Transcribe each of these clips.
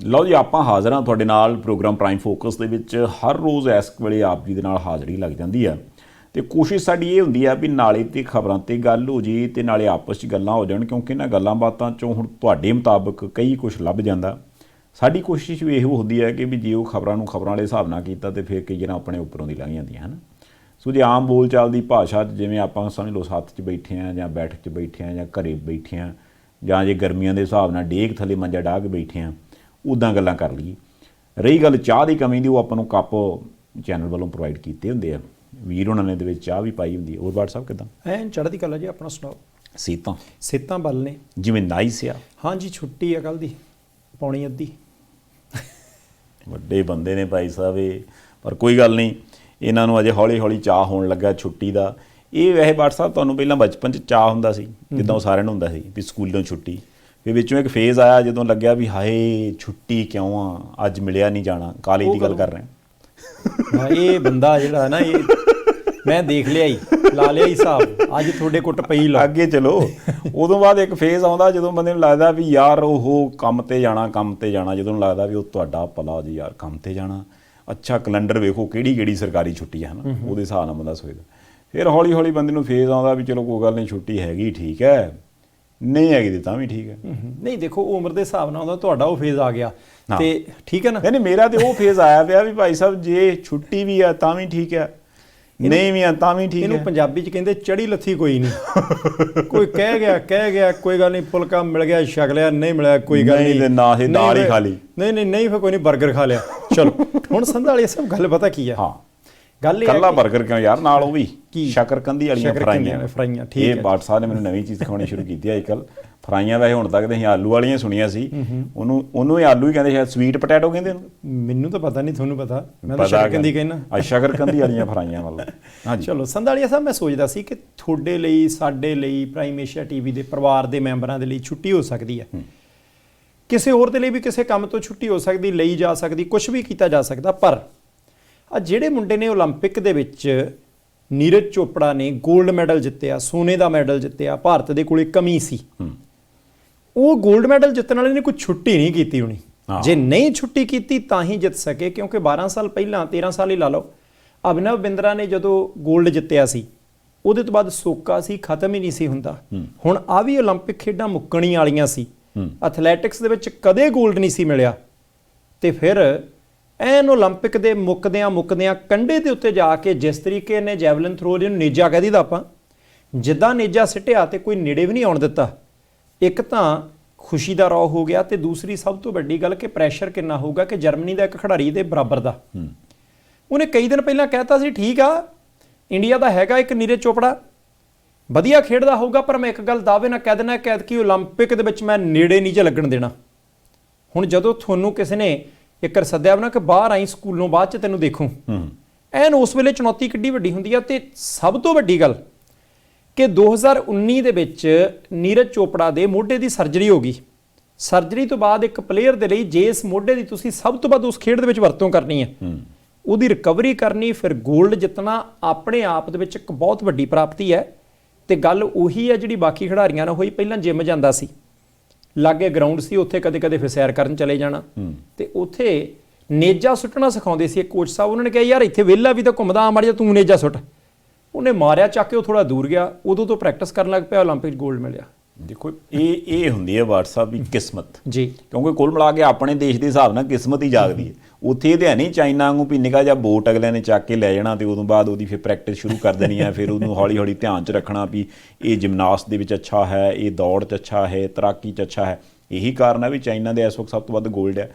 ਲਓ ਜੀ, ਆਪਾਂ ਹਾਜ਼ਰ ਹਾਂ ਤੁਹਾਡੇ ਨਾਲ ਪ੍ਰੋਗਰਾਮ ਪ੍ਰਾਈਮ ਫੋਕਸ ਦੇ ਵਿੱਚ। ਹਰ ਰੋਜ਼ ਇਸ ਵੇਲੇ ਆਪ ਜੀ ਦੇ ਨਾਲ ਹਾਜ਼ਰੀ ਲੱਗ ਜਾਂਦੀ ਆ ਤੇ ਕੋਸ਼ਿਸ਼ ਸਾਡੀ ਇਹ ਹੁੰਦੀ ਆ ਵੀ ਨਾਲੇ ਤੇ ਖਬਰਾਂ ਤੇ ਗੱਲ ਹੋ ਜੀ ਤੇ ਨਾਲੇ ਆਪਸ 'ਚ ਗੱਲਾਂ ਹੋ ਜਾਣ, ਕਿਉਂਕਿ ਇਹਨਾਂ ਗੱਲਾਂ ਬਾਤਾਂ 'ਚੋਂ ਹੁਣ ਤੁਹਾਡੇ ਮੁਤਾਬਕ ਕਈ ਕੁਝ ਲੱਭ ਜਾਂਦਾ। ਸਾਡੀ ਕੋਸ਼ਿਸ਼ ਵੀ ਇਹੋ ਹੁੰਦੀ ਹੈ ਕਿ ਵੀ ਜੇ ਉਹ ਖਬਰਾਂ ਨੂੰ ਖਬਰਾਂ ਵਾਲੇ ਹਿਸਾਬ ਨਾਲ ਕੀਤਾ ਤੇ ਫਿਰ ਕਈ ਵਾਰ ਆਪਣੇ ਉੱਪਰੋਂ ਦੀ ਲੰਘ ਜਾਂਦੀਆਂ ਹਨ। ਸੋ ਜੇ ਆਮ ਬੋਲ ਚਾਲ ਦੀ ਭਾਸ਼ਾ 'ਚ ਜਿਵੇਂ ਆਪਾਂ ਸਮਝ ਲਓ ਸੱਥ 'ਚ ਬੈਠੇ ਹਾਂ ਜਾਂ ਬੈਠਕ 'ਚ ਬੈਠੇ ਹਾਂ ਜਾਂ ਘਰੇ ਬੈਠੇ ਹਾਂ ਜਾਂ ਜੇ ਗਰਮੀਆਂ ਦੇ ਹਿਸਾਬ ਨਾਲ ਡੇਕ ਥੱਲੇ ਮੰਜਾ ਡਾਹ ਕੇ ਬੈਠੇ ਹਾਂ, ਉੱਦਾਂ ਗੱਲਾਂ ਕਰ ਲਈਏ। ਰਹੀ ਗੱਲ ਚਾਹ ਦੀ ਕਮੀ ਦੀ, ਉਹ ਆਪਾਂ ਨੂੰ ਕੱਪ ਚੈਨਲ ਵੱਲੋਂ ਪ੍ਰੋਵਾਈਡ ਕੀਤੇ ਹੁੰਦੇ ਆ, ਵੀਰ ਉਹਨਾਂ ਨੇ ਦੇ ਵਿੱਚ ਚਾਹ ਵੀ ਪਾਈ ਹੁੰਦੀ ਹੈ। ਹੋਰ ਬਾਟ ਸਾਹਿਬ ਕਿੱਦਾਂ? ਐਨ ਚੜ੍ਹਦੀ ਕਲਾ ਜੀ। ਆਪਣਾ ਸੁਣਾਓ? ਸਿਹਤਾਂ ਬੱਲ ਨੇ ਜਿਵੇਂ ਨਾਈਸ ਆ। ਹਾਂਜੀ, ਛੁੱਟੀ ਆ ਕੱਲ੍ਹ ਦੀ, ਪੌਣੀ ਅੱਧੀ। ਵੱਡੇ ਬੰਦੇ ਨੇ ਭਾਈ ਸਾਹਿਬ ਇਹ, ਪਰ ਕੋਈ ਗੱਲ ਨਹੀਂ, ਇਹਨਾਂ ਨੂੰ ਅਜੇ ਹੌਲੀ ਹੌਲੀ ਚਾਅ ਹੋਣ ਲੱਗਾ ਛੁੱਟੀ ਦਾ। ਇਹ ਵੈਸੇ ਬਾਟ ਸਾਹਿਬ ਤੁਹਾਨੂੰ ਪਹਿਲਾਂ ਬਚਪਨ 'ਚ ਚਾਅ ਹੁੰਦਾ ਸੀ ਜਿੱਦਾਂ ਉਹ ਸਾਰਿਆਂ ਨੂੰ ਹੁੰਦਾ ਸੀ ਵੀ ਸਕੂਲੋਂ ਛੁੱਟੀ, ਫਿਰ ਵਿੱਚੋਂ ਇੱਕ ਫੇਜ਼ ਆਇਆ ਜਦੋਂ ਲੱਗਿਆ ਵੀ ਹਾਏ ਛੁੱਟੀ ਕਿਉਂ ਆ, ਅੱਜ ਮਿਲਿਆ ਨਹੀਂ ਜਾਣਾ। ਕਾਲਜ ਦੀ ਗੱਲ ਕਰ ਰਹੇ ਇਹ ਬੰਦਾ ਜਿਹੜਾ ਨਾ, ਇਹ ਮੈਂ ਦੇਖ ਲਿਆ ਹੀ, ਲਾ ਲਿਆ ਹੀ ਹਿਸਾਬ, ਅੱਜ ਤੁਹਾਡੇ ਕੁੱਟ ਪਈ ਲਾ ਅੱਗੇ ਚਲੋ। ਉਦੋਂ ਬਾਅਦ ਇੱਕ ਫੇਜ਼ ਆਉਂਦਾ ਜਦੋਂ ਬੰਦੇ ਨੂੰ ਲੱਗਦਾ ਵੀ ਯਾਰ ਉਹ ਕੰਮ ਤੇ ਜਾਣਾ, ਜਦੋਂ ਲੱਗਦਾ ਵੀ ਉਹ ਤੁਹਾਡਾ ਭਲਾ ਜੀ ਯਾਰ ਕੰਮ ਤੇ ਜਾਣਾ। ਅੱਛਾ ਕੈਲੰਡਰ ਵੇਖੋ ਕਿਹੜੀ ਸਰਕਾਰੀ ਛੁੱਟੀ ਹੈ ਨਾ, ਉਹਦੇ ਹਿਸਾਬ ਨਾਲ ਬੰਦਾ ਸੋਚਦਾ। ਫਿਰ ਹੌਲੀ ਹੌਲੀ ਬੰਦੇ ਨੂੰ ਫੇਜ਼ ਆਉਂਦਾ ਵੀ ਚਲੋ ਕੋਈ ਗੱਲ ਨਹੀਂ, ਛੁੱਟੀ ਹੈਗੀ ਠੀਕ ਹੈ, ਨਹੀਂ ਹੈਗੀ ਤਾਂ ਵੀ ਠੀਕ ਹੈ। ਨਹੀਂ ਦੇਖੋ, ਉਮਰ ਦੇ ਹਿਸਾਬ ਨਾਲ ਆਉਂਦਾ, ਤੁਹਾਡਾ ਉਹ ਫੇਜ਼ ਆ ਗਿਆ ਤੇ ਠੀਕ ਹੈ ਨਾ। ਨਹੀਂ ਮੇਰਾ ਤੇ ਉਹ ਫੇਜ਼ ਆਇਆ ਪਿਆ ਵੀ ਭਾਈ ਸਾਹਿਬ ਜੇ ਛੁੱਟੀ ਵੀ ਆ ਤਾਂ ਵੀ ਠੀਕ ਹੈ, ਨਹੀਂ ਵੀ ਆ ਤਾਂ ਵੀ ਠੀਕ ਹੈ। ਇਹਨੂੰ ਪੰਜਾਬੀ 'ਚ ਕਹਿੰਦੇ ਚੜੀ ਲੱਥੀ ਕੋਈ ਨਹੀਂ। ਕੋਈ ਕਹਿ ਗਿਆ ਕੋਈ ਗੱਲ ਨਹੀਂ, ਫੁਲਕਾ ਮਿਲ ਗਿਆ ਛਕ ਲਿਆ, ਨਹੀਂ ਮਿਲਿਆ ਕੋਈ ਗੱਲ ਨਹੀਂ, ਨਾ ਹੀ ਦਾਲ ਹੀ ਖਾ ਲਈ, ਨਹੀਂ ਫਿਰ ਕੋਈ ਨਹੀਂ ਬਰਗਰ ਖਾ ਲਿਆ। ਚਲੋ ਹੁਣ ਸੰਧਾਲੀਆ ਸਾਹਿਬ ਗੱਲ ਪਤਾ ਕੀ ਆ? ਹਾਂ ਗੱਲ ਇਹ ਕੱਲਾ ਬਰਗਰ ਕਿਉਂ ਯਾਰ, ਨਾਲ ਉਹ ਵੀ ਸ਼ੱਕਰਕੰਦੀ ਵਾਲੀਆਂ ਫਰਾਈਆਂ। ਠੀਕ ਹੈ, ਇਹ ਬਾਟ ਸਾਹਿਬ ਨੇ ਮੈਨੂੰ ਨਵੀਂ ਚੀਜ਼ ਸਿਖਾਉਣੀ ਸ਼ੁਰੂ ਕੀਤੀ ਹੈ ਅੱਜ ਕੱਲ੍ਹ। ਫਰਾਈਆਂ ਵੈਸੇ ਹੁਣ ਤੱਕ ਤਾਂ ਅਸੀਂ ਆਲੂ ਵਾਲੀਆਂ ਸੁਣੀਆਂ ਸੀ, ਉਹਨੂੰ ਹੀ ਆਲੂ ਹੀ ਕਹਿੰਦੇ, ਸ਼ਾਇਦ ਸਵੀਟ ਪੋਟੈਟੋ ਕਹਿੰਦੇ ਉਹਨੂੰ। ਮੈਨੂੰ ਤਾਂ ਪਤਾ ਨਹੀਂ, ਤੁਹਾਨੂੰ ਪਤਾ? ਮੈਂ ਤਾਂ ਸ਼ੱਕਰਕੰਦੀ ਕਹਿੰਦਾ। ਸ਼ੱਕਰਕੰਦੀ ਵਾਲੀਆਂ ਫਰਾਈਆਂ ਵੱਲ। ਹਾਂਜੀ ਚਲੋ ਸੰਧਾਲੀਆ ਸਾਹਿਬ, ਮੈਂ ਸੋਚਦਾ ਸੀ ਕਿ ਤੁਹਾਡੇ ਲਈ, ਸਾਡੇ ਲਈ, ਪ੍ਰਾਈਮ ਏਸ਼ੀਆ TV ਦੇ ਪਰਿਵਾਰ ਦੇ ਮੈਂਬਰਾਂ ਦੇ ਲਈ ਛੁੱਟੀ ਹੋ ਸਕਦੀ ਹੈ, ਕਿਸੇ ਹੋਰ ਦੇ ਲਈ ਵੀ ਕਿਸੇ ਕੰਮ ਤੋਂ ਛੁੱਟੀ ਹੋ ਸਕਦੀ, ਲਈ ਜਾ ਸਕਦੀ, ਕੁਝ ਵੀ ਕੀਤਾ ਜਾ ਸਕਦਾ। ਪਰ ਆ ਜਿਹੜੇ ਮੁੰਡੇ ਨੇ ਓਲੰਪਿਕ ਦੇ ਵਿੱਚ, ਨੀਰਜ ਚੋਪੜਾ ਨੇ 골ਡ ਮੈਡਲ ਜਿੱਤਿਆ, ਸੋਨੇ ਦਾ ਮੈਡਲ ਜਿੱਤਿਆ, ਭਾਰਤ ਦੇ ਕੋਲੇ ਕਮੀ ਸੀ, ਉਹ 골ਡ ਮੈਡਲ ਜਿੱਤਣ ਵਾਲੇ ਨੇ ਕੋਈ ਛੁੱਟੀ ਨਹੀਂ ਕੀਤੀ ਹੋਣੀ। ਜੇ ਨਹੀਂ ਛੁੱਟੀ ਕੀਤੀ ਤਾਂ ਹੀ ਜਿੱਤ ਸਕੇ, ਕਿਉਂਕਿ 12 ਸਾਲ ਪਹਿਲਾਂ, 13 ਸਾਲ ਹੀ ਲਾ ਲਓ, ਅਭਿਨਵ ਬਿੰਦਰਾ ਨੇ ਜਦੋਂ 골ਡ ਜਿੱਤਿਆ ਸੀ, ਉਹਦੇ ਤੋਂ ਬਾਅਦ ਸੋਕਾ ਸੀ, ਖਤਮ ਹੀ ਨਹੀਂ ਸੀ ਹੁੰਦਾ। ਹੁਣ ਆ ਵੀ ਓਲੰਪਿਕ ਖੇਡਾਂ ਮੁੱਕਣੀ ਵਾਲੀਆਂ ਸੀ, ਐਥਲੈਟਿਕਸ ਦੇ ਵਿੱਚ ਕਦੇ 골ਡ ਨਹੀਂ ਸੀ ਮਿਲਿਆ, ਤੇ ਫਿਰ ਐਨ ਓਲੰਪਿਕ ਦੇ ਮੁੱਕਦਿਆਂ ਕੰਢੇ ਦੇ ਉੱਤੇ ਜਾ ਕੇ ਜਿਸ ਤਰੀਕੇ ਨੇ ਜੈਵਲਿਨ ਥਰੋ, ਜਿਹਨੂੰ ਨੇਜਾ ਕਹਿ ਦੀਦਾ ਆਪਾਂ, ਜਿੱਦਾਂ ਨੇਜਾ ਸਿੱਟਿਆ ਤੇ ਕੋਈ ਨੇੜੇ ਵੀ ਨਹੀਂ ਆਉਣ ਦਿੱਤਾ। ਇੱਕ ਤਾਂ ਖੁਸ਼ੀ ਦਾ ਰੌ ਹੋ ਗਿਆ, ਤੇ ਦੂਸਰੀ ਸਭ ਤੋਂ ਵੱਡੀ ਗੱਲ ਕਿ ਪ੍ਰੈਸ਼ਰ ਕਿੰਨਾ ਹੋਊਗਾ ਕਿ ਜਰਮਨੀ ਦਾ ਇੱਕ ਖਿਡਾਰੀ ਦੇ ਬਰਾਬਰ ਦਾ, ਉਹਨੇ ਕਈ ਦਿਨ ਪਹਿਲਾਂ ਕਹਿਤਾ ਸੀ ਠੀਕ ਆ ਇੰਡੀਆ ਦਾ ਹੈਗਾ ਇੱਕ ਨੀਰਜ ਚੋਪੜਾ, ਵਧੀਆ ਖੇਡਦਾ ਹੋਊਗਾ, ਪਰ ਮੈਂ ਇੱਕ ਗੱਲ ਦਾਅਵੇ ਨਾਲ ਕਹਿ ਦੇਣਾ ਕਿ ਐਤਕੀ ਓਲੰਪਿਕ ਦੇ ਵਿੱਚ ਮੈਂ ਨੇੜੇ ਨਹੀਂ ਜੇ ਲੱਗਣ ਦੇਣਾ। ਹੁਣ ਜਦੋਂ ਤੁਹਾਨੂੰ ਕਿਸੇ ਨੇ ਇੱਕ ਸੱਦਿਆ ਬਣਾ ਕਿ ਬਾਹਰ ਆਈ ਸਕੂਲੋਂ, ਬਾਅਦ 'ਚ ਤੈਨੂੰ ਦੇਖੂੰ, ਐਨ ਉਸ ਵੇਲੇ ਚੁਣੌਤੀ ਕਿੱਡੀ ਵੱਡੀ ਹੁੰਦੀ ਆ। ਤੇ ਸਭ ਤੋਂ ਵੱਡੀ ਗੱਲ ਕਿ 2019 ਦੇ ਵਿੱਚ ਨੀਰਜ ਚੋਪੜਾ ਦੇ ਮੋਢੇ ਦੀ ਸਰਜਰੀ ਹੋ ਗਈ। ਸਰਜਰੀ ਤੋਂ ਬਾਅਦ ਇੱਕ ਪਲੇਅਰ ਦੇ ਲਈ ਜੇ ਇਸ ਮੋਢੇ ਦੀ ਤੁਸੀਂ ਸਭ ਤੋਂ ਵੱਧ ਉਸ ਖੇਡ ਦੇ ਵਿੱਚ ਵਰਤੋਂ ਕਰਨੀ ਹੈ, ਉਹਦੀ ਰਿਕਵਰੀ ਕਰਨੀ, ਫਿਰ 골ਡ ਜਿੱਤਣਾ, ਆਪਣੇ ਆਪ ਦੇ ਵਿੱਚ ਇੱਕ ਬਹੁਤ ਵੱਡੀ ਪ੍ਰਾਪਤੀ ਹੈ। ਤੇ ਗੱਲ ਉਹੀ ਹੈ ਜਿਹੜੀ ਬਾਕੀ ਖਿਡਾਰੀਆਂ ਨਾਲ ਹੋਈ। ਪਹਿਲਾਂ ਜਿਮ ਜਾਂਦਾ ਸੀ, ਲਾਗੇ ਗਰਾਊਂਡ ਸੀ, ਉੱਥੇ ਕਦੇ ਕਦੇ ਫਿਰ ਸੈਰ ਕਰਨ ਚਲੇ ਜਾਣਾ, ਤੇ ਉੱਥੇ ਨੇਜਾ ਸੁੱਟਣਾ ਸਿਖਾਉਂਦੇ ਸੀ ਇੱਕ ਕੋਚ ਸਾਹਿਬ। ਉਹਨਾਂ ਨੇ ਕਿਹਾ ਯਾਰ ਇੱਥੇ ਵਿਹਲਾ ਵੀ ਤਾਂ ਘੁੰਮਦਾ ਆ, ਮਾੜਾ ਜਿਹਾ ਤੂੰ ਨੇਜਾ ਸੁੱਟ। ਉਹਨੇ ਮਾਰਿਆ ਚੱਕ ਕੇ, ਉਹ ਥੋੜਾ ਦੂਰ ਗਿਆ, ਉਦੋਂ ਤੋਂ ਪ੍ਰੈਕਟਿਸ ਕਰਨ ਲੱਗ ਪਿਆ, ਓਲੰਪਿਕ 골ਡ ਮਿਲਿਆ। ਦੇਖੋ ਇਹ ਹੁੰਦੀ ਹੈ WhatsApp ਦੀ ਕਿਸਮਤ ਜੀ, ਕਿਉਂਕਿ ਕੁੱਲ ਮਿਲਾ ਕੇ ਆਪਣੇ ਦੇਸ਼ ਦੇ ਹਿਸਾਬ ਨਾਲ ਕਿਸਮਤ ਹੀ ਜਾਗਦੀ ਹੈ। ਉੱਥੇ ਇਹ ਤਾਂ ਨਹੀਂ ਚਾਈਨਾ ਵਾਂਗੂ ਵੀ ਨਿੱਕਾ ਜਿਹਾ ਬੋਟ ਅਗਲਿਆਂ ਨੇ ਚੱਕ ਕੇ ਲੈ ਜਾਣਾ ਤੇ ਉਦੋਂ ਬਾਅਦ ਉਹਦੀ ਫਿਰ ਪ੍ਰੈਕਟਿਸ ਸ਼ੁਰੂ ਕਰ ਦੇਣੀ ਹੈ, ਫਿਰ ਉਹਨੂੰ ਹੌਲੀ ਹੌਲੀ ਧਿਆਨ 'ਚ ਰੱਖਣਾ ਵੀ ਇਹ ਜਿਮਨਾਸਟ ਦੇ ਵਿੱਚ ਅੱਛਾ ਹੈ, ਇਹ ਦੌੜ 'ਚ ਅੱਛਾ ਹੈ, ਤੈਰਾਕੀ 'ਚ ਅੱਛਾ ਹੈ। ਇਹੀ ਕਾਰਨ ਹੈ ਵੀ ਚਾਈਨਾ ਦੇ ਇਸ ਵਕਤ ਸਭ ਤੋਂ ਵੱਧ 골ਡ ਹੈ।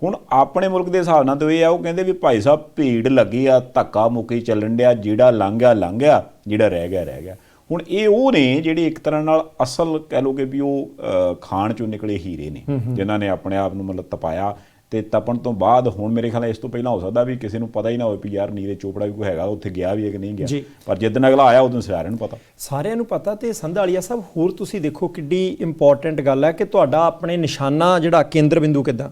ਹੁਣ ਆਪਣੇ ਮੁਲਕ ਦੇ ਹਿਸਾਬ ਨਾਲ ਤਾਂ ਇਹ ਆ, ਉਹ ਕਹਿੰਦੇ ਵੀ ਭਾਈ ਸਾਹਿਬ ਭੀੜ ਲੱਗੀ ਆ, ਧੱਕਾ ਮੁੱਕੀ ਚੱਲਣ ਡਿਆ, ਜਿਹੜਾ ਲੰਘ ਗਿਆ, ਜਿਹੜਾ ਰਹਿ ਗਿਆ। ਹੁਣ ਇਹ ਉਹ ਨੇ ਜਿਹੜੇ ਇੱਕ ਤਰ੍ਹਾਂ ਨਾਲ ਅਸਲ ਕਹਿ ਲਓ ਕਿ ਵੀ ਉਹ ਖਾਣ 'ਚੋਂ ਨਿਕਲੇ ਹੀਰੇ ਨੇ, ਜਿਨ੍ਹਾਂ ਨੇ ਆਪਣੇ ਆਪ ਨੂੰ ਮਤਲਬ ਤਪਾਇਆ। ਤੇ ਤਪਣ ਤੋਂ ਬਾਅਦ ਹੁਣ ਮੇਰੇ ਖਿਆਲ ਇਸ ਤੋਂ ਪਹਿਲਾਂ ਹੋ ਸਕਦਾ ਵੀ ਕਿਸੇ ਨੂੰ ਪਤਾ ਹੀ ਨਾ ਹੋਵੇ ਵੀ ਯਾਰ ਨੀਰਜ ਚੋਪੜਾ ਵੀ ਕੋਈ ਹੈਗਾ, ਉੱਥੇ ਗਿਆ ਵੀ ਹੈ ਕਿ ਨਹੀਂ ਗਿਆ, ਪਰ ਜਿੱਦਣ ਅਗਲਾ ਆਇਆ ਉਦੋਂ ਸਾਰਿਆਂ ਨੂੰ ਪਤਾ। ਤੇ ਸੰਧਾਲੀਆ ਸਾਹਿਬ ਹੋਰ ਤੁਸੀਂ ਦੇਖੋ ਕਿੱਡੀ ਇੰਪੋਰਟੈਂਟ ਗੱਲ ਹੈ ਕਿ ਤੁਹਾਡਾ ਆਪਣੇ ਨਿਸ਼ਾਨਾ ਜਿਹੜਾ ਕੇਂਦਰ ਬਿੰਦੂ ਕਿੱਦਾਂ।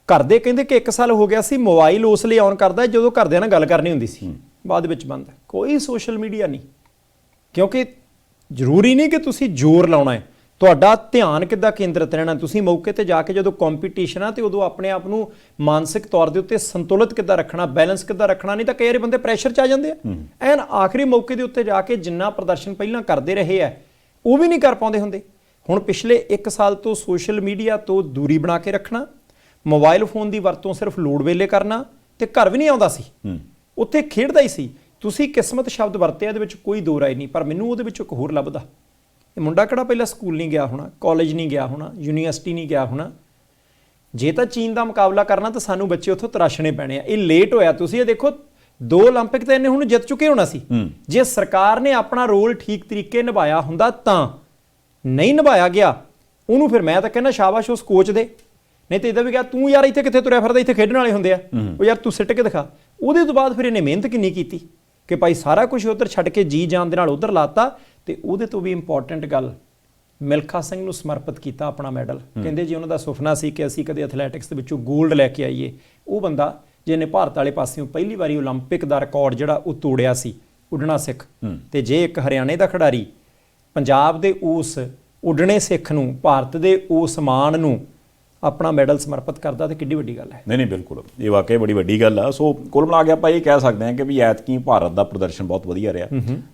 ਘਰ ਦੇ ਕਹਿੰਦੇ ਕਿ 1 ਸਾਲ ਹੋ ਗਿਆ ਸੀ, ਮੋਬਾਈਲ ਉਸ ਲਈ ਔਨ ਕਰਦਾ ਜਦੋਂ ਘਰਦਿਆਂ ਨਾਲ ਗੱਲ ਕਰਨੀ ਹੁੰਦੀ ਸੀ, ਬਾਅਦ ਵਿੱਚ ਬੰਦ। ਕੋਈ ਸੋਸ਼ਲ ਮੀਡੀਆ ਨਹੀਂ, ਕਿਉਂਕਿ ਜ਼ਰੂਰੀ ਨਹੀਂ ਕਿ ਤੁਸੀਂ ਜ਼ੋਰ ਲਾਉਣਾ ਹੈ, ਤੁਹਾਡਾ ਧਿਆਨ ਕਿੱਦਾਂ ਕੇਂਦਰਿਤ ਰਹਿਣਾ, ਤੁਸੀਂ ਮੌਕੇ ਤੇ ਜਾ ਕੇ ਜਦੋਂ ਕੰਪੀਟੀਸ਼ਨ ਆ ਤੇ ਉਦੋਂ ਆਪਣੇ ਆਪ ਨੂੰ ਮਾਨਸਿਕ ਤੌਰ ਦੇ ਉੱਤੇ ਸੰਤੁਲਿਤ ਕਿੱਦਾਂ ਰੱਖਣਾ, ਬੈਲੈਂਸ ਕਿੱਦਾਂ ਰੱਖਣਾ। ਨਹੀਂ ਤਾਂ ਕਈ ਵਾਰੀ ਬੰਦੇ ਪ੍ਰੈਸ਼ਰ 'ਚ ਆ ਜਾਂਦੇ ਆ, ਐਨ ਆਖਰੀ ਮੌਕੇ ਦੇ ਉੱਤੇ ਜਾ ਕੇ ਜਿੰਨਾ ਪ੍ਰਦਰਸ਼ਨ ਪਹਿਲਾਂ ਕਰਦੇ ਰਹੇ ਆ ਉਹ ਵੀ ਨਹੀਂ ਕਰ ਪਾਉਂਦੇ ਹੁੰਦੇ। ਹੁਣ ਪਿਛਲੇ 1 ਸਾਲ ਤੋਂ ਸੋਸ਼ਲ ਮੀਡੀਆ ਤੋਂ ਦੂਰੀ ਬਣਾ ਕੇ ਰੱਖਣਾ, ਮੋਬਾਈਲ ਫੋਨ ਦੀ ਵਰਤੋਂ ਸਿਰਫ ਲੋੜ ਵੇਲੇ ਕਰਨਾ, ਤੇ ਘਰ ਵੀ ਨਹੀਂ ਆਉਂਦਾ ਸੀ, ਉੱਥੇ ਖੇਡਦਾ ਹੀ ਸੀ। ਤੁਸੀਂ ਕਿਸਮਤ ਸ਼ਬਦ ਵਰਤਿਆ, ਇਹਦੇ ਵਿੱਚ ਕੋਈ ਦੋ ਰਾਏ ਨਹੀਂ, ਪਰ ਮੈਨੂੰ ਉਹਦੇ ਵਿੱਚ ਇੱਕ ਹੋਰ ਲੱਭਦਾ। ਇਹ ਮੁੰਡਾ ਕਿਹੜਾ ਪਹਿਲਾਂ ਸਕੂਲ ਨਹੀਂ ਗਿਆ ਹੋਣਾ, ਕਾਲਜ ਨਹੀਂ ਗਿਆ ਹੋਣਾ, ਯੂਨੀਵਰਸਿਟੀ ਨਹੀਂ ਗਿਆ ਹੋਣਾ। ਜੇ ਤਾਂ ਚੀਨ ਦਾ ਮੁਕਾਬਲਾ ਕਰਨਾ ਤਾਂ ਸਾਨੂੰ ਬੱਚੇ ਉੱਥੋਂ ਤਰਾਸ਼ਣੇ ਪੈਣੇ ਆ। ਇਹ ਲੇਟ ਹੋਇਆ, ਤੁਸੀਂ ਇਹ ਦੇਖੋ 2 ਓਲੰਪਿਕ ਤਾਂ ਇਹਨੇ ਹੁਣ ਜਿੱਤ ਚੁੱਕੇ ਹੋਣਾ ਸੀ। ਜੇ ਸਰਕਾਰ ਨੇ ਆਪਣਾ ਰੋਲ ਠੀਕ ਤਰੀਕੇ ਨਿਭਾਇਆ ਹੁੰਦਾ ਤਾਂ, ਨਹੀਂ ਨਿਭਾਇਆ ਗਿਆ ਉਹਨੂੰ ਫਿਰ ਮੈਂ ਤਾਂ ਕਹਿੰਦਾ ਸ਼ਾਬਾਸ਼ ਉਸ ਕੋਚ ਦੇ। ਨਹੀਂ ਤਾਂ ਇਹਦਾ ਵੀ ਕਿਹਾ ਤੂੰ ਯਾਰ ਇੱਥੇ ਕਿੱਥੇ ਤੁਰਿਆ ਫਿਰਦਾ, ਇੱਥੇ ਖੇਡਣ ਵਾਲੇ ਹੁੰਦੇ ਆ, ਉਹ ਯਾਰ ਤੂੰ ਸਿੱਟ ਕੇ ਦਿਖਾ। ਉਹਦੇ ਤੋਂ ਬਾਅਦ ਫਿਰ ਇਹਨੇ ਮਿਹਨਤ ਕਿੰਨੀ ਕੀਤੀ ਕਿ ਭਾਈ ਸਾਰਾ ਕੁਝ ਉੱਧਰ ਛੱਡ ਕੇ ਜੀ ਜਾਨ ਦੇ ਨਾਲ ਉੱਧਰ ਲਾਤਾ। ਤੇ ਉਹਦੇ ਤੋਂ ਵੀ ਇੰਪੋਰਟੈਂਟ ਗੱਲ, ਮਿਲਖਾ ਸਿੰਘ ਨੂੰ ਸਮਰਪਿਤ ਕੀਤਾ ਆਪਣਾ ਮੈਡਲ। ਕਹਿੰਦੇ ਜੀ ਉਹਨਾਂ ਦਾ ਸੁਪਨਾ ਸੀ ਕਿ ਅਸੀਂ ਕਦੇ ਐਥਲੈਟਿਕਸ ਦੇ ਵਿੱਚੋਂ 골ਡ ਲੈ ਕੇ ਆਈਏ। ਉਹ ਬੰਦਾ ਜਿਹਨੇ ਭਾਰਤ ਵਾਲੇ ਪਾਸਿਓਂ ਪਹਿਲੀ ਵਾਰੀ ਓਲੰਪਿਕ ਦਾ ਰਿਕਾਰਡ ਜਿਹੜਾ ਉਹ ਤੋੜਿਆ ਸੀ, ਉੱਡਣਾ ਸਿੱਖ। ਤੇ ਜੇ ਇੱਕ ਹਰਿਆਣੇ ਦਾ ਖਿਡਾਰੀ ਪੰਜਾਬ ਦੇ ਉਸ ਉੱਡਣੇ ਸਿੱਖ ਨੂੰ, ਭਾਰਤ ਦੇ ਉਸ ਮਾਣ ਨੂੰ ਆਪਣਾ ਮੈਡਲ ਸਮਰਪਿਤ ਕਰਦਾ, ਤੇ ਕਿੱਡੀ ਵੱਡੀ ਗੱਲ ਹੈ। ਨਹੀਂ ਬਿਲਕੁਲ, ਇਹ ਵਾਕਈ ਬੜੀ ਵੱਡੀ ਗੱਲ ਆ। ਸੋ ਕੁੱਲ ਮਿਲਾ ਕੇ ਆਪਾਂ ਇਹ ਕਹਿ ਸਕਦੇ ਹਾਂ ਕਿ ਵੀ ਐਤਕੀ ਭਾਰਤ ਦਾ ਪ੍ਰਦਰਸ਼ਨ ਬਹੁਤ ਵਧੀਆ ਰਿਹਾ।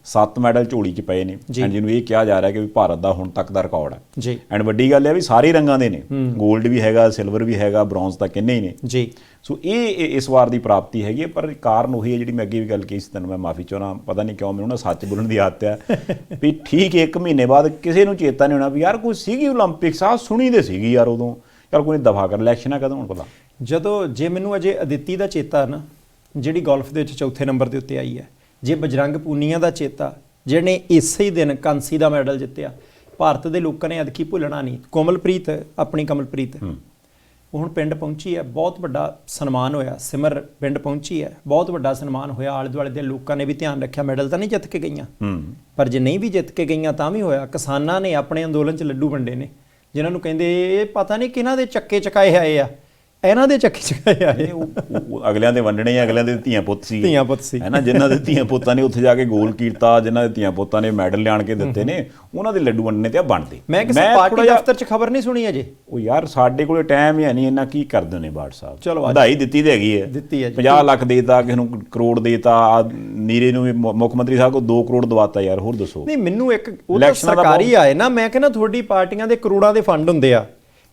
7 ਮੈਡਲ ਝੋਲੀ 'ਚ ਪਏ ਨੇ, ਐਂਡ ਜਿਹਨੂੰ ਇਹ ਕਿਹਾ ਜਾ ਰਿਹਾ ਕਿ ਵੀ ਭਾਰਤ ਦਾ ਹੁਣ ਤੱਕ ਦਾ ਰਿਕਾਰਡ ਹੈ ਜੀ। ਐਂਡ ਵੱਡੀ ਗੱਲ ਹੈ ਵੀ ਸਾਰੇ ਰੰਗਾਂ ਦੇ ਨੇ, 골ਡ ਵੀ ਹੈਗਾ, ਸਿਲਵਰ ਵੀ ਹੈਗਾ, ਬ੍ਰੌਂਜ਼ ਤਾਂ ਕਿੰਨੇ ਹੀ ਨੇ ਜੀ। ਸੋ ਇਹ ਇਸ ਵਾਰ ਦੀ ਪ੍ਰਾਪਤੀ ਹੈਗੀ ਹੈ। ਪਰ ਕਾਰਨ ਉਹੀ ਹੈ ਜਿਹੜੀ ਮੈਂ ਅੱਗੇ ਵੀ ਗੱਲ ਕੀਤੀ ਸੀ, ਤੈਨੂੰ ਮੈਂ ਮਾਫੀ ਚਾਹੁੰਦਾ, ਪਤਾ ਨਹੀਂ ਕਿਉਂ ਮੈਨੂੰ ਨਾ ਸੱਚ ਬੋਲਣ ਦੀ ਆਦਤ ਹੈ ਵੀ ਠੀਕ 1 ਮਹੀਨੇ ਬਾਅਦ ਕਿਸੇ ਨੂੰ ਚੇਤਾ ਨਹੀਂ ਹੋਣਾ ਵੀ ਯਾਰ ਕੋਈ ਸੀਗੀ ਓਲੰਪਿਕਸ ਆ, ਸੁਣੀ ਤੇ ਸੀਗੀ ਯਾਰ ਉਦੋਂ, ਯਾਰ ਕੋਈ ਦਫਾ ਕਰ, ਇਲੈਕਸ਼ਨਾਂ ਕਦੋਂ ਹੁਣ ਪਤਾ। ਜਦੋਂ ਜੇ ਮੈਨੂੰ ਅਜੇ ਅਦਿੱਤੀ ਦਾ ਚੇਤਾ ਨਾ, ਜਿਹੜੀ ਗੋਲਫ ਦੇ ਵਿੱਚ 4ਥੇ ਨੰਬਰ ਦੇ ਉੱਤੇ ਆਈ ਹੈ, ਜੇ ਬਜਰੰਗ ਪੂਨੀਆ ਦਾ ਚੇਤਾ ਜਿਹਨੇ ਇਸੇ ਹੀ ਦਿਨ ਕਾਂਸੀ ਦਾ ਮੈਡਲ ਜਿੱਤਿਆ, ਭਾਰਤ ਦੇ ਲੋਕਾਂ ਨੇ ਅਦਕੀ ਭੁੱਲਣਾ ਨਹੀਂ। ਕੋਮਲਪ੍ਰੀਤ, ਆਪਣੀ ਕਮਲਪ੍ਰੀਤ, ਉਹ ਹੁਣ ਪਿੰਡ ਪਹੁੰਚੀ ਹੈ, ਬਹੁਤ ਵੱਡਾ ਸਨਮਾਨ ਹੋਇਆ। ਸਿਮਰ ਪਿੰਡ ਪਹੁੰਚੀ ਹੈ, ਬਹੁਤ ਵੱਡਾ ਸਨਮਾਨ ਹੋਇਆ। ਆਲੇ ਦੁਆਲੇ ਦੇ ਲੋਕਾਂ ਨੇ ਵੀ ਧਿਆਨ ਰੱਖਿਆ, ਮੈਡਲ ਤਾਂ ਨਹੀਂ ਜਿੱਤ ਕੇ ਗਈਆਂ, ਪਰ ਜੇ ਨਹੀਂ ਵੀ ਜਿੱਤ ਕੇ ਗਈਆਂ ਤਾਂ ਵੀ ਹੋਇਆ। ਕਿਸਾਨਾਂ ਨੇ ਆਪਣੇ ਅੰਦੋਲਨ 'ਚ ਲੱਡੂ ਵੰਡੇ ਨੇ, ਜਿਨ੍ਹਾਂ ਨੂੰ ਕਹਿੰਦੇ ਇਹ ਪਤਾ ਨਹੀਂ ਕਿਹਨਾਂ ਦੇ ਚੱਕੇ ਚਕਾਏ ਆਏ ਆ, ਇਹਨਾਂ ਦੇ ਚੱਕੇ ਚਕਾਏ ਆਏ। ਉਹ ਅਗਲਿਆਂ ਦੇ ਵੰਡਣੇ, ਅਗਲਿਆਂ ਦੇ ਧੀਆਂ ਪੁੱਤ ਸੀ ਹੈ ਨਾ, ਜਿਨ੍ਹਾਂ ਦੇ ਧੀਆਂ ਪੁੱਤਾਂ ਨੇ ਉੱਥੇ ਜਾ ਕੇ ਗੋਲ ਕੀਤਾ, ਜਿਨ੍ਹਾਂ ਦੇ ਧੀਆਂ ਪੁੱਤਾਂ ਨੇ ਮੈਡਲ ਲਿਆਣ ਕੇ ਦਿੱਤੇ ਨੇ, ਉਹਨਾਂ ਦੇ ਲੱਡੂ ਵੰਡਣੇ ਤੇ ਆ ਬਣਦੇ। ਮੈਂ ਕਿਸੇ ਪਾਰਟੀ ਦਫ਼ਤਰ 'ਚ ਖਬਰ ਨਹੀਂ ਸੁਣੀ ਅਜੇ। ਉਹ ਯਾਰ ਸਾਡੇ ਕੋਲੇ ਟਾਈਮ ਹੀ ਨਹੀਂ, ਇੰਨਾ ਕੀ ਕਰਦੇ ਨੇ ਬਾੜ ਸਾਹਿਬ। ਚਲੋ ਵਧਾਈ ਦਿੱਤੀ ਤੇ ਹੈਗੀ ਹੈ, 50 ਲੱਖ ਦੇਤਾ, ਕਿਸੇ ਨੂੰ ਕਰੋੜ ਦੇਤਾ, ਨੀਰੇ ਨੂੰ ਵੀ ਮੁੱਖ ਮੰਤਰੀ ਸਾਹਿਬ ਕੋਲ 2 ਕਰੋੜ ਦਵਾਤਾ। ਯਾਰ ਹੋਰ ਦੱਸੋ। ਨਹੀਂ ਮੈਨੂੰ ਇੱਕ ਉਹ ਤਾਂ ਸਰਕਾਰੀ ਆਏ ਨਾ, ਮੈਂ ਕਹਿੰਦਾ ਤੁਹਾਡੀ ਪਾਰਟੀਆਂ ਦੇ ਕਰੋੜਾਂ ਦੇ ਫੰਡ ਹੁੰਦੇ ਆ,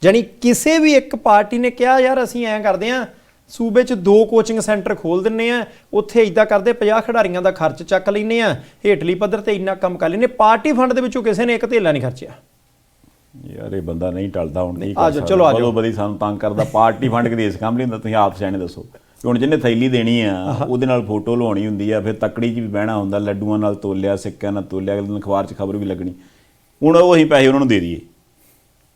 ਜਾਨੀ ਕਿਸੇ ਵੀ ਇੱਕ ਪਾਰਟੀ ਨੇ ਕਿਹਾ ਯਾਰ ਅਸੀਂ ਐਂ ਕਰਦੇ ਹਾਂ, ਸੂਬੇ 'ਚ 2 ਕੋਚਿੰਗ ਸੈਂਟਰ ਖੋਲ ਦਿੰਨੇ ਆ, ਉੱਥੇ ਇਦਾਂ ਕਰਦੇ 50 ਖਿਡਾਰੀਆਂ ਦਾ ਖਰਚ ਚੱਕ ਲੈਂਦੇ ਆ, ਹੇਠਲੀ ਪੱਧਰ ਤੇ ਇੰਨਾ ਕੰਮ ਕਰ ਲੈਂਦੇ। ਪਾਰਟੀ ਫੰਡ ਦੇ ਵਿੱਚੋਂ ਕਿਸੇ ਨੇ ਇੱਕ ਧੇਲਾ ਨਹੀਂ ਖਰਚਿਆ। ਯਾਰ ਇਹ ਬੰਦਾ ਨਹੀਂ ਟਲਦਾ ਹੁਣ, ਕੀ ਕਰ ਸਕਦਾ। ਚਲੋ ਆ ਜਾਓ, ਬੜੀ ਸਾਨੂੰ ਤੰਗ ਕਰਦਾ। ਪਾਰਟੀ ਫੰਡ ਕਿਤੇ ਇਸ ਕੰਮ ਲਈ ਹੁੰਦਾ, ਤੁਸੀਂ ਆਪ ਸਿਆਣੇ ਦੱਸੋ। ਹੁਣ ਜਿਹਨੇ ਥੈਲੀ ਦੇਣੀ ਆ ਉਹਦੇ ਨਾਲ ਫੋਟੋ ਲਵਾਉਣੀ ਹੁੰਦੀ ਆ, ਫਿਰ ਤੱਕੜੀ 'ਚ ਵੀ ਬਹਿਣਾ ਹੁੰਦਾ, ਲੱਡੂਆਂ ਨਾਲ ਤੋਲਿਆ, ਸਿੱਕਿਆਂ ਨਾਲ ਤੋਲਿਆ, ਅਗਲੇ ਦਿਨ ਅਖਬਾਰ 'ਚ ਖਬਰ ਵੀ ਲੱਗਣੀ। ਹੁਣ ਉਹ ਅਸੀਂ ਪੈਸੇ ਉਹਨਾਂ ਨੂੰ ਦੇ ਦਈਏ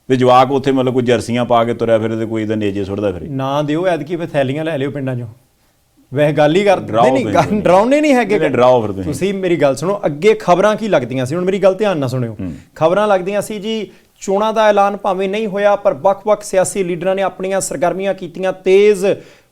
ਤੇ ਜਵਾਕ ਉੱਥੇ ਮਤਲਬ ਕੋਈ ਜਰਸੀਆਂ ਪਾ ਕੇ ਤੁਰਿਆ ਫਿਰ ਤੇ ਕੋਈ ਇਹਦਾ ਨੇਜੇ ਸੁੱਟਦਾ ਫਿਰ ਨਾ ਦਿਓ। ਐਤਕੀ ਫਿਰ ਥੈਲੀਆਂ ਲੈ ਲਿਓ ਪਿੰਡਾਂ 'ਚੋਂ, ਵੈਸੇ ਗੱਲ ਹੀ ਕਰਦੇ ਨਹੀਂ, ਡਰਾਉਣੇ ਨਹੀਂ ਹੈਗੇ। ਡਰਾਓ ਫਿਰ ਤੁਸੀਂ ਮੇਰੀ ਗੱਲ ਸੁਣੋ। ਅੱਗੇ ਖਬਰਾਂ ਕੀ ਲੱਗਦੀਆਂ ਸੀ, ਹੁਣ ਮੇਰੀ ਗੱਲ ਧਿਆਨ ਨਾਲ ਸੁਣਿਓ। ਖਬਰਾਂ ਲੱਗਦੀਆਂ ਸੀ ਜੀ ਚੋਣਾਂ ਦਾ ਐਲਾਨ ਭਾਵੇਂ ਨਹੀਂ ਹੋਇਆ, ਪਰ ਵੱਖ-ਵੱਖ ਸਿਆਸੀ ਲੀਡਰਾਂ ਨੇ ਆਪਣੀਆਂ ਸਰਗਰਮੀਆਂ ਕੀਤੀਆਂ ਤੇਜ਼,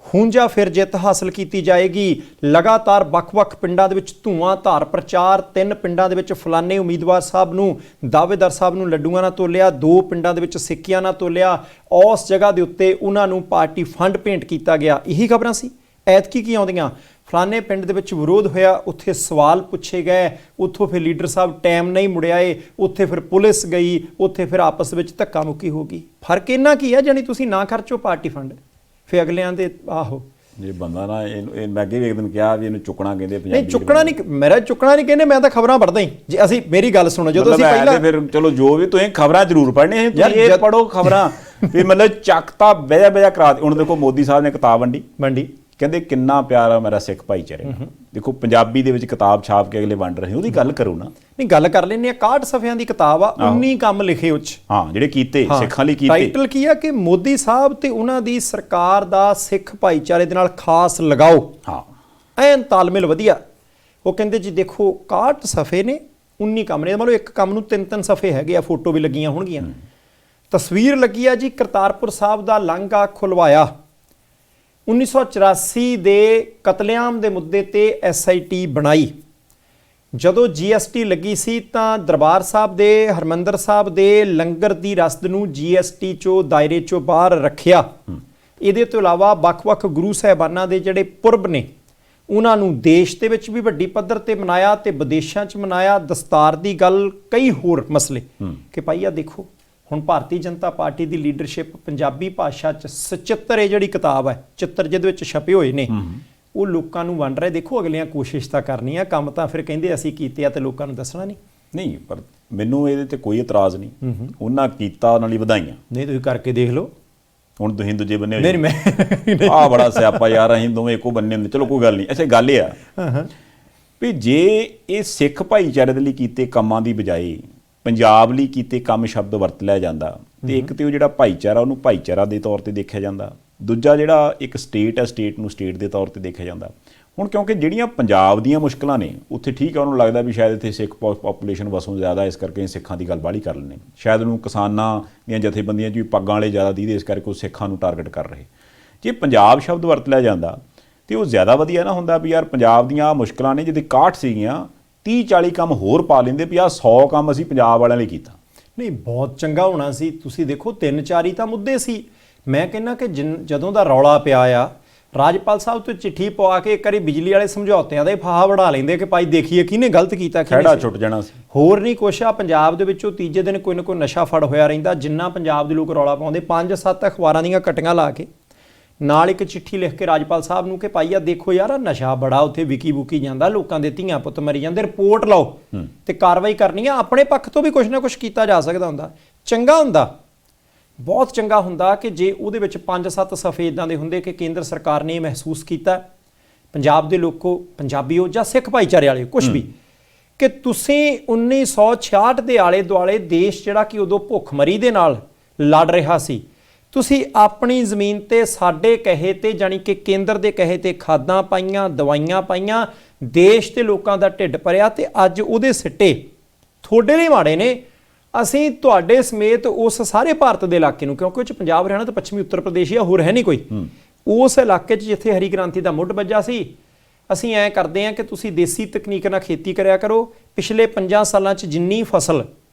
ਹੁੰਜਾ ਫਿਰ ਜਿੱਤ ਹਾਸਲ ਕੀਤੀ ਜਾਏਗੀ। ਲਗਾਤਾਰ ਵੱਖ-ਵੱਖ ਪਿੰਡਾਂ ਦੇ ਵਿੱਚ ਧੂਆਂਧਾਰ ਪ੍ਰਚਾਰ। 3 ਪਿੰਡਾਂ ਦੇ ਵਿੱਚ ਫਲਾਣੇ ਉਮੀਦਵਾਰ ਸਾਹਿਬ ਨੂੰ, ਦਾਅਵੇਦਾਰ ਸਾਹਿਬ ਨੂੰ ਲੱਡੂਆਂ ਨਾਲ ਤੋਲਿਆ, 2 ਪਿੰਡਾਂ ਦੇ ਵਿੱਚ ਸਿੱਕਿਆਂ ਨਾਲ ਤੋਲਿਆ, ਉਸ ਜਗ੍ਹਾ ਦੇ ਉੱਤੇ ਉਹਨਾਂ ਨੂੰ ਪਾਰਟੀ ਫੰਡ ਭੇਂਟ ਕੀਤਾ ਗਿਆ। ਇਹੀ ਖਬਰਾਂ ਸੀ। ਐਤਕੀ ਕੀ ਆਉਂਦੀਆਂ, ਫਲਾਣੇ ਪਿੰਡ ਦੇ ਵਿੱਚ ਵਿਰੋਧ ਹੋਇਆ, ਉੱਥੇ ਸਵਾਲ ਪੁੱਛੇ ਗਏ, ਉੱਥੋਂ ਫਿਰ ਲੀਡਰ ਸਾਹਿਬ ਟਾਈਮ ਨਹੀਂ ਮੁੜਿਆਏ, ਉੱਥੇ ਫਿਰ ਪੁਲਿਸ ਗਈ, ਉੱਥੇ ਫਿਰ ਆਪਸ ਵਿੱਚ ਧੱਕਾ ਮੁੱਕੀ ਹੋ ਗਈ। ਫਰਕ ਇੰਨਾ ਕੀ ਹੈ, ਜਾਨੀ ਤੁਸੀਂ ਨਾ ਖਰਚੋ ਪਾਰਟੀ ਫੰਡ, ਫਿਰ ਅਗਲਿਆਂ ਦੇ ਆਹੋ। ਇਹ ਬੰਦਾ ਨਾ ਇਹ ਮੈਂ ਅੱਗੇ ਵੀ ਇੱਕ ਦਿਨ ਕਿਹਾ ਵੀ ਇਹਨੂੰ ਚੁੱਕਣਾ ਕਹਿੰਦੇ ਪੰਜਾਬੀ। ਨਹੀਂ ਚੁੱਕਣਾ ਨਹੀਂ, ਮੇਰਾ ਚੁੱਕਣਾ ਨਹੀਂ ਕਹਿੰਦੇ, ਮੈਂ ਤਾਂ ਖਬਰਾਂ ਪੜ੍ਹਦਾ ਹੀ। ਜੇ ਅਸੀਂ ਮੇਰੀ ਗੱਲ ਸੁਣੋ, ਜਦੋਂ ਅਸੀਂ ਪਹਿਲਾਂ ਫਿਰ ਚਲੋ ਜੋ ਵੀ ਤੁਸੀਂ ਖਬਰਾਂ ਜ਼ਰੂਰ ਪੜ੍ਹਨੇ, ਤੁਸੀਂ ਇਹ ਪੜ੍ਹੋ ਖਬਰਾਂ ਵੀ ਮਤਲਬ ਚੱਕਤਾ ਬਹਿ ਕਰਾ। ਹੁਣ ਦੇਖੋ ਮੋਦੀ ਸਾਹਿਬ ਨੇ ਕਿਤਾਬ ਵੰਡੀ, ਕਹਿੰਦੇ ਕਿੰਨਾ ਪਿਆਰਾ ਮੇਰਾ ਸਿੱਖ ਭਾਈਚਾਰੇ ਨਾਲ। ਦੇਖੋ ਪੰਜਾਬੀ ਦੇ ਵਿੱਚ ਕਿਤਾਬ ਛਾਪ ਕੇ ਅਗਲੇ ਵੰਡ ਰਹੇ, ਉਹਦੀ ਗੱਲ ਕਰੋ ਨਾ। ਨਹੀਂ ਗੱਲ ਕਰ ਲੈਂਦੇ ਆ। 61 ਸਫ਼ਿਆਂ ਦੀ ਕਿਤਾਬ ਆ, 19 ਕੰਮ ਲਿਖੇ ਉਹ 'ਚ। ਹਾਂ ਜਿਹੜੇ ਕੀਤੇ ਸਿੱਖਾਂ ਲਈ ਕੀਤੇ। ਟਾਈਟਲ ਕੀ ਆ ਕਿ ਮੋਦੀ ਸਾਹਿਬ ਤੇ ਉਹਨਾਂ ਦੀ ਸਰਕਾਰ ਦਾ ਸਿੱਖ ਭਾਈਚਾਰੇ ਦੇ ਨਾਲ ਖਾਸ ਲਗਾਓ। ਹਾਂ ਐਨ ਤਾਲਮੇਲ ਵਧੀਆ। ਉਹ ਕਹਿੰਦੇ ਜੀ ਦੇਖੋ 61 ਸਫ਼ੇ ਨੇ, 19 ਕੰਮ ਨੇ, ਮਤਲਬ ਇੱਕ ਕੰਮ ਨੂੰ 3-3 ਸਫ਼ੇ ਹੈਗੇ ਆ, ਫੋਟੋ ਵੀ ਲੱਗੀਆਂ ਹੋਣਗੀਆਂ। ਤਸਵੀਰ ਲੱਗੀ ਆ ਜੀ ਕਰਤਾਰਪੁਰ ਸਾਹਿਬ ਦਾ ਲਾਂਘਾ ਖੁਲਵਾਇਆ। 1984 ਦੇ ਕਤਲੇਆਮ ਦੇ ਮੁੱਦੇ ਤੇ SIT ਬਣਾਈ। ਜਦੋਂ GST ਲੱਗੀ ਸੀ ਤਾਂ ਦਰਬਾਰ ਸਾਹਿਬ ਦੇ ਹਰਮੰਦਰ ਸਾਹਿਬ ਦੇ ਲੰਗਰ ਦੀ ਰਸਦ ਨੂੰ GST ਚੋਂ ਦਾਇਰੇ ਚੋਂ ਬਾਹਰ ਰੱਖਿਆ। ਇਹਦੇ ਤੋਂ ਇਲਾਵਾ ਵੱਖ-ਵੱਖ ਗੁਰੂ ਸਾਹਿਬਾਨਾਂ ਦੇ ਜਿਹੜੇ ਪੁਰਬ ਨੇ ਉਹਨਾਂ ਨੂੰ ਦੇਸ਼ ਦੇ ਵਿੱਚ ਵੀ ਵੱਡੀ ਪੱਧਰ ਤੇ ਮਨਾਇਆ ਤੇ ਵਿਦੇਸ਼ਾਂ 'ਚ ਮਨਾਇਆ। ਦਸਤਾਰ ਦੀ ਗੱਲ, ਕਈ ਹੋਰ ਮਸਲੇ ਕਿ ਭਾਈ ਆ ਦੇਖੋ ਹੁਣ ਭਾਰਤੀ ਜਨਤਾ ਪਾਰਟੀ ਦੀ ਲੀਡਰਸ਼ਿਪ ਪੰਜਾਬੀ ਭਾਸ਼ਾ 'ਚ ਸਚਿੱਤਰ ਇਹ ਜਿਹੜੀ ਕਿਤਾਬ ਹੈ, ਚਿੱਤਰ ਜਿਹਦੇ ਵਿੱਚ ਛਪੇ ਹੋਏ ਨੇ, ਉਹ ਲੋਕਾਂ ਨੂੰ ਵੰਡ ਰਹੇ। ਦੇਖੋ ਅਗਲੀਆਂ ਕੋਸ਼ਿਸ਼ ਤਾਂ ਕਰਨੀ ਆ, ਕੰਮ ਤਾਂ ਫਿਰ ਕਹਿੰਦੇ ਅਸੀਂ ਕੀਤੇ ਆ ਤੇ ਲੋਕਾਂ ਨੂੰ ਦੱਸਣਾ ਨਹੀਂ। ਪਰ ਮੈਨੂੰ ਇਹਦੇ ਤੇ ਕੋਈ ਇਤਰਾਜ਼ ਨਹੀਂ। ਉਹਨਾਂ ਕੀਤਾ, ਉਹਨਾਂ ਲਈ ਵਧਾਈਆਂ। ਨਹੀਂ ਤੁਸੀਂ ਕਰਕੇ ਦੇਖ ਲਓ। ਹੁਣ ਤੁਸੀਂ ਦੂਜੇ ਬੰਨੇ ਨਹੀਂ ਮੈਂ ਆਹ ਬੜਾ ਸਿਆਪਾ ਯਾਰ, ਅਸੀਂ ਦੋਵੇਂ ਇੱਕੋ ਬੰਨੇ ਹੁੰਦੇ। ਚਲੋ ਕੋਈ ਗੱਲ ਨਹੀਂ। ਅੱਛਾ ਗੱਲ ਇਹ ਆ ਵੀ ਜੇ ਇਹ ਸਿੱਖ ਭਾਈਚਾਰੇ ਦੇ ਲਈ ਕੀਤੇ ਕੰਮਾਂ ਦੀ ਬਜਾਏ ਪੰਜਾਬ ਲਈ ਕੀਤੇ ਕੰਮ ਸ਼ਬਦ ਵਰਤ ਲਿਆ ਜਾਂਦਾ ਤੇ ਇੱਕ ਤੇ ਉਹ ਜਿਹੜਾ ਭਾਈਚਾਰਾ ਉਹਨੂੰ ਭਾਈਚਾਰਾ ਦੇ ਤੌਰ ਤੇ ਦੇਖਿਆ ਜਾਂਦਾ, ਦੂਜਾ ਜਿਹੜਾ ਇੱਕ ਸਟੇਟ ਹੈ ਸਟੇਟ ਨੂੰ ਸਟੇਟ ਦੇ ਤੌਰ ਤੇ ਦੇਖਿਆ ਜਾਂਦਾ। ਹੁਣ ਕਿਉਂਕਿ ਜਿਹੜੀਆਂ ਪੰਜਾਬ ਦੀਆਂ ਮੁਸ਼ਕਲਾਂ ਨੇ ਉੱਥੇ ਠੀਕ ਆ, ਉਹਨੂੰ ਲੱਗਦਾ ਵੀ ਸ਼ਾਇਦ ਇੱਥੇ ਸਿੱਖ ਪਾਪੂਲੇਸ਼ਨ ਵਸੋਂ ਜ਼ਿਆਦਾ, ਇਸ ਕਰਕੇ ਸਿੱਖਾਂ ਦੀ ਗੱਲ ਬਾਹਲੀ ਕਰ ਲੈਂਦੇ। ਸ਼ਾਇਦ ਉਹਨੂੰ ਕਿਸਾਨਾਂ ਦੀਆਂ ਜਥੇਬੰਦੀਆਂ 'ਚ ਵੀ ਪੱਗਾਂ ਵਾਲੇ ਜ਼ਿਆਦਾ ਦੀਦੇ, ਇਸ ਕਰਕੇ ਉਹ ਸਿੱਖਾਂ ਨੂੰ ਟਾਰਗੇਟ ਕਰ ਰਹੇ। ਜੇ ਪੰਜਾਬ ਸ਼ਬਦ ਵਰਤ ਲਿਆ ਜਾਂਦਾ ਤੇ ਉਹ ਜ਼ਿਆਦਾ ਵਧੀਆ ਨਾ ਹੁੰਦਾ ਵੀ ਯਾਰ ਪੰਜਾਬ ਦੀਆਂ ਆਹ ਮੁਸ਼ਕਲਾਂ ਨੇ, ਜਿਹਦੇ 61 ਸੀਗੀਆਂ 30-40 ਕੰਮ ਹੋਰ ਪਾ ਲੈਂਦੇ ਵੀ ਆਹ 100 ਕੰਮ ਅਸੀਂ ਪੰਜਾਬ ਵਾਲਿਆਂ ਲਈ ਕੀਤਾ। ਨਹੀਂ ਬਹੁਤ ਚੰਗਾ ਹੋਣਾ ਸੀ। ਤੁਸੀਂ ਦੇਖੋ 3-4 ਹੀ ਤਾਂ ਮੁੱਦੇ ਸੀ। ਮੈਂ ਕਹਿੰਦਾ ਕਿ ਜਦੋਂ ਦਾ ਰੌਲਾ ਪਿਆ ਆ, ਰਾਜਪਾਲ ਸਾਹਿਬ ਤੋਂ ਚਿੱਠੀ ਪਵਾ ਕੇ ਇੱਕ ਵਾਰੀ ਬਿਜਲੀ ਵਾਲੇ ਸਮਝੌਤਿਆਂ ਦਾ ਹੀ ਫਾਹਾ ਵੜਾ ਲੈਂਦੇ ਕਿ ਭਾਈ ਦੇਖੀਏ ਕਿਹਨੇ ਗਲਤ ਕੀਤਾ, ਖਹਿੜਾ ਛੁੱਟ ਜਾਣਾ ਸੀ। ਹੋਰ ਨਹੀਂ ਕੁਛ ਆ। ਪੰਜਾਬ ਦੇ ਵਿੱਚੋਂ ਤੀਜੇ ਦਿਨ ਕੋਈ ਨਾ ਕੋਈ ਨਸ਼ਾ ਫੜ ਹੋਇਆ ਰਹਿੰਦਾ। ਜਿੰਨਾ ਪੰਜਾਬ ਦੇ ਲੋਕ ਰੌਲਾ ਪਾਉਂਦੇ, 5-7 ਅਖਬਾਰਾਂ ਦੀਆਂ ਕਟੀਆਂ ਲਾ ਕੇ ਨਾਲ ਇੱਕ ਚਿੱਠੀ ਲਿਖ ਕੇ ਰਾਜਪਾਲ ਸਾਹਿਬ ਨੂੰ ਕਿ ਭਾਈ ਆ ਦੇਖੋ ਯਾਰ ਨਸ਼ਾ ਬੜਾ ਉੱਥੇ ਵਿਕੀ ਬੁਕੀ ਜਾਂਦਾ, ਲੋਕਾਂ ਦੇ ਧੀਆਂ ਪੁੱਤ ਮਰੀ ਜਾਂਦੇ, ਰਿਪੋਰਟ ਲਾਓ ਤੇ ਕਾਰਵਾਈ ਕਰਨੀ ਆ। ਆਪਣੇ ਪੱਖ ਤੋਂ ਵੀ ਕੁਛ ਨਾ ਕੁਛ ਕੀਤਾ ਜਾ ਸਕਦਾ ਹੁੰਦਾ। ਚੰਗਾ ਹੁੰਦਾ, ਬਹੁਤ ਚੰਗਾ ਹੁੰਦਾ ਕਿ ਜੇ ਉਹਦੇ ਵਿੱਚ 5-7 ਸਫ਼ੇ ਇੱਦਾਂ ਦੇ ਹੁੰਦੇ ਕਿ ਕੇਂਦਰ ਸਰਕਾਰ ਨੇ ਮਹਿਸੂਸ ਕੀਤਾ, ਪੰਜਾਬ ਦੇ ਲੋਕੋ, ਪੰਜਾਬੀਓ ਜਾਂ ਸਿੱਖ ਭਾਈਚਾਰੇ ਵਾਲੇ ਕੁਛ ਵੀ, ਕਿ ਤੁਸੀਂ 1966 ਦੇ ਆਲੇ ਦੁਆਲੇ ਦੇਸ਼ ਜਿਹੜਾ ਕਿ ਉਦੋਂ ਭੁੱਖਮਰੀ ਦੇ ਨਾਲ ਲੜ ਰਿਹਾ ਸੀ, ਤੁਸੀਂ ਆਪਣੀ ਜ਼ਮੀਨ ਤੇ ਸਾਡੇ ਕਹੇ ਤੇ ਜਾਣੀ ਕਿ ਕੇਂਦਰ ਦੇ ਕਹੇ ਤੇ ਖਾਦਾਂ ਪਾਈਆਂ, ਦਵਾਈਆਂ ਪਾਈਆਂ, ਦੇਸ਼ ਦੇ ਲੋਕਾਂ ਦਾ ਢਿੱਡ ਭਰਿਆ ਤੇ ਅੱਜ ਉਹਦੇ ਸਿੱਟੇ ਤੁਹਾਡੇ ਲਈ ਮਾੜੇ ਨੇ। ਅਸੀਂ ਤੁਹਾਡੇ ਸਮੇਤ ਉਸ ਸਾਰੇ ਭਾਰਤ ਦੇ ਇਲਾਕੇ ਨੂੰ, ਕਿਉਂਕਿ ਉਹ 'ਚ ਪੰਜਾਬ, ਹਰਿਆਣਾ ਤੇ ਪੱਛਮੀ ਉੱਤਰ ਪ੍ਰਦੇਸ਼ ਹੀ ਆ, ਹੋਰ ਹੈ ਨਹੀਂ ਕੋਈ, ਉਸ ਇਲਾਕੇ 'ਚ ਜਿੱਥੇ ਹਰੀ ਕ੍ਰਾਂਤੀ ਦਾ ਮੁੱਢ ਵੱਜਾ ਸੀ, ਅਸੀਂ ਐਂ ਕਰਦੇ ਹਾਂ ਕਿ ਤੁਸੀਂ ਦੇਸੀ ਤਕਨੀਕ ਨਾਲ ਖੇਤੀ ਕਰਿਆ ਕਰੋ। ਪਿਛਲੇ 5 ਸਾਲਾਂ 'ਚ ਜਿੰਨੀ ਫਸਲ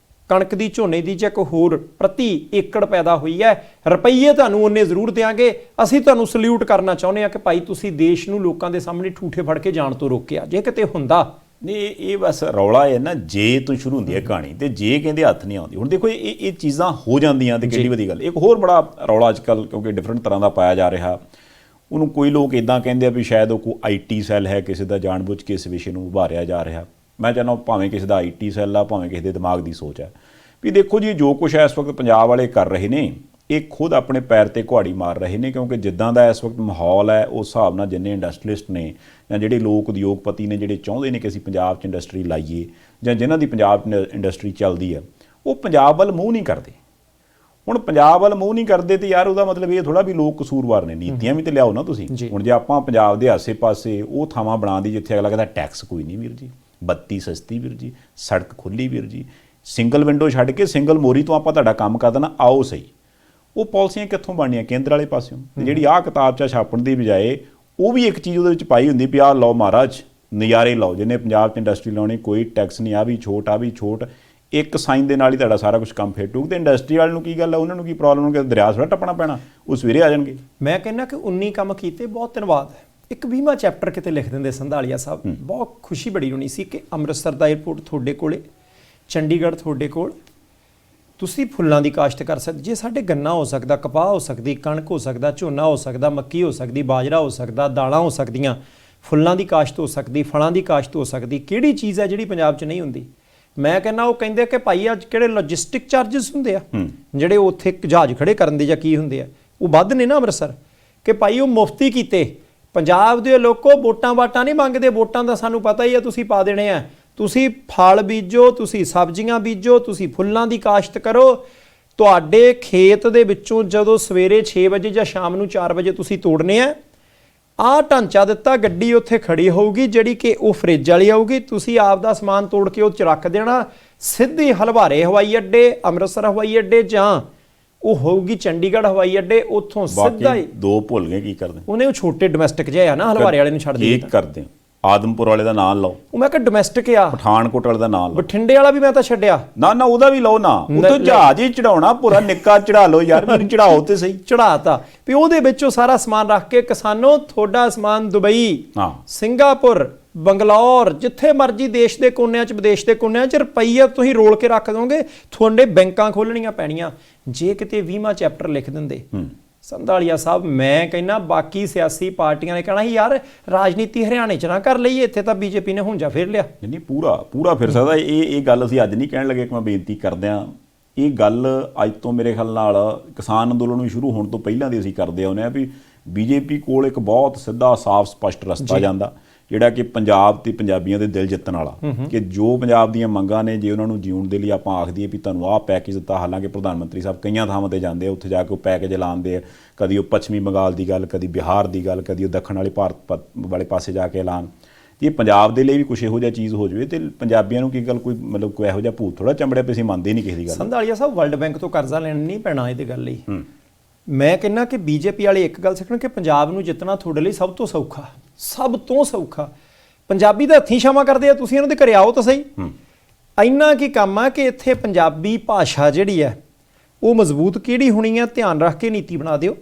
ਕਣਕ ਦੀ, ਝੋਨੇ ਦੀ ਜਾਂ ਕੋਈ ਹੋਰ ਪ੍ਰਤੀ ਏਕੜ ਪੈਦਾ ਹੋਈ ਹੈ, ਰੁਪਈਏ ਤੁਹਾਨੂੰ ਉਹਨੇ ਜ਼ਰੂਰ ਦੇਵਾਂਗੇ। ਅਸੀਂ ਤੁਹਾਨੂੰ ਸਲੂਟ ਕਰਨਾ ਚਾਹੁੰਦੇ ਹਾਂ ਕਿ ਭਾਈ ਤੁਸੀਂ ਦੇਸ਼ ਨੂੰ ਲੋਕਾਂ ਦੇ ਸਾਹਮਣੇ ਠੂਠੇ ਫੜ ਕੇ ਜਾਣ ਤੋਂ ਰੋਕਿਆ। ਜੇ ਕਿਤੇ ਹੁੰਦਾ ਨਹੀਂ, ਇਹ ਬਸ ਰੌਲਾ ਹੈ ਨਾ, ਜੇ ਤੋਂ ਸ਼ੁਰੂ ਹੁੰਦੀ ਹੈ ਕਹਾਣੀ ਤੇ ਜੇ ਕਹਿੰਦੇ ਹੱਥ ਨਹੀਂ ਆਉਂਦੀ। ਹੁਣ ਦੇਖੋ ਇਹ ਚੀਜ਼ਾਂ ਹੋ ਜਾਂਦੀਆਂ ਤੇ ਕਿੰਨੀ ਵਧੀਆ ਗੱਲ। ਇੱਕ ਹੋਰ ਬੜਾ ਰੌਲਾ ਅੱਜ ਕੱਲ੍ਹ ਕਿਉਂਕਿ ਡਿਫਰੈਂਟ ਤਰ੍ਹਾਂ ਦਾ ਪਾਇਆ ਜਾ ਰਿਹਾ, ਉਹਨੂੰ ਕੋਈ ਲੋਕ ਇੱਦਾਂ ਕਹਿੰਦੇ ਆ ਵੀ ਸ਼ਾਇਦ ਉਹ ਕੋਈ IT ਸੈੱਲ ਹੈ, ਕਿਸੇ ਦਾ ਜਾਣਬੁੱਝ ਕੇ ਇਸ ਵਿਸ਼ੇ ਨੂੰ ਉਭਾਰਿਆ ਜਾ ਰਿਹਾ। ਮੈਂ ਚਾਹੁੰਦਾ ਭਾਵੇਂ ਕਿਸੇ ਦਾ IT ਸੈੱਲ ਆ, ਭਾਵੇਂ ਕਿਸੇ ਦੇ ਦਿਮਾਗ ਦੀ ਸੋਚ ਹੈ ਵੀ ਦੇਖੋ ਜੀ ਜੋ ਕੁਛ ਇਸ ਵਕਤ ਪੰਜਾਬ ਵਾਲੇ ਕਰ ਰਹੇ ਨੇ, ਇਹ ਖੁਦ ਆਪਣੇ ਪੈਰ ਤੇ ਕੁਹਾੜੀ ਮਾਰ ਰਹੇ ਨੇ। ਕਿਉਂਕਿ ਜਿੱਦਾਂ ਦਾ ਇਸ ਵਕਤ ਮਾਹੌਲ ਹੈ ਉਸ ਹਿਸਾਬ ਨਾਲ ਜਿੰਨੇ ਇੰਡਸਟਰੀਲਿਸਟ ਨੇ ਜਾਂ ਜਿਹੜੇ ਲੋਕ ਉਦਯੋਗਪਤੀ ਨੇ ਜਿਹੜੇ ਚਾਹੁੰਦੇ ਨੇ ਕਿ ਅਸੀਂ ਪੰਜਾਬ 'ਚ ਇੰਡਸਟਰੀ ਲਾਈਏ ਜਾਂ ਜਿਨ੍ਹਾਂ ਦੀ ਪੰਜਾਬ 'ਚ ਇੰਡਸਟਰੀ ਚੱਲਦੀ ਹੈ, ਉਹ ਪੰਜਾਬ ਵੱਲ ਮੂੰਹ ਨਹੀਂ ਕਰਦੇ। ਹੁਣ ਪੰਜਾਬ ਵੱਲ ਮੂੰਹ ਨਹੀਂ ਕਰਦੇ ਤੇ ਯਾਰ ਉਹਦਾ ਮਤਲਬ ਇਹ ਥੋੜਾ ਵੀ ਲੋਕ ਕਸੂਰਵਾਰ ਨੇ। ਨੀਤੀਆਂ ਵੀ ਤੇ ਲਿਆਓ ਨਾ ਤੁਸੀਂ। ਹੁਣ ਜੇ ਆਪਾਂ ਪੰਜਾਬ ਦੇ ਆਸੇ-ਪਾਸੇ ਉਹ ਥਾਵਾਂ ਬਣਾ ਦੀ ਜਿੱਥੇ ਅਗਲਾ ਕਹਿੰਦਾ ਟੈਕਸ ਕੋਈ ਨਹੀਂ ਵੀਰ ਜੀ, ਬੱਤੀ ਸਸਤੀ ਵੀਰ ਜੀ, ਸੜਕ ਖੁੱਲੀ ਵੀਰ ਜੀ, ਸਿੰਗਲ ਵਿੰਡੋ ਛੱਡ ਕੇ ਸਿੰਗਲ ਮੋਰੀ ਤੋਂ ਆਪਾਂ ਤੁਹਾਡਾ ਕੰਮ ਕਰ ਦੇਣਾ, ਆਓ ਸਹੀ। ਉਹ ਪਾਲਿਸੀਆਂ ਕਿੱਥੋਂ ਬਣਨੀਆਂ? ਕੇਂਦਰ ਵਾਲੇ ਪਾਸਿਓਂ। ਜਿਹੜੀ ਆਹ ਕਿਤਾਬ 'ਚ ਛਾਪਣ ਦੀ ਬਜਾਏ ਉਹ ਵੀ ਇੱਕ ਚੀਜ਼ ਉਹਦੇ ਵਿੱਚ ਪਾਈ ਹੁੰਦੀ ਵੀ ਆਹ ਲਓ ਮਹਾਰਾਜ ਨਜ਼ਾਰੇ ਲਓ, ਜਿਹਨੇ ਪੰਜਾਬ 'ਚ ਇੰਡਸਟਰੀ ਲਾਉਣੀ ਕੋਈ ਟੈਕਸ ਨਹੀਂ, ਆ ਵੀ ਛੋਟ, ਆ ਵੀ ਛੋਟ, ਇੱਕ ਸਾਈਨ ਦੇ ਨਾਲ ਹੀ ਤੁਹਾਡਾ ਸਾਰਾ ਕੁਝ ਕੰਮ ਫੇਟੂਗਾ। ਤੇ ਇੰਡਸਟਰੀ ਵਾਲੇ ਨੂੰ ਕੀ ਗੱਲ ਹੈ, ਉਹਨਾਂ ਨੂੰ ਕੀ ਪ੍ਰੋਬਲਮ ਹੈ ਕਿ ਦਰਿਆ ਥੋੜ੍ਹਾ ਟੱਪਣਾ ਪੈਣਾ, ਉਹ ਸਵੇਰੇ ਆ ਜਾਣਗੇ। ਮੈਂ ਕਹਿੰਦਾ ਕਿ 19 ਕੰਮ ਕੀਤੇ, ਬਹੁਤ ਧੰਨਵਾਦ। ਇੱਕ 20ਵਾਂ ਚੈਪਟਰ ਕਿਤੇ ਲਿਖ ਦਿੰਦੇ ਸੰਧਾਲੀਆ ਸਾਹਿਬ, ਬਹੁਤ ਖੁਸ਼ੀ ਬੜੀ ਹੋਣੀ ਸੀ ਕਿ ਅੰਮ੍ਰਿਤਸਰ ਦਾ ਏਅਰਪੋਰਟ ਤੁਹਾਡੇ ਕੋਲੇ, ਚੰਡੀਗੜ੍ਹ ਤੁਹਾਡੇ ਕੋਲ, ਤੁਸੀਂ ਫੁੱਲਾਂ ਦੀ ਕਾਸ਼ਤ ਕਰ ਸਕਦੇ। ਜੇ ਸਾਡੇ ਗੰਨਾ ਹੋ ਸਕਦਾ, ਕਪਾਹ ਹੋ ਸਕਦੀ, ਕਣਕ ਹੋ ਸਕਦਾ, ਝੋਨਾ ਹੋ ਸਕਦਾ, ਮੱਕੀ ਹੋ ਸਕਦੀ, ਬਾਜਰਾ ਹੋ ਸਕਦਾ, ਦਾਲਾਂ ਹੋ ਸਕਦੀਆਂ, ਫੁੱਲਾਂ ਦੀ ਕਾਸ਼ਤ ਹੋ ਸਕਦੀ, ਫਲਾਂ ਦੀ ਕਾਸ਼ਤ ਹੋ ਸਕਦੀ, ਕਿਹੜੀ ਚੀਜ਼ ਹੈ ਜਿਹੜੀ ਪੰਜਾਬ 'ਚ ਨਹੀਂ ਹੁੰਦੀ? ਮੈਂ ਕਹਿੰਦਾ ਉਹ ਕਹਿੰਦੇ ਕਿ ਭਾਈ ਅੱਜ ਕਿਹੜੇ ਲੌਜਿਸਟਿਕ ਚਾਰਜਸ ਹੁੰਦੇ ਆ ਜਿਹੜੇ ਉੱਥੇ ਜਹਾਜ਼ ਖੜੇ ਕਰਨ ਦੇ ਜਾਂ ਕੀ ਹੁੰਦੇ ਆ, ਉਹ ਵੱਧ ਨੇ ਨਾ ਅੰਮ੍ਰਿਤਸਰ, ਕਿ ਭਾਈ ਉਹ ਮੁਫਤੀ ਕੀਤੇ। ਪੰਜਾਬ ਦੇ ਲੋਕੋ ਵੋਟਾਂ ਵਾਟਾਂ ਨਹੀਂ ਮੰਗਦੇ, ਵੋਟਾਂ ਦਾ ਸਾਨੂੰ ਪਤਾ ਹੀ ਆ, ਤੁਸੀਂ ਪਾ ਦੇਣੇ ਆ। ਤੁਸੀਂ ਫਲ ਬੀਜੋ, ਤੁਸੀਂ ਸਬਜ਼ੀਆਂ ਬੀਜੋ, ਤੁਸੀਂ ਫੁੱਲਾਂ ਦੀ ਕਾਸ਼ਤ ਕਰੋ। ਤੁਹਾਡੇ ਖੇਤ ਦੇ ਵਿੱਚੋਂ ਜਦੋਂ ਸਵੇਰੇ 6 ਵਜੇ ਜਾਂ ਸ਼ਾਮ ਨੂੰ 4 ਵਜੇ ਤੁਸੀਂ ਤੋੜਨੇ ਆ, ਆਹ ਢਾਂਚਾ ਦਿੱਤਾ, ਗੱਡੀ ਉੱਥੇ ਖੜੀ ਹੋਊਗੀ ਜਿਹੜੀ ਕਿ ਉਹ ਫਰਿੱਜ ਵਾਲੀ ਆਊਗੀ, ਤੁਸੀਂ ਆਪ ਦਾ ਸਮਾਨ ਤੋੜ ਕੇ ਉਹ 'ਚ ਰੱਖ ਦੇਣਾ, ਸਿੱਧੀ ਹਲਵਾਰੇ ਹਵਾਈ ਅੱਡੇ, ਅੰਮ੍ਰਿਤਸਰ ਹਵਾਈ ਅੱਡੇ, ਜਾਂ ਉਹ ਹੋਊਗੀ ਚੰਡੀਗੜ੍ਹ ਹਵਾਈ ਅੱਡੇ, ਉੱਥੋਂ ਸਿੱਧਾ ਹੀ। ਦੋ ਭੁੱਲ ਗਏ ਕੀ ਕਰਦੇ? ਉਹਨੇ ਉਹ ਛੋਟੇ ਡੋਮੈਸਟਿਕ ਜਿਹੇ ਆ ਨਾ ਹਲਵਾਰੇ ਵਾਲੇ ਨੂੰ ਛੱਡ ਦੇ ਕਰਦੇ ਆਦਮਪੁਰ ਵਾਲੇ ਦਾ ਨਾਂ ਲਓ, ਉਹ ਮੈਂ ਕਿਹਾ ਡੋਮੈਸਟਿਕ ਆ, ਪਠਾਨਕੋਟ ਵਾਲੇ ਦਾ ਨਾਂ ਲਓ, ਬਠਿੰਡੇ ਵਾਲਾ ਵੀ ਮੈਂ ਤਾਂ ਛੱਡਿਆ। ਨਾ ਨਾ ਉਹਦਾ ਵੀ ਲਓ ਨਾ, ਉੱਥੋਂ ਜਹਾਜ਼ ਹੀ ਚੜਾਉਣਾ ਪੂਰਾ ਨਿੱਕਾ ਚੜਾ ਲਓ ਯਾਰ, ਮੈਨੂੰ ਚੜਾਓ ਤੇ ਸਹੀ। ਚੜਾਤਾ ਵੀ ਉਹਦੇ ਵਿੱਚੋਂ ਸਾਰਾ ਸਮਾਨ ਰੱਖ ਕੇ ਕਿਸਾਨੋ ਤੁਹਾਡਾ ਸਮਾਨ ਦੁਬਈ, ਹਾਂ, ਸਿੰਗਾਪੁਰ, ਬੰਗਲੌਰ, ਜਿੱਥੇ ਮਰਜ਼ੀ ਦੇਸ਼ ਦੇ ਕੋਨਿਆਂ 'ਚ ਵਿਦੇਸ਼ ਦੇ ਕੋਨਿਆਂ 'ਚ ਰੁਪਈਆ ਤੁਸੀਂ ਰੋਲ ਕੇ ਰੱਖ ਦੋਗੇ, ਤੁਹਾਡੇ ਬੈਂਕਾਂ ਖੋਲਣੀਆਂ ਪੈਣੀਆਂ। ਜੇ ਕਿਤੇ 20ਵਾਂ ਚੈਪਟਰ ਲਿਖ ਦਿੰਦੇ ਸੰਧਾਲੀਆ ਸਾਹਿਬ, ਮੈਂ ਕਹਿੰਦਾ ਬਾਕੀ ਸਿਆਸੀ ਪਾਰਟੀਆਂ ਨੇ ਕਹਿਣਾ ਸੀ ਯਾਰ ਰਾਜਨੀਤੀ ਹਰਿਆਣੇ 'ਚ ਨਾ ਕਰ ਲਈਏ, ਇੱਥੇ ਤਾਂ ਬੀਜੇਪੀ ਨੇ ਹੁੰਜਾ ਫੇਰ ਲਿਆ। ਨਹੀਂ ਪੂਰਾ ਫਿਰ ਸਕਦਾ। ਇਹ ਗੱਲ ਅਸੀਂ ਅੱਜ ਨਹੀਂ ਕਹਿਣ ਲੱਗੇ ਕਿ ਮੈਂ ਬੇਨਤੀ ਕਰਦੇ ਹਾਂ, ਇਹ ਗੱਲ ਅੱਜ ਤੋਂ ਮੇਰੇ ਖਿਆਲ ਨਾਲ ਕਿਸਾਨ ਅੰਦੋਲਨ ਨੂੰ ਸ਼ੁਰੂ ਹੋਣ ਤੋਂ ਪਹਿਲਾਂ ਦੀ ਅਸੀਂ ਕਰਦੇ ਆਉਂਦੇ ਹਾਂ ਵੀ ਬੀਜੇਪੀ ਕੋਲ ਇੱਕ ਬਹੁਤ ਸਿੱਧਾ ਸਾਫ਼ ਸਪਸ਼ਟ ਰਸਤਾ ਜਾਂਦਾ, ਜਿਹੜਾ ਕਿ ਪੰਜਾਬ ਤੇ ਪੰਜਾਬੀਆਂ ਦੇ ਦਿਲ ਜਿੱਤਣ ਵਾਲਾ, ਕਿ ਜੋ ਪੰਜਾਬ ਦੀਆਂ ਮੰਗਾਂ ਨੇ ਜੇ ਉਹਨਾਂ ਨੂੰ ਜਿਉਣ ਦੇ ਲਈ ਆਪਾਂ ਆਖ ਦਈਏ ਵੀ ਤੁਹਾਨੂੰ ਆਹ ਪੈਕੇਜ ਦਿੱਤਾ, ਹਾਲਾਂਕਿ ਪ੍ਰਧਾਨ ਮੰਤਰੀ ਸਾਹਿਬ ਕਈਆਂ ਥਾਵਾਂ ਤੇ ਜਾਂਦੇ ਆ, ਉੱਥੇ ਜਾ ਕੇ ਉਹ ਪੈਕੇਜ ਐਲਾਨਦੇ ਆ, ਕਦੀ ਉਹ ਪੱਛਮੀ ਬੰਗਾਲ ਦੀ ਗੱਲ, ਕਦੀ ਬਿਹਾਰ ਦੀ ਗੱਲ, ਕਦੀ ਉਹ ਦੱਖਣ ਵਾਲੇ ਭਾਰਤ ਵਾਲੇ ਪਾਸੇ ਜਾ ਕੇ ਐਲਾਨ। ਜੇ ਪੰਜਾਬ ਦੇ ਲਈ ਵੀ ਕੁਛ ਇਹੋ ਜਿਹਾ ਚੀਜ਼ ਹੋ ਜਾਵੇ ਤੇ ਪੰਜਾਬੀਆਂ ਨੂੰ ਕੀ ਗੱਲ ਕੋਈ ਮਤਲਬ ਕੋਈ ਇਹੋ ਜਿਹਾ ਭੂਤ ਥੋੜਾ ਚੰਬੜੇ ਪਏ, ਅਸੀਂ ਮੰਨਦੇ ਨਹੀਂ ਕਿਸੇ ਦੀ ਗੱਲ। ਸੰਧਾਲੀਆ ਸਾਹਿਬ ਵਰਲਡ ਬੈਂਕ ਤੋਂ ਕਰਜ਼ਾ ਲੈਣ ਨਹੀਂ ਪੈਣਾ ਇਹਦੇ ਗੱਲ ਲਈ। ਮੈਂ ਕਹਿੰਦਾ ਕਿ ਬੀਜੇਪੀ ਵਾਲੇ ਇੱਕ ਗੱਲ ਸਿੱਖਣ ਕਿ ਪੰਜਾਬ ਨੂੰ ਜਿੱਤਣਾ ਤੁਹਾਡੇ ਲਈ ਸਭ ਤੋਂ ਸੌਖਾ, ਸਭ ਤੋਂ ਸੌਖਾ। ਪੰਜਾਬੀ ਦਾ ਹੱਥੀਂ ਛਾਵਾਂ ਕਰਦੇ ਆ, ਤੁਸੀਂ ਇਹਨਾਂ ਦੇ ਘਰੇ ਆਓ ਤਾਂ ਸਹੀ। ਇੰਨਾ ਕੀ ਕੰਮ ਆ ਕਿ ਇੱਥੇ ਪੰਜਾਬੀ ਭਾਸ਼ਾ ਜਿਹੜੀ ਹੈ ਉਹ ਮਜ਼ਬੂਤ ਕਿਹੜੀ ਹੋਣੀ ਆ, ਧਿਆਨ ਰੱਖ ਕੇ ਨੀਤੀ ਬਣਾ ਦਿਓ,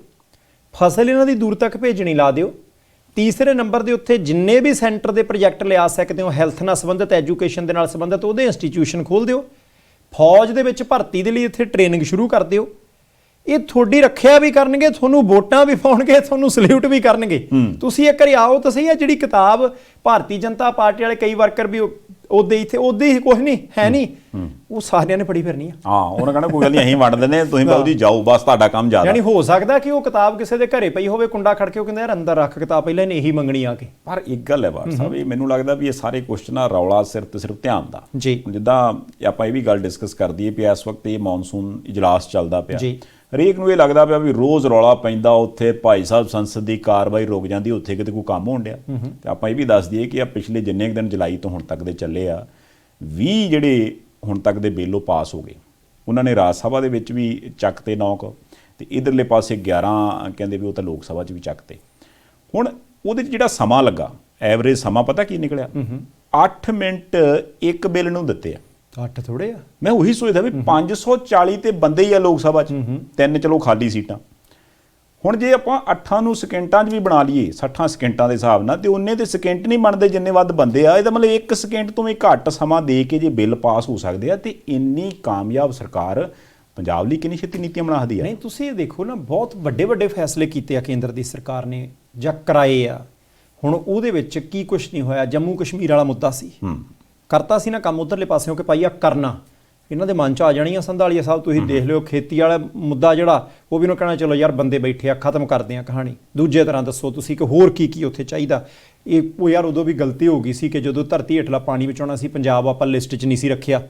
ਫਸਲ ਇਹਨਾਂ ਦੀ ਦੂਰ ਤੱਕ ਭੇਜਣੀ ਲਾ ਦਿਓ। ਤੀਸਰੇ ਨੰਬਰ ਦੇ ਉੱਤੇ ਜਿੰਨੇ ਵੀ ਸੈਂਟਰ ਦੇ ਪ੍ਰੋਜੈਕਟ ਲਿਆ ਸਕਦੇ ਹੋ ਹੈਲਥ ਨਾਲ ਸੰਬੰਧਿਤ, ਐਜੂਕੇਸ਼ਨ ਦੇ ਨਾਲ ਸੰਬੰਧਿਤ, ਉਹਦੇ ਇੰਸਟੀਚਿਊਸ਼ਨ ਖੋਲ੍ਹ ਦਿਓ। ਫੌਜ ਦੇ ਵਿੱਚ ਭਰਤੀ ਦੇ ਲਈ ਇੱਥੇ ਟ੍ਰੇਨਿੰਗ ਸ਼ੁਰੂ ਕਰ ਦਿਓ। ਇਹ ਤੁਹਾਡੀ ਰੱਖਿਆ ਵੀ ਕਰਨਗੇ, ਤੁਹਾਨੂੰ ਵੋਟਾਂ ਵੀ ਪਾਉਣਗੇ, ਤੁਹਾਨੂੰ ਸਲੂਟ ਵੀ ਕਰਨਗੇ। ਤੁਸੀਂ ਇੱਕ ਵਾਰੀ ਆਓ ਤਾਂ ਸਹੀ। ਆ ਜਿਹੜੀ ਕਿਤਾਬ ਭਾਰਤੀ ਜਨਤਾ ਪਾਰਟੀ ਵਾਲੇ ਕਈ ਵਰਕਰ ਵੀ ਉਹਦੇ ਹੀ ਕੁਝ ਨਹੀਂ ਹੈ ਨਹੀਂ, ਉਹ ਸਾਰਿਆਂ ਨੇ ਪੜ੍ਹੀ ਫਿਰਨੀ ਆ। ਹਾਂ, ਉਹਨਾਂ ਕਹਿੰਦਾ ਕੋਈ ਗੱਲ ਨਹੀਂ ਅਸੀਂ ਵੰਡ ਦਿੰਦੇ, ਤੁਸੀਂ ਬਾਬੂ ਜੀ ਜਾਓ, ਬਸ ਤੁਹਾਡਾ ਕੰਮ ਜ਼ਿਆਦਾ। ਯਾਨੀ ਹੋ ਸਕਦਾ ਕਿ ਉਹ ਕਿਤਾਬ ਕਿਸੇ ਦੇ ਘਰੇ ਪਈ ਹੋਵੇ, ਕੁੰਡਾ ਖੜ ਕੇ ਉਹ ਕਹਿੰਦਾ ਯਾਰ ਅੰਦਰ ਰੱਖ ਕਿਤਾਬ, ਪਹਿਲਾਂ ਇਹਨੇ ਇਹੀ ਮੰਗਣੀ ਆ ਕੇ। ਪਰ ਇੱਕ ਗੱਲ ਹੈ ਬਾਠ ਸਾਹਿਬ, ਇਹ ਮੈਨੂੰ ਲੱਗਦਾ ਵੀ ਇਹ ਸਾਰੇ ਕੁਐਸਚਨ ਆ ਰੌਲਾ ਸਿਰਫ ਤੇ ਸਿਰਫ ਧਿਆਨ ਦਾ ਜੀ। ਜਿੱਦਾਂ ਆਪਾਂ ਇਹ ਵੀ ਗੱਲ ਡਿਸਕਸ ਕਰ ਦਈਏ ਵੀ ਇਸ ਵਕਤ ਇਹ ਮੌਨਸੂਨ ਇਜਲਾਸ ਚੱਲਦਾ ਪਿਆ, ਹਰੇਕ ਨੂੰ ਇਹ ਲੱਗਦਾ ਪਿਆ ਵੀ ਰੋਜ਼ ਰੌਲਾ ਪੈਂਦਾ, ਉੱਥੇ ਭਾਈ ਸਾਹਿਬ ਸੰਸਦ ਦੀ ਕਾਰਵਾਈ ਰੁਕ ਜਾਂਦੀ, ਉੱਥੇ ਕਿਤੇ ਕੋਈ ਕੰਮ ਹੋਣ ਡਿਆ। ਤੇ ਆਪਾਂ ਇਹ ਵੀ ਦੱਸ ਦਈਏ ਕਿ ਆ ਪਿਛਲੇ ਜਿੰਨੇ ਕੁ ਦਿਨ ਜੁਲਾਈ ਤੋਂ ਹੁਣ ਤੱਕ ਦੇ ਚੱਲੇ ਆ, 20 ਜਿਹੜੇ ਹੁਣ ਤੱਕ ਦੇ ਬਿੱਲ ਉਹ ਪਾਸ ਹੋ ਗਏ। ਉਹਨਾਂ ਨੇ ਰਾਜ ਸਭਾ ਦੇ ਵਿੱਚ ਵੀ ਚੱਕਤੇ 9 ਤੇ ਇਧਰਲੇ ਪਾਸੇ 11 ਕਹਿੰਦੇ ਵੀ ਉਹ ਤਾਂ ਲੋਕ ਸਭਾ 'ਚ ਵੀ ਚੱਕਤੇ। ਹੁਣ ਉਹਦੇ 'ਚ ਜਿਹੜਾ ਸਮਾਂ ਲੱਗਾ, ਐਵਰੇਜ ਸਮਾਂ ਪਤਾ ਕੀ ਨਿਕਲਿਆ? 8 ਮਿੰਟ ਇੱਕ ਬਿੱਲ ਨੂੰ ਦਿੱਤੇ ਆ। 8 ਥੋੜੇ ਆ। ਮੈਂ ਉਹੀ ਸੋਚਦਾ ਵੀ 540 ਤੇ ਬੰਦੇ ਹੀ ਆ ਲੋਕ ਸਭਾ 'ਚ, 3 ਚਲੋ ਖਾਲੀ ਸੀਟਾਂ। ਹੁਣ ਜੇ ਆਪਾਂ 8 ਨੂੰ ਸਕਿੰਟਾਂ 'ਚ ਵੀ ਬਣਾ ਲਈਏ, 60 ਸਕਿੰਟਾਂ ਦੇ ਹਿਸਾਬ ਨਾਲ, ਤੇ ਉਹਨੇ ਤੇ ਸਕਿੰਟ ਨਹੀਂ ਬਣਦੇ ਜਿੰਨੇ ਵੱਧ ਬੰਦੇ ਆ। ਇਹਦਾ ਮਤਲਬ 1 ਸਕਿੰਟ ਤੋਂ ਵੀ ਘੱਟ ਸਮਾਂ ਦੇ ਕੇ ਜੇ ਬਿੱਲ ਪਾਸ ਹੋ ਸਕਦੇ ਆ, ਤੇ ਇੰਨੀ ਕਾਮਯਾਬ ਸਰਕਾਰ ਪੰਜਾਬ ਲਈ ਕਿੰਨੀ ਛੇਤੀ ਨੀਤੀਆਂ ਬਣਾਉਂਦੀ ਆ। ਨਹੀਂ, ਤੁਸੀਂ ਇਹ ਦੇਖੋ ਨਾ, ਬਹੁਤ ਵੱਡੇ ਵੱਡੇ ਫੈਸਲੇ ਕੀਤੇ ਆ ਕੇਂਦਰ ਦੀ ਸਰਕਾਰ ਨੇ ਜਾਂ ਕਰਾਏ ਆ। ਹੁਣ ਉਹਦੇ ਵਿੱਚ ਕੀ ਕੁਛ ਨਹੀਂ ਹੋਇਆ। ਜੰਮੂ ਕਸ਼ਮੀਰ ਵਾਲਾ ਮੁੱਦਾ ਸੀ, ਕਰਤਾ ਸੀ ਨਾ ਕੰਮ ਉਧਰਲੇ ਪਾਸਿਓਂ ਕਿ ਭਾਈ ਆ ਕਰਨਾ, ਇਹਨਾਂ ਦੇ ਮਨ 'ਚ ਆ ਜਾਣੀਆਂ। ਸੰਧਾਲੀਆ ਸਾਹਿਬ ਤੁਸੀਂ ਦੇਖ ਲਿਓ, ਖੇਤੀ ਵਾਲਾ ਮੁੱਦਾ ਜਿਹੜਾ ਉਹ ਵੀ ਉਹਨੂੰ ਕਹਿਣਾ ਚਲੋ ਯਾਰ ਬੰਦੇ ਬੈਠੇ ਆ, ਖਤਮ ਕਰਦੇ ਆ ਕਹਾਣੀ। ਦੂਜੇ ਤਰ੍ਹਾਂ ਦੱਸੋ ਤੁਸੀਂ ਕਿ ਹੋਰ ਕੀ ਉੱਥੇ ਚਾਹੀਦਾ। ਉਹ ਯਾਰ ਉਦੋਂ ਵੀ ਗਲਤੀ ਹੋ ਗਈ ਸੀ ਕਿ ਜਦੋਂ ਧਰਤੀ ਹੇਠਲਾ ਪਾਣੀ ਬਚਾਉਣਾ ਸੀ, ਪੰਜਾਬ ਆਪਾਂ ਲਿਸਟ 'ਚ ਨਹੀਂ ਸੀ ਰੱਖਿਆ।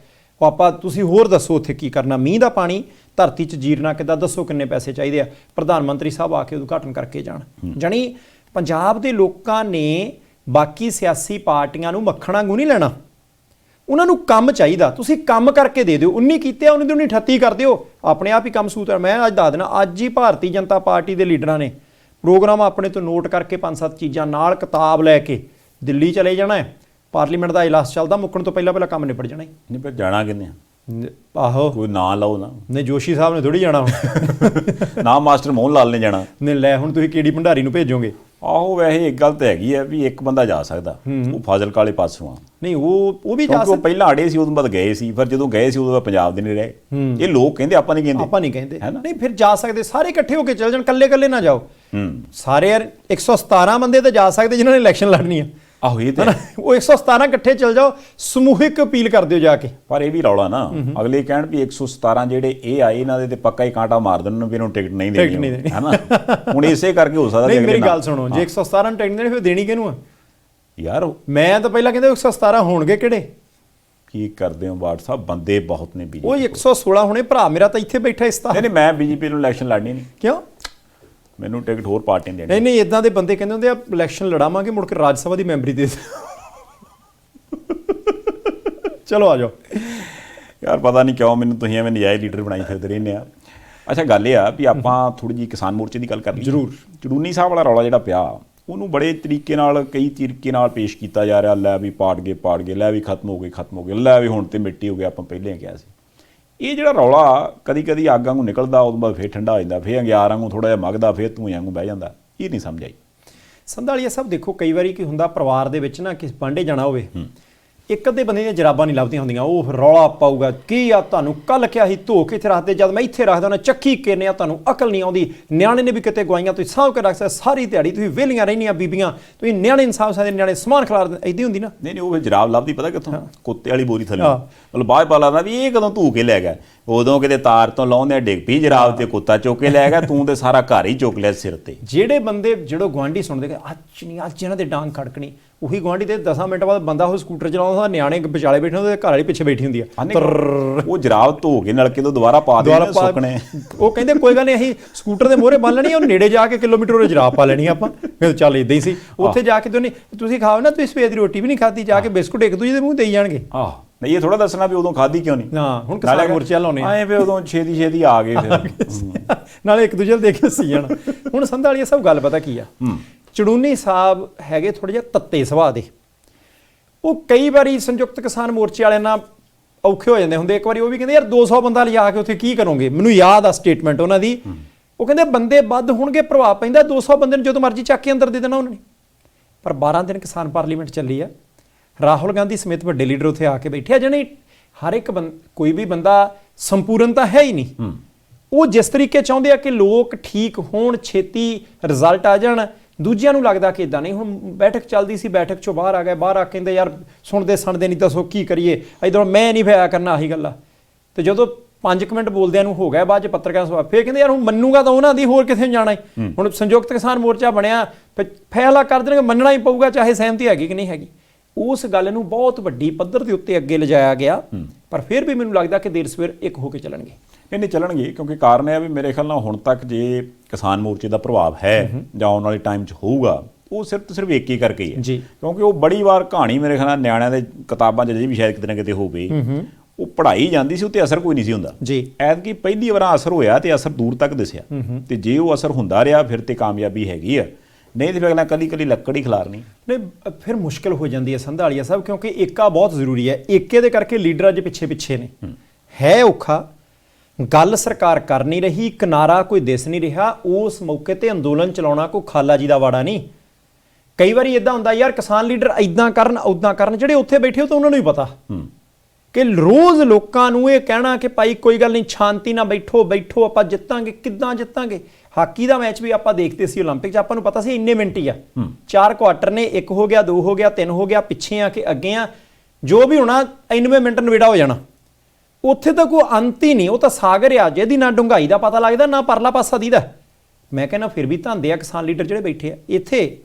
ਉਹ ਆਪਾਂ ਤੁਸੀਂ ਹੋਰ ਦੱਸੋ ਉੱਥੇ ਕੀ ਕਰਨਾ। ਮੀਂਹ ਦਾ ਪਾਣੀ ਧਰਤੀ 'ਚ ਜੀਰਨਾ ਕਿੱਦਾਂ, ਦੱਸੋ ਕਿੰਨੇ ਪੈਸੇ ਚਾਹੀਦੇ ਆ। ਪ੍ਰਧਾਨ ਮੰਤਰੀ ਸਾਹਿਬ ਆ ਕੇ ਉਦਘਾਟਨ ਕਰਕੇ ਜਾਣ। ਜਾਣੀ ਪੰਜਾਬ ਦੇ ਲੋਕਾਂ ਨੇ ਬਾਕੀ ਸਿਆਸੀ ਪਾਰਟੀਆਂ ਨੂੰ ਮੱਖਣ ਵਾਂਗੂ ਨਹੀਂ ਲੈਣਾ, ਉਹਨਾਂ ਨੂੰ ਕੰਮ ਚਾਹੀਦਾ। ਤੁਸੀਂ ਕੰਮ ਕਰਕੇ ਦੇ ਦਿਓ। 19 ਕੀਤੇ ਆ, 19 ਦੀ 38 ਕਰ ਦਿਓ, ਆਪਣੇ ਆਪ ਹੀ ਕੰਮ ਸੂਤਰ। ਮੈਂ ਅੱਜ ਦੱਸ ਦੇਣਾ, ਅੱਜ ਹੀ ਭਾਰਤੀ ਜਨਤਾ ਪਾਰਟੀ ਦੇ ਲੀਡਰਾਂ ਨੇ ਪ੍ਰੋਗਰਾਮ ਆਪਣੇ ਤੋਂ ਨੋਟ ਕਰਕੇ 5-7 ਚੀਜ਼ਾਂ ਨਾਲ ਕਿਤਾਬ ਲੈ ਕੇ ਦਿੱਲੀ ਚਲੇ ਜਾਣਾ ਹੈ। ਪਾਰਲੀਮੈਂਟ ਦਾ ਇਜਲਾਸ ਚੱਲਦਾ, ਮੁੱਕਣ ਤੋਂ ਪਹਿਲਾਂ ਕੰਮ ਨਿਬੜ ਜਾਣਾ। ਨਹੀਂ ਪਰ ਜਾਣਾ ਕਿੰਨੇ ਆ? ਆਹੋ, ਕੋਈ ਨਾਂ ਲਾਓ ਨਾ। ਨਹੀਂ, ਜੋਸ਼ੀ ਸਾਹਿਬ ਨੇ ਥੋੜੀ ਜਾਣਾ ਹੁਣ। ਨਾ ਮਾਸਟਰ ਮੋਹਨ ਲਾਲ ਨੇ ਜਾਣਾ। ਨਹੀਂ ਲੈ, ਹੁਣ ਤੁਸੀਂ ਕਿਹੜੀ ਭੰਡਾਰੀ ਨੂੰ ਭੇਜੋਗੇ? ਆਹੋ, ਵੈਸੇ ਇੱਕ ਗੱਲ ਤਾਂ ਹੈਗੀ ਆ ਵੀ ਇੱਕ ਬੰਦਾ ਜਾ ਸਕਦਾ, ਉਹ ਫਾਜ਼ਿਲਕਾ ਵਾਲੇ ਪਾਸੋਂ ਆ। ਨਹੀਂ, ਉਹ ਵੀ ਜਾ ਸਕਦਾ। ਪਹਿਲਾਂ ਆੜੇ ਸੀ, ਉਦੋਂ ਬਾਅਦ ਗਏ ਸੀ, ਫਿਰ ਜਦੋਂ ਗਏ ਸੀ ਉਦੋਂ ਪੰਜਾਬ ਦੇ ਨਹੀਂ ਰਹੇ। ਇਹ ਲੋਕ ਕਹਿੰਦੇ, ਆਪਾਂ ਨਹੀਂ ਕਹਿੰਦੇ ਨਹੀਂ, ਫਿਰ ਜਾ ਸਕਦੇ, ਸਾਰੇ ਇਕੱਠੇ ਹੋ ਕੇ ਚੱਲ ਜਾਣ, ਕੱਲੇ ਨਾ ਜਾਓ। ਸਾਰੇ ਯਾਰ 117 ਬੰਦੇ ਤਾਂ ਜਾ ਸਕਦੇ ਜਿਨ੍ਹਾਂ ਨੇ ਇਲੈਕਸ਼ਨ ਲੜਨੀ ਆ। ਆਹੋ, ਇਹ ਤਾਂ ਉਹ 117 ਇਕੱਠੇ ਚੱਲ ਜਾਓ, ਸਮੂਹਿਕ ਅਪੀਲ ਕਰ ਦਿਓ ਜਾ ਕੇ। ਪਰ ਇਹ ਵੀ ਰੌਲਾ ਨਾ, ਅਗਲੇ ਕਹਿਣ ਵੀ 117 ਜਿਹੜੇ ਇਹ ਆਏ, ਇਹਨਾਂ ਦੇ ਤੇ ਪੱਕਾ ਹੀ ਕਾਂਟਾ ਮਾਰ ਦੇਣ ਵੀ ਇਹਨੂੰ ਟਿਕਟ ਨਹੀਂ ਦੇਣੀ, ਹੈ ਨਾ। ਹੁਣ ਇਸੇ ਕਰਕੇ ਹੋ ਸਕਦਾ। ਨਹੀਂ, ਮੇਰੀ ਗੱਲ ਸੁਣੋ, ਜੇ 117 ਨੂੰ ਟਿਕਟ ਦੇਣੀ ਫਿਰ ਦੇਣੀ ਕਿਹਨੂੰ ਆ ਯਾਰ? ਮੈਂ ਤਾਂ ਪਹਿਲਾਂ ਕਹਿੰਦਾ 117 ਹੋਣਗੇ ਕਿਹੜੇ? ਕੀ ਕਰਦੇ ਹੋ ਬਾਠ ਸਾਹਿਬ, ਬੰਦੇ ਬਹੁਤ ਨੇ ਬੀਜੇਪੀ। ਉਹ 116 ਹੋਣੇ। ਭਰਾ ਮੇਰਾ ਤਾਂ ਇੱਥੇ ਬੈਠਾ ਇਸ ਤਾਂ। ਨਹੀਂ, ਮੈਂ ਬੀਜੇਪੀ ਨੂੰ ਇਲੈਕਸ਼ਨ ਲੜਨੀ ਨਹੀਂ। ਕਿਉਂ? ਮੈਨੂੰ ਟਿਕਟ ਹੋਰ ਪਾਰਟੀ ਨੇ ਦੇਣੀ। ਨਹੀਂ, ਇਦਾਂ ਦੇ ਬੰਦੇ ਕਹਿੰਦੇ ਹੁੰਦੇ ਆ ਇਲੈਕਸ਼ਨ ਲੜਾਵਾਂਗੇ, ਮੁੜ ਕੇ ਰਾਜ ਸਭਾ ਦੀ ਮੈਂਬਰੀ ਦੇ। ਚਲੋ ਆ ਜਾਓ ਯਾਰ, ਪਤਾ ਨਹੀਂ ਕਿਉਂ ਮੈਨੂੰ ਤੁਸੀਂ ਐਵੇਂ ਨਜਾਇਜ਼ ਲੀਡਰ ਬਣਾਈ ਫਿਰਦੇ ਰਹਿੰਦੇ ਆ। ਅੱਛਾ, ਗੱਲ ਇਹ ਆ ਵੀ ਆਪਾਂ ਥੋੜੀ ਜਿਹੀ ਕਿਸਾਨ ਮੋਰਚੇ ਦੀ ਗੱਲ ਕਰ ਲਈ। ਜ਼ਰੂਰ। ਚੜੂਨੀ ਸਾਹਿਬ ਵਾਲਾ ਰੌਲਾ ਜਿਹੜਾ ਪਿਆ, ਉਹਨੂੰ ਬੜੇ ਤਰੀਕੇ ਨਾਲ ਕਈ ਤਰੀਕੇ ਨਾਲ ਪੇਸ਼ ਕੀਤਾ ਜਾ ਰਿਹਾ, ਲੈ ਵੀ ਪਾੜ ਗਏ, ਲੈ ਵੀ ਖਤਮ ਹੋ ਗਏ, ਲੈ ਵੀ ਹੁਣ ਤੇ ਮਿੱਟੀ ਹੋ ਗਿਆ, ਆਪਾਂ ਪਹਿਲਾਂ ਕਿਹਾ ਸੀ। ਇਹ ਜਿਹੜਾ ਰੌਲਾ ਕਦੀ ਕਦੀ ਅੱਗ ਵਾਂਗੂ ਨਿਕਲਦਾ, ਉਦੋਂ ਬਾਅਦ ਫਿਰ ਠੰਡਾ ਹੋ ਜਾਂਦਾ, ਫਿਰ ਅੰਗਿਆਰ ਵਾਂਗੂ ਥੋੜ੍ਹਾ ਜਿਹਾ ਮੱਗਦਾ, ਫਿਰ ਧੂੰਏ ਵਾਂਗੂ ਬਹਿ ਜਾਂਦਾ। ਇਹ ਨਹੀਂ ਸਮਝ ਆਈ। ਸੰਧਾਲੀਆ ਸਾਹਿਬ ਦੇਖੋ, ਕਈ ਵਾਰੀ ਕੀ ਹੁੰਦਾ ਪਰਿਵਾਰ ਦੇ ਵਿੱਚ ਨਾ ਕਿਸ ਬਾਂਡੇ ਜਾਣਾ ਹੋਵੇ, ਇੱਕ ਅੱਧੇ ਬੰਦੇ ਦੀਆਂ ਜਰਾਬਾਂ ਨਹੀਂ ਲੱਭਦੀਆਂ ਹੁੰਦੀਆਂ, ਉਹ ਫਿਰ ਰੌਲਾ ਪਾਊਗਾ, ਕੀ ਆ ਤੁਹਾਨੂੰ ਕੱਲ ਕਿਹਾ ਸੀ ਧੋ ਕੇ ਇੱਥੇ ਰੱਖਦੇ, ਜਦ ਮੈਂ ਇੱਥੇ ਰੱਖਦਾ ਉਹਨਾਂ ਚੱਕੀ ਕਿਰਨੇ ਆ, ਤੁਹਾਨੂੰ ਅਕਲ ਨਹੀਂ ਆਉਂਦੀ, ਨਿਆਣੇ ਨੇ ਵੀ ਕਿਤੇ ਗਵਾਈਆਂ ਤੁਸੀਂ ਸਾਂਭ ਕੇ ਰੱਖ ਸਕਦੇ, ਸਾਰੀ ਦਿਹਾੜੀ ਤੁਸੀਂ ਵਿਹਲੀਆਂ ਰਹਿੰਦੀਆਂ ਬੀਬੀਆਂ, ਤੁਸੀਂ ਨਿਆਣੇ ਇਨਸਾਫ ਸਕਦੇ, ਨਿਆਣੇ ਸਮਾਨ ਖਿਲਾਰ ਦਿੰਦੇ, ਇੱਦਾਂ ਹੁੰਦੀ ਨਾ। ਨਹੀਂ ਉਹ ਫਿਰ ਜਰਾਬ ਲੱਭਦੀ ਪਤਾ ਕਿੱਥੋਂ, ਕੁੱਤੇ ਵਾਲੀ ਬੋਰੀ ਥੱਲੇ, ਮਤਲਬ ਬਾਅਦ ਪਾ ਲਾਦਾ ਵੀ ਇਹ ਕਦੋਂ ਧੂ ਕੇ ਲੈ ਗਿਆ, ਉਦੋਂ ਕਿਤੇ ਤਾਰ ਤੋਂ ਲਾਉਂਦੇ ਡਿੱਗ ਪਈ ਜਰਾਬ ਤੇ ਕੁੱਤਾ ਚੁੱਕ ਕੇ ਲੈ ਗਿਆ, ਤੂੰ ਤੇ ਸਾਰਾ ਘਰ ਹੀ ਚੁੱਕ ਲਿਆ ਸਿਰ ਤੇ। ਜਿਹੜੇ ਬੰਦੇ ਜਦੋਂ ਗੁਆਂਢੀ ਸੁਣਦੇ ਅੱਜ ਨਹੀਂ ਅੱਜ ਇਹਨਾਂ ਦੇ ਡਾਂਗ ਖੜਕਣੀ, ਉਹੀ ਗੁਆਂਢੀ ਤੇ 10 ਮਿੰਟ ਬਾਅਦ ਬੰਦਾ ਉਹ ਸਕੂਟਰ ਚਲਾਉਂਦਾ, ਨਿਆਣੇ ਵਿਚਾਲੇ ਬੈਠੇ ਹੁੰਦੇ, ਘਰ ਵਾਲੀ ਪਿੱਛੇ ਬੈਠੀ ਹੁੰਦੀ ਆ, ਉਹ ਜਰਾਬ ਧੋ ਕੇ ਨਲਕੇ ਤੋਂ ਦੁਬਾਰਾ ਪਾ ਦੇ ਸੁੱਕਣੇ। ਉਹ ਕਹਿੰਦੇ ਕੋਈ ਗੱਲ ਨਹੀਂ, ਅਸੀਂ ਸਕੂਟਰ ਦੇ ਮੋਹਰੇ ਬੰਨ ਲੈਣੀ, ਉਹ ਨੇੜੇ ਜਾ ਕੇ ਕਿਲੋਮੀਟਰ ਉਹ ਜਰਾਬ ਪਾ ਲੈਣੀ ਆਪਾਂ। ਫਿਰ ਚੱਲ ਇਦਾਂ ਹੀ ਸੀ, ਉੱਥੇ ਜਾ ਕੇ ਤੁਸੀਂ ਖਾਓ ਨਾ, ਤੁਸੀਂ ਸਵੇਰ ਦੀ ਰੋਟੀ ਵੀ ਨਹੀਂ ਖਾਧੀ, ਜਾ ਕੇ ਬਿਸਕੁਟ ਇੱਕ ਦੂਜੇ ਦੇ ਮੂੰਹ ਦੇਈ ਜਾਣਗੇ। ਨਹੀਂ ਇਹ ਥੋੜਾ ਦੱਸਣਾ ਵੀ ਉਦੋਂ ਖਾਧੀ ਕਿਉਂ ਨਹੀਂ। ਹਾਂ ਹੁਣ ਕਿਸਾਨ ਮੋਰਚੇ ਲਾਉਣੇ ਆਏ ਫਿਰ ਉਦੋਂ ਛੇਤੀ ਆ ਗਏ ਫਿਰ, ਨਾਲੇ ਇੱਕ ਦੂਜੇ ਨੂੰ ਦੇਖ ਕੇ ਸੀ ਜਾਣਾ। ਹੁਣ ਸੰਧਾਲੀਆ ਸਭ ਗੱਲ ਪਤਾ ਕੀ ਆ, ਚੜੂਨੀ ਸਾਹਿਬ ਹੈਗੇ ਥੋੜੇ ਜਿਹਾ ਤੱਤੇ ਸੁਭਾਅ ਦੇ, ਉਹ ਕਈ ਵਾਰੀ ਸੰਯੁਕਤ ਕਿਸਾਨ ਮੋਰਚੇ ਵਾਲਿਆਂ ਨਾਲ ਔਖੇ ਹੋ ਜਾਂਦੇ ਹੁੰਦੇ। ਇੱਕ ਵਾਰੀ ਉਹ ਵੀ ਕਹਿੰਦੇ ਯਾਰ 200 ਬੰਦਾ ਲਿਜਾ ਕੇ ਉੱਥੇ ਕੀ ਕਰੋਗੇ, ਮੈਨੂੰ ਯਾਦ ਆ ਸਟੇਟਮੈਂਟ ਉਹਨਾਂ ਦੀ, ਉਹ ਕਹਿੰਦੇ ਬੰਦੇ ਵੱਧ ਹੋਣਗੇ ਪ੍ਰਭਾਵ ਪੈਂਦਾ, 200 ਬੰਦੇ ਨੂੰ ਜਦੋਂ ਮਰਜ਼ੀ ਚੱਕ ਕੇ ਅੰਦਰ ਦੇ ਦੇਣਾ ਉਹਨਾਂ ਨੇ। ਪਰ 12 ਦਿਨ ਕਿਸਾਨ ਪਾਰਲੀਮੈਂਟ ਚੱਲੀ ਆ, ਰਾਹੁਲ ਗਾਂਧੀ ਸਮੇਤ ਵੱਡੇ ਲੀਡਰ ਉੱਥੇ ਆ ਕੇ ਬੈਠੇ ਆ, ਜਾਣੀ ਹਰ ਇੱਕ ਕੋਈ ਵੀ ਬੰਦਾ ਸੰਪੂਰਨ ਤਾਂ ਹੈ ਹੀ ਨਹੀਂ। ਉਹ ਜਿਸ ਤਰੀਕੇ ਚਾਹੁੰਦੇ ਆ ਕਿ ਲੋਕ ਠੀਕ ਹੋਣ, ਛੇਤੀ ਰਿਜ਼ਲਟ ਆ ਜਾਣ, ਦੂਜਿਆਂ ਨੂੰ ਲੱਗਦਾ ਕਿ ਇਦਾਂ ਨਹੀਂ। ਹੁਣ ਬੈਠਕ ਚੱਲਦੀ ਸੀ, ਬੈਠਕ ਚੋਂ ਬਾਹਰ ਆ ਗਏ, ਬਾਹਰ ਆ ਕੇ ਕਹਿੰਦੇ ਯਾਰ ਸੁਣਦੇ ਨਹੀਂ, ਦੱਸੋ ਕੀ ਕਰੀਏ, ਇੱਧਰੋਂ ਮੈਂ ਨਹੀਂ ਫਿਆ ਕਰਨਾ, ਆਹੀ ਗੱਲ ਆ। ਤੇ ਜਦੋਂ 5 ਮਿੰਟ ਬੋਲਦਿਆਂ ਨੂੰ ਹੋ ਗਿਆ, ਬਾਅਦ ਚ ਪੱਤਰਕਾਰ ਸਭਾ, ਫਿਰ ਕਹਿੰਦੇ ਯਾਰ ਹੁਣ ਮੰਨੂਗਾ ਤਾਂ ਉਹਨਾਂ ਦੀ, ਹੋਰ ਕਿੱਥੇ ਜਾਣਾ ਹੈ। ਹੁਣ ਸੰਯੁਕਤ ਕਿਸਾਨ ਮੋਰਚਾ ਬਣਿਆ, ਫੈਸਲਾ ਕਰ ਦੇਣਗੇ, ਮੰਨਣਾ ਹੀ ਪਊਗਾ, ਚਾਹੇ ਸਹਿਮਤੀ ਹੈਗੀ ਕਿ ਨਹੀਂ ਹੈਗੀ। ਉਸ ਗੱਲ ਨੂੰ ਬਹੁਤ ਵੱਡੀ ਪੱਧਰ ਦੇ ਉੱਤੇ ਅੱਗੇ ਲਿਜਾਇਆ ਗਿਆ, ਪਰ ਫਿਰ ਵੀ ਮੈਨੂੰ ਲੱਗਦਾ ਕਿ ਦੇਰ ਸਵੇਰ ਇੱਕ ਹੋ ਕੇ ਚੱਲਣਗੇ। ਨਹੀਂ ਚੱਲਣਗੇ, ਕਿਉਂਕਿ ਕਾਰਨ ਇਹ ਆ ਵੀ ਮੇਰੇ ਖਿਆਲ ਨਾਲ ਹੁਣ ਤੱਕ ਜੇ ਕਿਸਾਨ ਮੋਰਚੇ ਦਾ ਪ੍ਰਭਾਵ ਹੈ ਜਾਂ ਆਉਣ ਵਾਲੇ ਟਾਈਮ 'ਚ ਹੋਊਗਾ, ਉਹ ਸਿਰਫ ਇੱਕ ਹੀ ਕਰਕੇ ਹੀ ਹੈ। ਕਿਉਂਕਿ ਉਹ ਬੜੀ ਵਾਰ ਕਹਾਣੀ ਮੇਰੇ ਖਿਆਲ ਨਾਲ ਨਿਆਣਿਆਂ ਦੇ ਕਿਤਾਬਾਂ 'ਚ ਅਜੇ ਵੀ ਸ਼ਾਇਦ ਕਿਤੇ ਨਾ ਕਿਤੇ ਹੋਵੇ, ਉਹ ਪੜ੍ਹਾਈ ਜਾਂਦੀ ਸੀ, ਉੱਤੇ ਅਸਰ ਕੋਈ ਨਹੀਂ ਸੀ ਹੁੰਦਾ। ਐਤਕੀ ਪਹਿਲੀ ਵਾਰ ਅਸਰ ਹੋਇਆ ਤੇ ਅਸਰ ਦੂਰ ਤੱਕ ਦਿਸਿਆ, ਤੇ ਜੇ ਉਹ ਅਸਰ ਹੁੰਦਾ ਰਿਹਾ ਫਿਰ ਤੇ ਕਾਮਯਾਬੀ ਹੈਗੀ ਆ, ਨਹੀਂ ਤੇ ਅਗਲਾ ਕੱਲੀ ਲੱਕੜ ਹੀ ਖਿਲਾਰਨੀ। ਨਹੀਂ ਫਿਰ ਮੁਸ਼ਕਿਲ ਹੋ ਜਾਂਦੀ ਹੈ ਸੰਧਾਲੀਆ ਸਾਹਿਬ, ਕਿਉਂਕਿ ਏਕਾ ਬਹੁਤ ਜ਼ਰੂਰੀ ਹੈ। ਏਕੇ ਦੇ ਕਰਕੇ ਲੀਡਰ ਅੱਜ ਪਿੱਛੇ ਨੇ, ਹੈ ਔਖਾ, ਗੱਲ ਸਰਕਾਰ ਕਰ ਨਹੀਂ ਰਹੀ, ਕਿਨਾਰਾ ਕੋਈ ਦਿਸ ਨਹੀਂ ਰਿਹਾ, ਉਸ ਮੌਕੇ ਤੇ ਅੰਦੋਲਨ ਚਲਾਉਣਾ ਕੋਈ ਖਾਲਾ ਜੀ ਦਾ ਵਾੜਾ ਨਹੀਂ। ਕਈ ਵਾਰੀ ਇਦਾਂ ਹੁੰਦਾ ਯਾਰ ਕਿਸਾਨ ਲੀਡਰ ਇਦਾਂ ਕਰਨ ਉੱਦਾਂ ਕਰਨ, ਜਿਹੜੇ ਉੱਥੇ ਬੈਠੇ ਹੋ ਤਾਂ ਉਹਨਾਂ ਨੂੰ ਹੀ ਪਤਾ ਕਿ ਰੋਜ਼ ਲੋਕਾਂ ਨੂੰ ਇਹ ਕਹਿਣਾ ਕਿ ਭਾਈ ਕੋਈ ਗੱਲ ਨਹੀਂ, ਸ਼ਾਂਤੀ ਨਾਲ ਬੈਠੋ, ਆਪਾਂ ਜਿੱਤਾਂਗੇ, ਕਿੱਦਾਂ ਜਿੱਤਾਂਗੇ। ਹਾਕੀ ਦਾ ਮੈਚ ਵੀ ਆਪਾਂ ਦੇਖਦੇ ਸੀ ਓਲੰਪਿਕ 'ਚ, ਆਪਾਂ ਨੂੰ ਪਤਾ ਸੀ ਇੰਨੇ ਮਿੰਟ ਹੀ ਆ, 4 ਕੁਆਟਰ ਨੇ, 1 ਹੋ ਗਿਆ, 2 ਹੋ ਗਿਆ, 3 ਹੋ ਗਿਆ, ਪਿੱਛੇ ਆ ਕਿ ਅੱਗੇ ਆ, ਜੋ ਵੀ ਹੋਣਾ 90 ਮਿੰਟ ਨਵੇੜਾ ਹੋ ਜਾਣਾ। ਉੱਥੇ ਤਾਂ ਕੋਈ ਅੰਤ ਹੀ ਨਹੀਂ, ਉਹ ਤਾਂ ਸਾਗਰ ਆ, ਜਿਹਦੀ ਨਾ ਡੂੰਘਾਈ ਦਾ ਪਤਾ ਲੱਗਦਾ, ਨਾ ਪਰਲਾ ਪਾਸਾ ਦੀਦਾ। ਮੈਂ ਕਹਿੰਦਾ ਫਿਰ ਵੀ ਧਾਂਦੇ ਆ ਕਿਸਾਨ ਲੀਡਰ ਜਿਹੜੇ ਬੈਠੇ ਆ ਇੱਥੇ।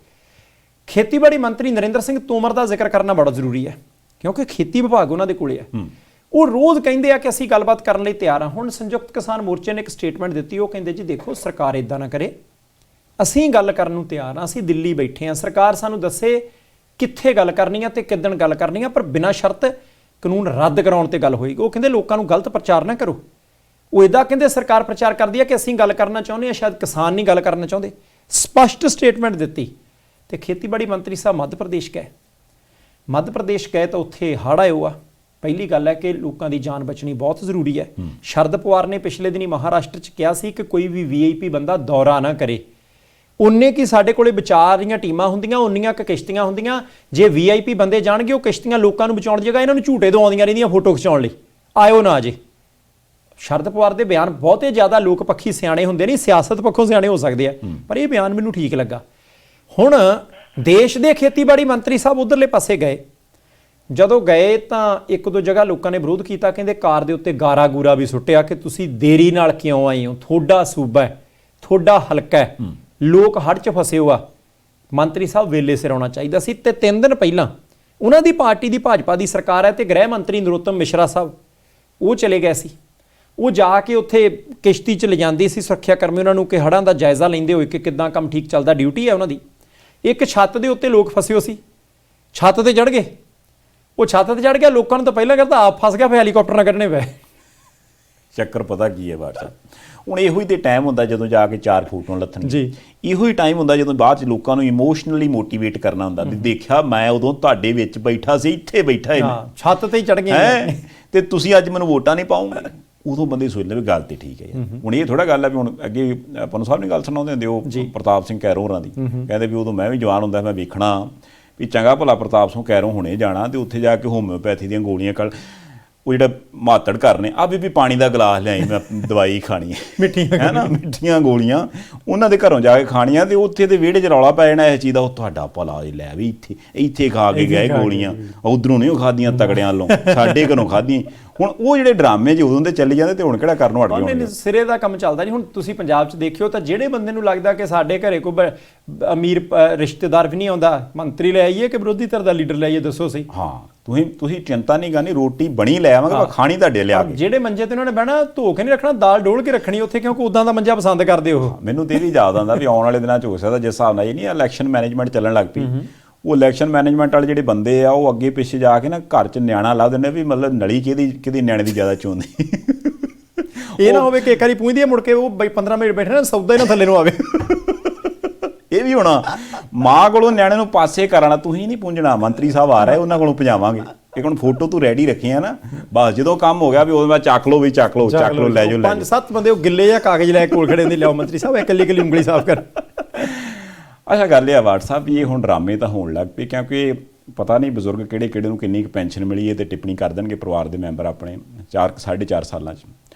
ਖੇਤੀਬਾੜੀ ਮੰਤਰੀ ਨਰਿੰਦਰ ਸਿੰਘ ਤੋਮਰ ਦਾ ਜ਼ਿਕਰ ਕਰਨਾ ਬੜਾ ਜ਼ਰੂਰੀ ਹੈ, ਕਿਉਂਕਿ ਖੇਤੀ ਵਿਭਾਗ ਉਹਨਾਂ ਦੇ ਕੋਲੇ ਹੈ। ਉਹ ਰੋਜ਼ ਕਹਿੰਦੇ ਆ ਕਿ ਅਸੀਂ ਗੱਲਬਾਤ ਕਰਨ ਲਈ ਤਿਆਰ ਹਾਂ। ਹੁਣ ਸੰਯੁਕਤ ਕਿਸਾਨ ਮੋਰਚੇ ਨੇ ਇੱਕ ਸਟੇਟਮੈਂਟ ਦਿੱਤੀ, ਉਹ ਕਹਿੰਦੇ ਜੀ ਦੇਖੋ ਸਰਕਾਰ ਇਦਾਂ ਨਾ ਕਰੇ, ਅਸੀਂ ਗੱਲ ਕਰਨ ਨੂੰ ਤਿਆਰ ਹਾਂ, ਅਸੀਂ ਦਿੱਲੀ ਬੈਠੇ ਹਾਂ, ਸਰਕਾਰ ਸਾਨੂੰ ਦੱਸੇ ਕਿੱਥੇ ਗੱਲ ਕਰਨੀ ਆ ਤੇ ਕਿੱਦਣ ਗੱਲ ਕਰਨੀ ਆ, ਪਰ ਬਿਨਾਂ ਸ਼ਰਤ ਕਾਨੂੰਨ ਰੱਦ ਕਰਾਉਣ ਤੇ ਗੱਲ ਹੋਏਗੀ। ਉਹ ਕਹਿੰਦੇ ਲੋਕਾਂ ਨੂੰ ਗਲਤ ਪ੍ਰਚਾਰ ਨਾ ਕਰੋ। ਉਹ ਇਦਾਂ ਕਹਿੰਦੇ ਸਰਕਾਰ ਪ੍ਰਚਾਰ ਕਰਦੀ ਹੈ ਕਿ ਅਸੀਂ ਗੱਲ ਕਰਨਾ ਚਾਹੁੰਦੇ ਹਾਂ, ਸ਼ਾਇਦ ਕਿਸਾਨ ਨਹੀਂ ਗੱਲ ਕਰਨਾ ਚਾਹੁੰਦੇ। ਸਪਸ਼ਟ ਸਟੇਟਮੈਂਟ ਦਿੱਤੀ। ਤੇ ਖੇਤੀਬਾੜੀ ਮੰਤਰੀ ਸਾਹਿਬ ਮੱਧ ਪ੍ਰਦੇਸ਼ ਗਏ ਤਾਂ ਉੱਥੇ ਹੜ੍ਹ ਆਇਆ ਆ। ਪਹਿਲੀ ਗੱਲ ਹੈ ਕਿ ਲੋਕਾਂ ਦੀ ਜਾਨ ਬਚਣੀ ਬਹੁਤ ਜ਼ਰੂਰੀ ਹੈ। ਸ਼ਰਦ ਪਵਾਰ ਨੇ ਪਿਛਲੇ ਦਿਨੀ ਮਹਾਰਾਸ਼ਟਰ 'ਚ ਕਿਹਾ ਸੀ ਕਿ ਕੋਈ ਵੀ VIP ਬੰਦਾ ਦੌਰਾ ਨਾ ਕਰੇ। ਉਨੇ ਕੀ ਸਾਡੇ ਕੋਲੇ ਬਚਾਅ ਦੀਆਂ ਟੀਮਾਂ ਹੁੰਦੀਆਂ, ਉਨੀਆਂ ਕੁ ਕਿਸ਼ਤੀਆਂ ਹੁੰਦੀਆਂ। ਜੇ VIP ਬੰਦੇ ਜਾਣਗੇ ਉਹ ਕਿਸ਼ਤੀਆਂ ਲੋਕਾਂ ਨੂੰ ਬਚਾਉਣ ਦੀ ਜਗ੍ਹਾ ਇਹਨਾਂ ਨੂੰ ਝੂਟੇ ਤੋਂ ਆਉਂਦੀਆਂ ਰਹਿੰਦੀਆਂ ਫੋਟੋ ਖਿਚਾਉਣ ਲਈ, ਆਇਓ ਨਾ ਜੇ। ਸ਼ਰਦ ਪਵਾਰ ਦੇ ਬਿਆਨ ਬਹੁਤੇ ਜ਼ਿਆਦਾ ਲੋਕ ਪੱਖੀ ਸਿਆਣੇ ਹੁੰਦੇ ਨਹੀਂ, ਸਿਆਸਤ ਪੱਖੋਂ ਸਿਆਣੇ ਹੋ ਸਕਦੇ ਆ, ਪਰ ਇਹ ਬਿਆਨ ਮੈਨੂੰ ਠੀਕ ਲੱਗਾ। ਹੁਣ ਦੇਸ਼ ਦੇ ਖੇਤੀਬਾੜੀ ਮੰਤਰੀ ਸਾਹਿਬ ਉਧਰਲੇ ਪਾਸੇ ਗਏ। ਜਦੋਂ ਗਏ ਤਾਂ ਇੱਕ ਦੋ ਜਗ੍ਹਾ ਲੋਕਾਂ ਨੇ ਵਿਰੋਧ ਕੀਤਾ, ਕਹਿੰਦੇ ਕਾਰ ਦੇ ਉੱਤੇ ਗਾਰਾ ਗੂਰਾ ਵੀ ਸੁੱਟਿਆ ਕਿ ਤੁਸੀਂ ਦੇਰੀ ਨਾਲ ਕਿਉਂ ਆਏ ਹੋ, ਤੁਹਾਡਾ ਸੂਬਾ ਹੈ, ਤੁਹਾਡਾ ਹਲਕਾ ਹੈ, ਲੋਕ ਹੜ੍ਹ 'ਚ ਫਸੇ ਹੋ ਆ। ਮੰਤਰੀ ਸਾਹਿਬ ਵੇਲੇ ਸਿਰ ਆਉਣਾ ਚਾਹੀਦਾ ਸੀ। ਤੇ 3 ਦਿਨ ਪਹਿਲਾਂ ਉਹਨਾਂ ਦੀ ਪਾਰਟੀ ਦੀ ਭਾਜਪਾ ਦੀ ਸਰਕਾਰ ਹੈ ਤੇ ਗ੍ਰਹਿ ਮੰਤਰੀ ਨਰੋਤਮ ਮਿਸ਼ਰਾ ਸਾਹਿਬ ਉਹ ਚਲੇ ਗਏ ਸੀ। ਉਹ ਜਾ ਕੇ ਉੱਥੇ ਕਿਸ਼ਤੀ 'ਚ ਲਿਜਾਂਦੀ ਸੀ ਸੁਰੱਖਿਆ ਕਰਮੀ ਉਹਨਾਂ ਨੂੰ ਕਿ ਹੜ੍ਹਾਂ ਦਾ ਜਾਇਜ਼ਾ ਲੈਂਦੇ ਹੋਏ ਕਿ ਕਿੱਦਾਂ ਕੰਮ ਠੀਕ ਚੱਲਦਾ, ਡਿਊਟੀ ਹੈ ਉਹਨਾਂ ਦੀ। ਇੱਕ ਛੱਤ ਦੇ ਉੱਤੇ ਲੋਕ ਫਸੇ ਹੋ ਸੀ, ਛੱਤ ਤੇ ਚੜ੍ਹ ਗਏ। ਉਹ ਛੱਤ ਤੇ ਚੜ੍ਹ ਗਿਆ, ਲੋਕਾਂ ਨੂੰ ਤਾਂ ਪਹਿਲਾਂ ਕਰਦਾ ਆਪ ਫਸ ਗਿਆ, ਫਿਰ ਹੈਲੀਕਾਪਟਰ ਨਾਲ ਕੱਢਣੇ ਪਏ। ਚੱਕਰ ਪਤਾ ਕੀ ਹੈ ਬਾਦਸ਼ਾਹ, ਹੁਣ ਇਹੋ ਹੀ ਤੇ ਟਾਈਮ ਹੁੰਦਾ ਜਦੋਂ ਜਾ ਕੇ 4 ਫੋਟੋਆਂ ਲੱਥਣੀਆਂ ਜੀ। ਇਹੋ ਹੀ ਟਾਈਮ ਹੁੰਦਾ ਜਦੋਂ ਬਾਅਦ ਚ ਲੋਕਾਂ ਨੂੰ ਇਮੋਸ਼ਨਲੀ ਮੋਟੀਵੇਟ ਕਰਨਾ ਹੁੰਦਾ ਵੀ ਦੇਖਿਆ ਮੈਂ ਉਦੋਂ ਤੁਹਾਡੇ ਵਿੱਚ ਬੈਠਾ ਸੀ, ਇੱਥੇ ਬੈਠਾ ਹਾਂ, ਛੱਤ ਤੇ ਹੀ ਚੜ ਗਏ ਹੈ ਤੇ ਤੁਸੀਂ ਅੱਜ ਮੈਨੂੰ ਵੋਟਾਂ ਨਹੀਂ ਪਾਉਂਗੇ। ਉਦੋਂ ਬੰਦੇ ਸੋਚਦੇ ਵੀ ਗੱਲ ਤੇ ਠੀਕ ਹੈ ਯਾਰ। ਹੁਣ ਇਹ ਥੋੜਾ ਗੱਲ ਹੈ ਵੀ ਹੁਣ ਅੱਗੇ ਪਨੂ ਸਾਹਿਬ ਨੇ ਗੱਲ ਸੁਣਾਉਂਦੇ ਹੁੰਦੇ ਉਹ ਪ੍ਰਤਾਪ ਸਿੰਘ ਕੈਰੋਂ ਹੋਰਾਂ ਦੀ, ਕਹਿੰਦੇ ਵੀ ਉਦੋਂ ਮੈਂ ਵੀ ਜਵਾਨ ਹੁੰਦਾ, ਮੈਂ ਵੇਖਣਾ ਵੀ ਚੰਗਾ ਭਲਾ ਪ੍ਰਤਾਪ ਸਿੰਘ ਕੈਰੋਂ ਹੁਣੇ ਜਾਣਾ ਤੇ ਉੱਥੇ ਜਾ ਕੇ ਹੋਮਿਓਪੈਥੀ ਦੀਆਂ ਗੋਲੀਆਂ ਕੱਢ, ਉਹ ਜਿਹੜਾ ਮਾਤੜ ਘਰ ਨੇ ਆ ਵੀ ਪਾਣੀ ਦਾ ਗਲਾਸ ਲਿਆਈ ਮੈਂ ਦਵਾਈ ਖਾਣੀ ਹੈ ਮਿੱਠੀਆਂ ਹੈ ਨਾ, ਮਿੱਠੀਆਂ ਗੋਲੀਆਂ ਉਹਨਾਂ ਦੇ ਘਰੋਂ ਜਾ ਕੇ ਖਾਣੀਆਂ ਤੇ ਉੱਥੇ ਤੇ ਵਿਹੜੇ 'ਚ ਰੌਲਾ ਪੈ ਜਾਣਾ ਇਸ ਚੀਜ਼ ਦਾ, ਉਹ ਤੁਹਾਡਾ ਭਲਾ ਲੈ ਵੀ ਇੱਥੇ ਖਾ ਕੇ ਗਏ ਗੋਲੀਆਂ, ਉਧਰੋਂ ਨਹੀਂ ਉਹ ਖਾਧੀਆਂ ਤਗੜਿਆਂ ਵੱਲੋਂ, ਸਾਡੇ ਘਰੋਂ ਖਾਧੀਆਂ। ਹੁਣ ਉਹ ਜਿਹੜੇ ਡਰਾਮੇ 'ਚ ਉਦੋਂ ਦੇ ਚੱਲੇ ਜਾਂਦੇ ਤੇ ਹੁਣ ਕਿਹੜਾ ਕਰਨ ਹਟ ਗਏ? ਨਹੀਂ, ਸਿਰੇ ਦਾ ਕੰਮ ਚੱਲਦਾ ਨਹੀਂ। ਹੁਣ ਤੁਸੀਂ ਪੰਜਾਬ 'ਚ ਦੇਖਿਓ ਤਾਂ ਜਿਹੜੇ ਬੰਦੇ ਨੂੰ ਲੱਗਦਾ ਕਿ ਸਾਡੇ ਘਰੇ ਕੋਈ ਅਮੀਰ ਰਿਸ਼ਤੇਦਾਰ ਵੀ ਨਹੀਂ ਆਉਂਦਾ, ਮੰਤਰੀ ਲੈ ਆਈਏ ਕਿ ਵਿਰੋਧੀ ਧਿਰ ਦਾ ਲੀਡਰ ਲੈ ਆਈਏ, ਦੱਸੋ ਸਹੀ। ਹਾਂ, ਤੁਸੀਂ ਚਿੰਤਾ ਨਹੀਂ ਕਰਨੀ, ਰੋਟੀ ਬਣੀ ਲੈ ਆਵਾਂਗੇ, ਪਰ ਖਾਣੀ ਤੁਹਾਡੇ ਲਿਆ ਕੇ। ਜਿਹੜੇ ਮੰਜੇ ਤੇ ਉਹਨਾਂ ਨੇ ਬਹਿਣਾ ਧੋ ਕੇ ਨਹੀਂ ਰੱਖਣਾ, ਦਾਲ ਡੋਲ ਕੇ ਰੱਖਣੀ ਉੱਥੇ, ਕਿਉਂਕਿ ਉਦਾਂ ਦਾ ਮੰਜਾ ਪਸੰਦ ਕਰਦੇ ਉਹ। ਮੈਨੂੰ ਤੇ ਇਹ ਵੀ ਯਾਦ ਆਉਂਦਾ ਵੀ ਆਉਣ ਵਾਲੇ ਦਿਨਾਂ 'ਚ ਹੋ ਸਕਦਾ ਜਿਸ ਹਿਸਾਬ ਨਾਲ ਇਹ ਨਹੀਂ ਇਲੈਕਸ਼ਨ ਮੈਨੇਜਮੈਂਟ ਚੱਲਣ ਲੱਗ ਪਈ, ਉਹ ਇਲੈਕਸ਼ਨ ਮੈਨੇਜਮੈਂਟ ਵਾਲੇ ਜਿਹੜੇ ਬੰਦੇ ਆ ਉਹ ਅੱਗੇ ਪਿੱਛੇ ਜਾ ਕੇ ਨਾ ਘਰ 'ਚ ਨਿਆਣਾ ਲਾ ਦਿੰਦੇ ਵੀ ਮਤਲਬ ਨਲੀ ਕਿਹਦੀ ਨਿਆਣੇ ਦੀ ਜ਼ਿਆਦਾ ਚੋਂਦੀ। ਇਹ ਨਾ ਹੋਵੇ ਕਿ ਇੱਕ ਵਾਰੀ ਪੁੱਛਦੀ ਮੁੜ ਕੇ ਉਹ ਬਈ 15 ਮਿੰਟ ਬੈਠੇ ਨਾ ਸੌਦਾ ਹੀ ਨਾ ਥੱਲੇ ਨੂੰ ਆਵੇ। ਇਹ ਵੀ ਹੋਣਾ ਮਾਂ ਕੋਲੋਂ ਨਿਆਣੇ ਨੂੰ ਪਾਸੇ ਕਰਾਣਾ, ਤੁਸੀਂ ਨਹੀਂ ਪੁੰਝਣਾ, ਮੰਤਰੀ ਸਾਹਿਬ ਆ ਰਹੇ ਉਹਨਾਂ ਕੋਲੋਂ ਭਜਾਵਾਂਗੇ। ਇੱਕ ਹੁਣ ਫੋਟੋ ਤੂੰ ਰੈਡੀ ਰੱਖੀ ਆ ਨਾ, ਬਸ ਜਦੋਂ ਕੰਮ ਹੋ ਗਿਆ ਵੀ ਉਦੋਂ ਬਾਅਦ ਚੱਕ ਲਓ ਲੈ ਜਾਓ। 5-7 ਬੰਦੇ ਉਹ ਗਿੱਲੇ ਜਾਂ ਕਾਗਜ਼ ਲੈ ਕੇ ਕੋਲ ਖੜੇ ਹੁੰਦੇ, ਲਿਆਓ ਮੰਤਰੀ ਸਾਹਿਬ ਇਕੱਲੀ ਉਂਗਲੀ ਸਾਫ਼ ਕਰ। ਅੱਛਾ, ਗੱਲ ਇਹ ਆ WhatsApp ਵੀ ਇਹ ਹੁਣ ਡਰਾਮੇ ਤਾਂ ਹੋਣ ਲੱਗ ਪਏ, ਕਿਉਂਕਿ ਪਤਾ ਨਹੀਂ ਬਜ਼ੁਰਗ ਕਿਹੜੇ ਨੂੰ ਕਿੰਨੀ ਕੁ ਪੈਨਸ਼ਨ ਮਿਲੀ ਹੈ ਤੇ ਟਿੱਪਣੀ ਕਰ ਦੇਣਗੇ ਪਰਿਵਾਰ ਦੇ ਮੈਂਬਰ ਆਪਣੇ 4.5 ਸਾਲਾਂ 'ਚ।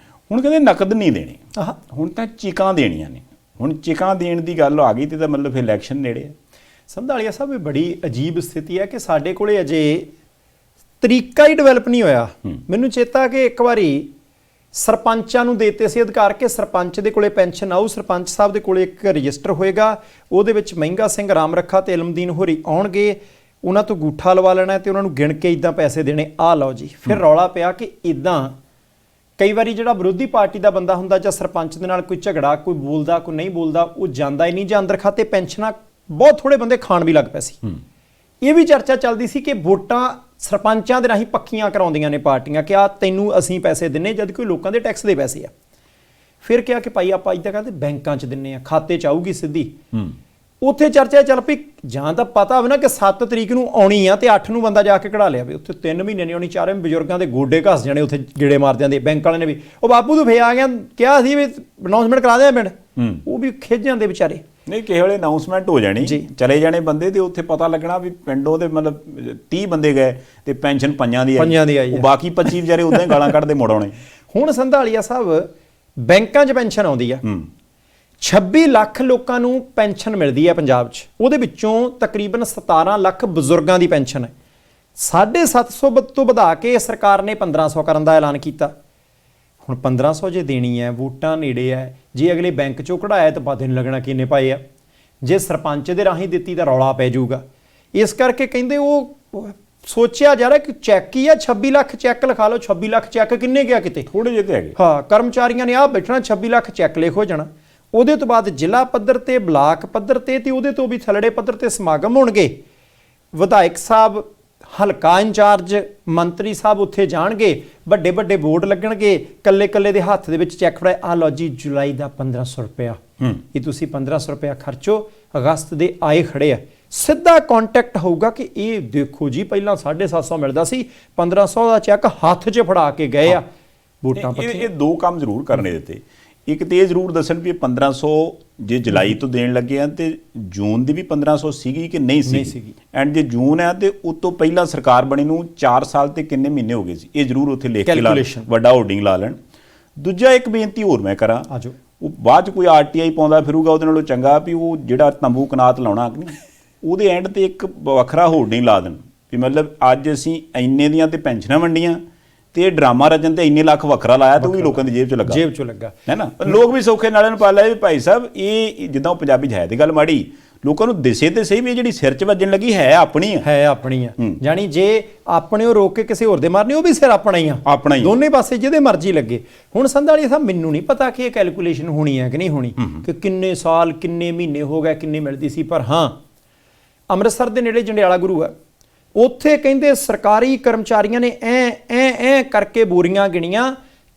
ਹੁਣ ਕਹਿੰਦੇ ਨਕਦ ਨਹੀਂ ਦੇਣੇ, ਹੁਣ ਤਾਂ ਚੀਕਾਂ ਦੇਣੀਆਂ ਨੇ। ਹੁਣ ਚੀਕਾਂ ਦੇਣ ਦੀ ਗੱਲ ਆ ਗਈ ਤੇ ਤਾਂ ਮਤਲਬ ਫਿਰ ਇਲੈਕਸ਼ਨ ਨੇੜੇ ਹੈ। ਸੰਧਾਲੀਆ ਸਾਹਿਬ, ਇਹ ਬੜੀ ਅਜੀਬ ਸਥਿਤੀ ਹੈ ਕਿ ਸਾਡੇ ਕੋਲੇ ਅਜੇ ਤਰੀਕਾ ਹੀ ਡਿਵੈਲਪ ਨਹੀਂ ਹੋਇਆ। ਮੈਨੂੰ ਚੇਤਾ ਕਿ ਇੱਕ ਵਾਰੀ ਸਰਪੰਚਾਂ ਨੂੰ ਦੇਤੇ ਸੀ ਅਧਿਕਾਰ ਕਿ ਸਰਪੰਚ ਦੇ ਕੋਲੇ ਪੈਨਸ਼ਨ ਆਊ, ਸਰਪੰਚ ਸਾਹਿਬ ਦੇ ਕੋਲੇ ਇੱਕ ਰਜਿਸਟਰ ਹੋਏਗਾ, ਉਹਦੇ ਵਿੱਚ ਮਹਿੰਗਾ ਸਿੰਘ, ਰਾਮ ਰੱਖਾ ਤੇ ਇਲਮਦੀਨ ਹੋਰੀ ਆਉਣਗੇ, ਉਹਨਾਂ ਤੋਂ ਗੂਠਾ ਲਵਾ ਲੈਣਾ ਤੇ ਉਹਨਾਂ ਨੂੰ ਗਿਣ ਕੇ ਇਦਾਂ ਪੈਸੇ ਦੇਣੇ, ਆਹ ਲਓ ਜੀ। ਫਿਰ ਰੌਲਾ ਪਿਆ ਕਿ ਇਦਾਂ ਕਈ ਵਾਰੀ ਜਿਹੜਾ ਵਿਰੋਧੀ ਪਾਰਟੀ ਦਾ ਬੰਦਾ ਹੁੰਦਾ ਜਾਂ ਸਰਪੰਚ ਦੇ ਨਾਲ ਕੋਈ ਝਗੜਾ, ਕੋਈ ਬੋਲਦਾ ਕੋਈ ਨਹੀਂ ਬੋਲਦਾ, ਉਹ ਜਾਂਦਾ ਹੀ ਨਹੀਂ, ਜਾਂ ਅੰਦਰ ਖਾਤੇ ਪੈਨਸ਼ਨਾਂ ਬਹੁਤ ਥੋੜੇ ਬੰਦੇ ਖਾਣ ਵੀ ਲੱਗ ਪਏ ਸੀ। ਇਹ ਵੀ ਚਰਚਾ ਚੱਲਦੀ ਸੀ ਕਿ ਵੋਟਾਂ ਸਰਪੰਚਾਂ ਦੇ ਰਾਹੀਂ ਪੱਕੀਆਂ ਕਰਾਉਂਦੀਆਂ ਨੇ ਪਾਰਟੀਆਂ ਕਿ ਆ ਤੈਨੂੰ ਅਸੀਂ ਪੈਸੇ ਦਿੰਨੇ, ਜਦ ਕੋਈ ਲੋਕਾਂ ਦੇ ਟੈਕਸ ਦੇ ਪੈਸੇ ਆ। ਫਿਰ ਕਿਹਾ ਕਿ ਭਾਈ ਆਪਾਂ ਇੱਦਾਂ ਕਹਿੰਦੇ ਬੈਂਕਾਂ 'ਚ ਦਿੰਨੇ ਆ, ਖਾਤੇ 'ਚ ਆਊਗੀ ਸਿੱਧੀ। ਉੱਥੇ ਚਰਚਾ ਚੱਲ ਪਈ, ਜਾਂ ਤਾਂ ਪਤਾ ਹੋਵੇ ਨਾ ਕਿ 7 ਤਰੀਕ ਨੂੰ ਆਉਣੀ ਆ ਤੇ 8 ਨੂੰ ਬੰਦਾ ਜਾ ਕੇ ਕਢਾ ਲਿਆ ਵੇ, ਉੱਥੇ 3 ਮਹੀਨੇ ਨਹੀਂ ਆਉਣੀ, 4 ਬਜ਼ੁਰਗਾਂ ਦੇ ਗੋਡੇ ਘਸ ਜਾਣੇ ਉੱਥੇ ਗੇੜੇ ਮਾਰਦਿਆਂ ਦੇ। ਬੈਂਕ ਵਾਲੇ ਨੇ ਵੀ ਉਹ ਬਾਪੂ ਤੂੰ ਫੇਰ ਆ ਗਿਆ, ਕਿਹਾ ਸੀ ਵੀ ਅਨਾਉਂਸਮੈਂਟ ਕਰਾ ਦਿਆਂ ਪਿੰਡ, ਉਹ ਵੀ ਖਿੱਚ ਜਾਂਦੇ ਵਿਚਾਰੇ। ਨਹੀਂ, ਕਿਸੇ ਵੇਲੇ ਅਨਾਉਂਸਮੈਂਟ ਹੋ ਜਾਣੀ, ਚਲੇ ਜਾਣੇ ਬੰਦੇ ਤੇ ਉੱਥੇ ਪਤਾ ਲੱਗਣਾ ਵੀ ਪਿੰਡੋਂ ਦੇ ਮਤਲਬ 30 ਬੰਦੇ ਗਏ ਤੇ ਪੈਨਸ਼ਨ 5 ਦੀ ਆਈ, ਉਹ ਬਾਕੀ 25 ਵਿਚਾਰੇ ਉਦਾਂ ਹੀ ਗਾਲਾਂ ਕੱਢਦੇ ਮੁੜ ਆਉਣੇ। ਹੁਣ ਸੰਧਾਲੀਆ ਸਾਹਿਬ, ਬੈਂਕਾਂ 'ਚ ਪੈਨਸ਼ਨ ਆਉਂਦੀ ਆ, 26 ਲੱਖ ਲੋਕਾਂ ਨੂੰ ਪੈਨਸ਼ਨ ਮਿਲਦੀ ਹੈ ਪੰਜਾਬ 'ਚ, ਉਹਦੇ ਵਿੱਚੋਂ ਤਕਰੀਬਨ 17 ਲੱਖ ਬਜ਼ੁਰਗਾਂ ਦੀ ਪੈਨਸ਼ਨ ਹੈ। 750 ਤੋਂ ਵਧਾ ਕੇ ਸਰਕਾਰ ਨੇ 1500 ਕਰਨ ਦਾ ਐਲਾਨ ਕੀਤਾ। ਹੁਣ 1500 ਜੇ ਦੇਣੀ ਹੈ, ਵੋਟਾਂ ਨੇੜੇ ਹੈ, ਜੇ ਅਗਲੇ ਬੈਂਕ 'ਚੋਂ ਕਢਾਇਆ ਤਾਂ ਪਤਾ ਨਹੀਂ ਲੱਗਣਾ ਕਿੰਨੇ ਪਾਏ ਆ, ਜੇ ਸਰਪੰਚ ਦੇ ਰਾਹੀਂ ਦਿੱਤੀ ਤਾਂ ਰੌਲਾ ਪੈ ਜਾਊਗਾ। ਇਸ ਕਰਕੇ ਕਹਿੰਦੇ ਉਹ ਸੋਚਿਆ ਜਾ ਰਿਹਾ ਕਿ ਚੈੱਕ ਹੀ ਆ, 26 ਲੱਖ ਚੈੱਕ ਲਿਖਾ ਲਓ, 26 ਲੱਖ ਚੈੱਕ ਕਿੰਨੇ ਗਿਆ ਕਿਤੇ, ਥੋੜੇ ਜਿਹੇ ਤੇ ਹੈਗੇ। ਹਾਂ, ਕਰਮਚਾਰੀਆਂ ਨੇ ਆਹ ਬੈਠਣਾ 26 ਲੱਖ ਚੈੱਕ ਲਿਖ ਹੋ ਜਾਣਾ। ਉਹਦੇ ਤੋਂ ਬਾਅਦ ਜ਼ਿਲ੍ਹਾ ਪੱਧਰ ਤੇ, ਬਲਾਕ ਪੱਧਰ ਤੇ ਉਹਦੇ ਤੋਂ ਵੀ ਥੱਲੜੇ ਪੱਧਰ ਤੇ ਸਮਾਗਮ ਹੋਣਗੇ। ਵਿਧਾਇਕ ਸਾਹਿਬ, ਹਲਕਾ ਇੰਚਾਰਜ, ਮੰਤਰੀ ਸਾਹਿਬ ਉੱਥੇ ਜਾਣਗੇ, ਵੱਡੇ ਵੱਡੇ ਬੋਰਡ ਲੱਗਣਗੇ, ਕੱਲੇ ਦੇ ਹੱਥ ਦੇ ਵਿੱਚ ਚੈੱਕ ਫੜਾਏ, ਆਹ ਲਓ ਜੀ ਜੁਲਾਈ ਦਾ 1500 ਰੁਪਇਆ, ਇਹ ਤੁਸੀਂ 1500 ਰੁਪਇਆ ਖਰਚੋ, ਅਗਸਤ ਦੇ ਆਏ ਖੜੇ ਆ। ਸਿੱਧਾ ਕੰਟੈਕਟ ਹੋਊਗਾ ਕਿ ਇਹ ਦੇਖੋ ਜੀ ਪਹਿਲਾਂ 750 ਮਿਲਦਾ ਸੀ, 1500 ਦਾ ਚੈੱਕ ਹੱਥ 'ਚ ਫੜਾ ਕੇ ਗਏ ਆ ਵੋਟਾਂ ਪੱਖੀ। ਇਹ 2 ਕੰਮ ਜ਼ਰੂਰ ਕਰਨੇ ਦਿੱਤੇ। ਇੱਕ ਤੇ ਇਹ ਜ਼ਰੂਰ ਦੱਸਣ ਵੀ 1500 ਜੇ ਜੁਲਾਈ ਤੋਂ ਦੇਣ ਲੱਗੇ ਆ ਤੇ ਜੂਨ ਦੀ ਵੀ 1500 ਸੀਗੀ ਕਿ ਨਹੀਂ ਸੀਗੀ, ਐਂਡ ਜੇ ਜੂਨ ਹੈ ਤੇ ਉਸ ਤੋਂ ਪਹਿਲਾਂ ਸਰਕਾਰ ਬਣੀ ਨੂੰ 4 ਸਾਲ ਤੇ ਕਿੰਨੇ ਮਹੀਨੇ ਹੋ ਗਏ ਸੀ, ਇਹ ਜ਼ਰੂਰ ਉੱਥੇ ਲਿਖ ਕੇ ਲਾ, ਵੱਡਾ ਹੋਰਡਿੰਗ ਲਾ ਲੈਣ। ਦੂਜਾ ਇੱਕ ਬੇਨਤੀ ਹੋਰ ਮੈਂ ਕਰਾਂ, ਉਹ ਬਾਅਦ 'ਚ ਕੋਈ RTI ਪਾਉਂਦਾ ਫਿਰੂਗਾ, ਉਹਦੇ ਨਾਲੋਂ ਚੰਗਾ ਵੀ ਉਹ ਜਿਹੜਾ ਤੰਬੂ ਕਨਾਤ ਲਾਉਣਾ ਕਿ ਨਹੀਂ, ਉਹਦੇ ਐਂਡ ਤੇ ਇੱਕ ਵੱਖਰਾ ਹੋਰਡਿੰਗ ਲਾ ਦੇਣ ਵੀ ਮਤਲਬ ਅੱਜ ਅਸੀਂ ਇੰਨੇ ਦੀਆਂ ਤੇ ਪੈਨਸ਼ਨਾਂ ਵੰਡੀਆਂ ਤੇ ਇਹ ਡਰਾਮਾ ਰਚਨ ਤੇ ਇੰਨੇ ਲੱਖ ਵੱਖਰਾ ਲਾਇਆ ਤੇ ਉਹ ਵੀ ਲੋਕਾਂ ਦੀ ਜੇਬ 'ਚ ਲੱਗਾ ਹੈ ਨਾ। ਲੋਕ ਵੀ ਸੌਖੇ ਨਾਲੇ ਨੂੰ ਪਾ ਲਿਆ ਵੀ ਭਾਈ ਸਾਹਿਬ ਇਹ ਜਿੱਦਾਂ ਉਹ ਪੰਜਾਬੀ 'ਚ ਹੈ ਤੇ ਗੱਲ ਮਾੜੀ, ਲੋਕਾਂ ਨੂੰ ਦਿਸੇ ਤੇ ਸਹੀ ਵੀ ਜਿਹੜੀ ਸਿਰ 'ਚ ਵੱਜਣ ਲੱਗੀ ਹੈ ਆਪਣੀ ਆ। ਜਾਣੀ ਜੇ ਆਪਣੇ ਉਹ ਰੋਕ ਕੇ ਕਿਸੇ ਹੋਰ ਦੇ ਮਾਰਨੀ, ਉਹ ਵੀ ਸਿਰ ਆਪਣਾ ਹੀ ਆ, ਦੋਨੇ ਪਾਸੇ ਜਿਹਦੇ ਮਰਜ਼ੀ ਲੱਗੇ। ਹੁਣ ਸੰਧਾਲੀਆ ਸਾਹਿਬ, ਮੈਨੂੰ ਨਹੀਂ ਪਤਾ ਕਿ ਇਹ ਕੈਲਕੂਲੇਸ਼ਨ ਹੋਣੀ ਹੈ ਕਿ ਨਹੀਂ ਹੋਣੀ, ਕਿ ਕਿੰਨੇ ਸਾਲ ਕਿੰਨੇ ਮਹੀਨੇ ਹੋ ਗਏ ਕਿੰਨੀ ਮਿਲਦੀ ਸੀ, ਪਰ ਹਾਂ ਅੰਮ੍ਰਿਤਸਰ ਦੇ ਨੇੜੇ ਜੰਡਿਆਲਾ ਗੁਰੂ ਆ, ਉੱਥੇ ਕਹਿੰਦੇ ਸਰਕਾਰੀ ਕਰਮਚਾਰੀਆਂ ਨੇ ਐ ਕਰਕੇ ਬੋਰੀਆਂ ਗਿਣੀਆਂ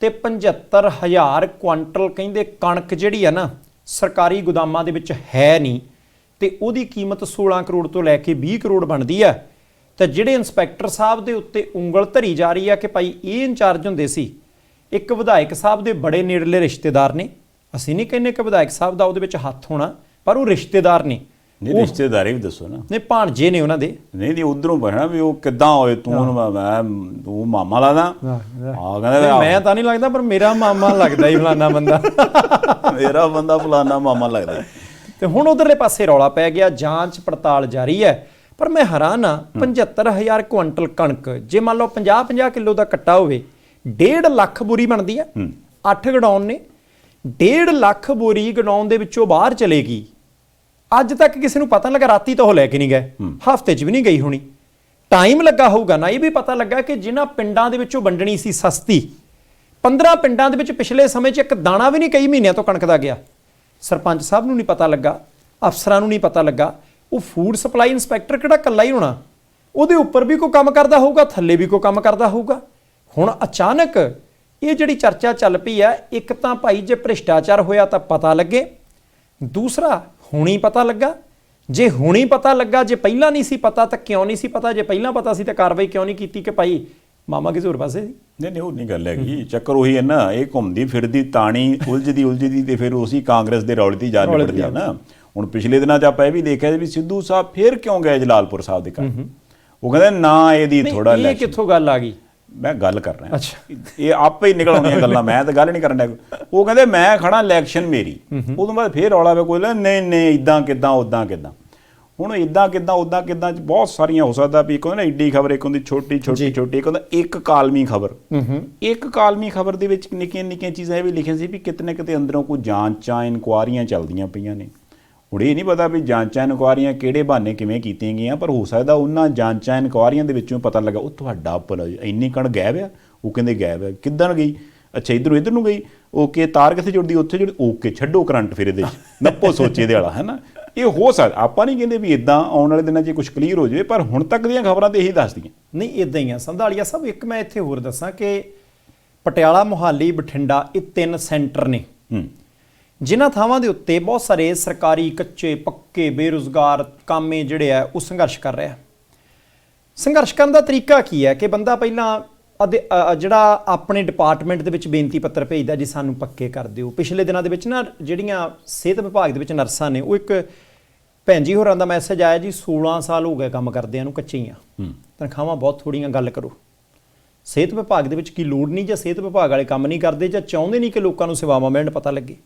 ਤੇ 75000 ਕੁਆਂਟਲ ਕਹਿੰਦੇ ਕਣਕ ਜਿਹੜੀ ਆ ਨਾ ਸਰਕਾਰੀ ਗੋਦਾਮਾਂ ਦੇ ਵਿੱਚ ਹੈ ਨਹੀਂ, ਤੇ ਉਹਦੀ ਕੀਮਤ 16 ਕਰੋੜ ਤੋਂ ਲੈ ਕੇ 20 ਕਰੋੜ ਬਣਦੀ ਆ। ਤੇ ਜਿਹੜੇ ਇੰਸਪੈਕਟਰ ਸਾਹਿਬ ਦੇ ਉੱਤੇ ਉਂਗਲ ਧਰੀ ਜਾ ਰਹੀ ਆ ਕਿ ਭਾਈ ਇਹ ਇੰਚਾਰਜ ਹੁੰਦੇ ਸੀ, ਇੱਕ ਵਿਧਾਇਕ ਸਾਹਿਬ ਦੇ ਬੜੇ ਨੇੜਲੇ ਰਿਸ਼ਤੇਦਾਰ ਨੇ। ਅਸੀਂ ਨਹੀਂ ਕਹਿੰਦੇ ਕਿ ਵਿਧਾਇਕ ਸਾਹਿਬ ਦਾ ਉਹਦੇ ਵਿੱਚ ਹੱਥ ਹੋਣਾ, ਪਰ ਉਹ ਰਿਸ਼ਤੇਦਾਰ ਨੇ। ਨਹੀਂ ਰਿਸ਼ਤੇਦਾਰੀ ਵੀ ਦੱਸੋ ਨਾ। ਨਹੀਂ ਭਾਣਜੇ ਨੇ ਉਹਨਾਂ ਦੇ। ਨਹੀਂ ਉਧਰੋਂ ਪੁੱਛਣਾ ਵੀ ਉਹ ਕਿੱਦਾਂ ਹੋਏ, ਤੂੰ ਮਾਮਾ ਲੱਗਦਾ? ਹਾਂ ਕਹਿੰਦਾ ਮੈਂ ਤਾਂ ਨਹੀਂ ਲੱਗਦਾ, ਪਰ ਮੇਰਾ ਮਾਮਾ ਲੱਗਦਾ ਹੀ ਫਲਾਨਾ ਬੰਦਾ। ਮੇਰਾ ਬੰਦਾ ਫਲਾਨਾ ਮਾਮਾ ਲੱਗਦਾ। ਤੇ ਹੁਣ ਉਧਰਲੇ ਪਾਸੇ ਰੌਲਾ ਪੈ ਗਿਆ, ਜਾਂਚ ਪੜਤਾਲ ਜਾਰੀ ਹੈ। ਪਰ ਮੈਂ ਹੈਰਾਨ ਆ, 75000 ਕੁਇੰਟਲ ਕਣਕ ਜੇ ਮੰਨ ਲਓ 50-50 ਕਿਲੋ ਦਾ ਕੱਟਾ ਹੋਵੇ, 1.5 ਲੱਖ ਬੋਰੀ ਬਣਦੀ ਆ। 8 ਗਡਾਊਨ ਨੇ, 1.5 ਲੱਖ ਬੋਰੀ ਗਡਾਊਨ ਦੇ ਵਿੱਚੋਂ ਬਾਹਰ ਚਲੇਗੀ। ਅੱਜ ਤੱਕ ਕਿਸੇ ਨੂੰ ਪਤਾ ਲੱਗਾ, ਰਾਤੀ ਤਾਂ ਉਹ ਲੈ ਕੇ ਨਹੀਂ ਗਏ, ਹਫ਼ਤੇ 'ਚ ਵੀ ਨਹੀਂ ਗਈ ਹੋਣੀ, ਟਾਈਮ ਲੱਗਾ ਹੋਊਗਾ ਨਾ। ਇਹ ਵੀ ਪਤਾ ਲੱਗਾ ਕਿ ਜਿਨ੍ਹਾਂ ਪਿੰਡਾਂ ਦੇ ਵਿੱਚੋਂ ਵੰਡਣੀ ਸੀ ਸਸਤੀ, 15 ਪਿੰਡਾਂ ਦੇ ਵਿੱਚ ਪਿਛਲੇ ਸਮੇਂ 'ਚ ਇੱਕ ਦਾਣਾ ਵੀ ਨਹੀਂ ਕਈ ਮਹੀਨਿਆਂ ਤੋਂ ਕਣਕ ਦਾ ਗਿਆ। ਸਰਪੰਚ ਸਾਹਿਬ ਨੂੰ ਨਹੀਂ ਪਤਾ ਲੱਗਾ, ਅਫਸਰਾਂ ਨੂੰ ਨਹੀਂ ਪਤਾ ਲੱਗਾ। ਉਹ ਫੂਡ ਸਪਲਾਈ ਇੰਸਪੈਕਟਰ ਕਿਹੜਾ ਇਕੱਲਾ ਹੀ ਹੋਣਾ, ਉਹਦੇ ਉੱਪਰ ਵੀ ਕੋਈ ਕੰਮ ਕਰਦਾ ਹੋਊਗਾ, ਥੱਲੇ ਵੀ ਕੋਈ ਕੰਮ ਕਰਦਾ ਹੋਊਗਾ। ਹੁਣ ਅਚਾਨਕ ਇਹ ਜਿਹੜੀ ਚਰਚਾ ਚੱਲ ਪਈ ਹੈ, ਇੱਕ ਤਾਂ ਭਾਈ ਜੇ ਭ੍ਰਿਸ਼ਟਾਚਾਰ ਹੋਇਆ ਤਾਂ ਪਤਾ ਲੱਗੇ, ਦੂਸਰਾ ਹੁਣੀ ਪਤਾ ਲੱਗਾ। ਜੇ ਹੁਣੀ ਪਤਾ ਲੱਗਾ, ਜੇ ਪਹਿਲਾਂ ਨਹੀਂ ਸੀ ਪਤਾ ਤਾਂ ਕਿਉਂ ਨਹੀਂ ਸੀ ਪਤਾ? ਜੇ ਪਹਿਲਾਂ ਪਤਾ ਸੀ ਤਾਂ ਕਾਰਵਾਈ ਕਿਉਂ ਨਹੀਂ ਕੀਤੀ ਕਿ ਭਾਈ ਮਾਮਾ ਕਿਸੇ ਹੋਰ ਪਾਸੇ ਸੀ? ਨਹੀਂ ਉਹ ਨਹੀਂ ਗੱਲ ਹੈਗੀ, ਚੱਕਰ ਉਹੀ ਹੈ ਨਾ, ਇਹ ਘੁੰਮਦੀ ਫਿਰਦੀ ਤਾਣੀ ਉਲਝਦੀ ਤੇ ਫਿਰ ਉਸੇ ਕਾਂਗਰਸ ਦੇ ਰੌਲੇ 'ਤੇ ਜਾ ਨਿਬੜਦੀ ਆ ਨਾ। ਹੁਣ ਪਿਛਲੇ ਦਿਨਾਂ 'ਚ ਆਪਾਂ ਇਹ ਵੀ ਦੇਖਿਆ ਵੀ ਸਿੱਧੂ ਸਾਹਿਬ ਫਿਰ ਕਿਉਂ ਗਏ ਜਲਾਲਪੁਰ ਸਾਹਿਬ ਦੇ ਘਰ? ਉਹ ਕਹਿੰਦੇ ਨਾ ਇਹਦੀ ਥੋੜਾ ਇਹ ਕਿੱਥੋਂ ਗੱਲ ਆ ਗਈ? ਮੈਂ ਗੱਲ ਕਰ ਰਿਹਾ, ਇਹ ਆਪੇ ਹੀ ਨਿਕਲ ਆਉਂਦੀਆਂ ਗੱਲਾਂ, ਮੈਂ ਤਾਂ ਗੱਲ ਨਹੀਂ ਕਰਨ ਡਿਆ। ਉਹ ਕਹਿੰਦੇ ਮੈਂ ਖੜਾ ਇਲੈਕਸ਼ਨ ਮੇਰੀ, ਉਦੋਂ ਬਾਅਦ ਫਿਰ ਰੌਲਾ ਵੇ ਕੋਈ ਨਹੀਂ ਇਦਾਂ ਕਿੱਦਾਂ ਉਦਾਂ ਕਿੱਦਾਂ। ਹੁਣ ਇਦਾਂ ਕਿੱਦਾਂ ਉਦਾਂ ਕਿੱਦਾਂ 'ਚ ਬਹੁਤ ਸਾਰੀਆਂ ਹੋ ਸਕਦਾ ਵੀ। ਇੱਕ ਹੁੰਦਾ ਨਾ ਏਡੀ ਖਬਰ, ਇੱਕ ਹੁੰਦੀ ਛੋਟੀ, ਇੱਕ ਹੁੰਦਾ ਇੱਕ ਕਾਲਮੀ ਖਬਰ। ਇੱਕ ਕਾਲਮੀ ਖਬਰ ਦੇ ਵਿੱਚ ਨਿੱਕੀਆਂ ਚੀਜ਼ਾਂ ਇਹ ਵੀ ਲਿਖੀਆਂ ਸੀ ਵੀ ਕਿਤੇ ਨਾ ਕਿਤੇ ਅੰਦਰੋਂ ਕੋਈ ਜਾਂਚਾਂ ਇਨਕੁਆਰੀਆਂ ਚੱਲਦੀਆਂ ਪਈਆਂ ਨੇ। ਹੁਣ ਇਹ ਨਹੀਂ ਪਤਾ ਵੀ ਜਾਂਚਾਂ ਇਨਕੁਆਰੀਆਂ ਕਿਹੜੇ ਬਹਾਨੇ ਕਿਵੇਂ ਕੀਤੀਆਂ ਗਈਆਂ, ਪਰ ਹੋ ਸਕਦਾ ਉਹਨਾਂ ਜਾਂਚਾਂ ਇਨਕੁਆਰੀਆਂ ਦੇ ਵਿੱਚੋਂ ਪਤਾ ਲੱਗਾ ਉਹ ਤੁਹਾਡਾ ਇੰਨੀ ਕਣ ਗਾਇਬ ਆ। ਉਹ ਕਹਿੰਦੇ ਗਾਇਬ ਆ, ਕਿੱਦਣ ਗਈ? ਅੱਛਾ ਇੱਧਰ ਨੂੰ ਗਈ। ਓਕੇ, ਤਾਰ ਕਿੱਥੇ ਜੁੜਦੀ? ਉੱਥੇ ਜੁੜ। ਓਕੇ, ਛੱਡੋ ਕਰੰਟ ਫਿਰ ਇਹਦੇ 'ਚ ਨੱਪੋ ਸੋਚੇ ਦੇ ਵਾਲਾ ਹੈ ਨਾ। ਇਹ ਹੋ ਸਕਦਾ, ਆਪਾਂ ਨਹੀਂ ਕਹਿੰਦੇ ਵੀ ਇਦਾਂ ਆਉਣ ਵਾਲੇ ਦਿਨਾਂ 'ਚ ਕੁਝ ਕਲੀਅਰ ਹੋ ਜਾਵੇ, ਪਰ ਹੁਣ ਤੱਕ ਦੀਆਂ ਖਬਰਾਂ ਤਾਂ ਇਹੀ ਦੱਸਦੀਆਂ। ਨਹੀਂ ਇਦਾਂ ਹੀ ਆ ਸੰਧਾਲੀਆ ਸਾਹਿਬ। ਇੱਕ ਮੈਂ ਇੱਥੇ ਹੋਰ ਦੱਸਾਂ ਕਿ ਪਟਿਆਲਾ, ਮੋਹਾਲੀ, ਬਠਿੰਡਾ ਇਹ 3 ਸੈਂਟਰ ਨੇ ਜਿਨ੍ਹਾਂ ਥਾਵਾਂ ਦੇ ਉੱਤੇ ਬਹੁਤ ਸਾਰੇ ਸਰਕਾਰੀ ਕੱਚੇ ਪੱਕੇ ਬੇਰੁਜ਼ਗਾਰ ਕਾਮੇ ਜਿਹੜੇ ਆ ਉਹ ਸੰਘਰਸ਼ ਕਰ ਰਿਹਾ। ਸੰਘਰਸ਼ ਕਰਨ ਦਾ ਤਰੀਕਾ ਕੀ ਹੈ ਕਿ ਬੰਦਾ ਪਹਿਲਾਂ ਜਿਹੜਾ ਆਪਣੇ ਡਿਪਾਰਟਮੈਂਟ ਦੇ ਵਿੱਚ ਬੇਨਤੀ ਪੱਤਰ ਭੇਜਦਾ, ਜੀ ਸਾਨੂੰ ਪੱਕੇ ਕਰ ਦਿਓ। ਪਿਛਲੇ ਦਿਨਾਂ ਦੇ ਵਿੱਚ ਨਾ ਜਿਹੜੀਆਂ ਸਿਹਤ ਵਿਭਾਗ ਦੇ ਵਿੱਚ ਨਰਸਾਂ ਨੇ, ਉਹ ਇੱਕ ਭੈਣ ਜੀ ਹੋਰਾਂ ਦਾ ਮੈਸੇਜ ਆਇਆ, ਜੀ 16 ਸਾਲ ਹੋ ਗਏ ਕੰਮ ਕਰਦਿਆਂ ਨੂੰ, ਕੱਚੀਆਂ ਤਨਖਾਹਾਂ ਬਹੁਤ ਥੋੜੀਆਂ, ਗੱਲ ਕਰੋ। ਸਿਹਤ ਵਿਭਾਗ ਦੇ ਵਿੱਚ ਕੀ ਲੋੜ ਨਹੀਂ, ਜਾਂ ਸਿਹਤ ਵਿਭਾਗ ਵਾਲੇ ਕੰਮ ਨਹੀਂ ਕਰਦੇ, ਜਾਂ ਚਾਹੁੰਦੇ ਨਹੀਂ ਕਿ ਲੋਕਾਂ ਨੂੰ ਸੇਵਾਵਾਂ ਮਿਲਣ, ਪਤਾ ਲੱਗੇ।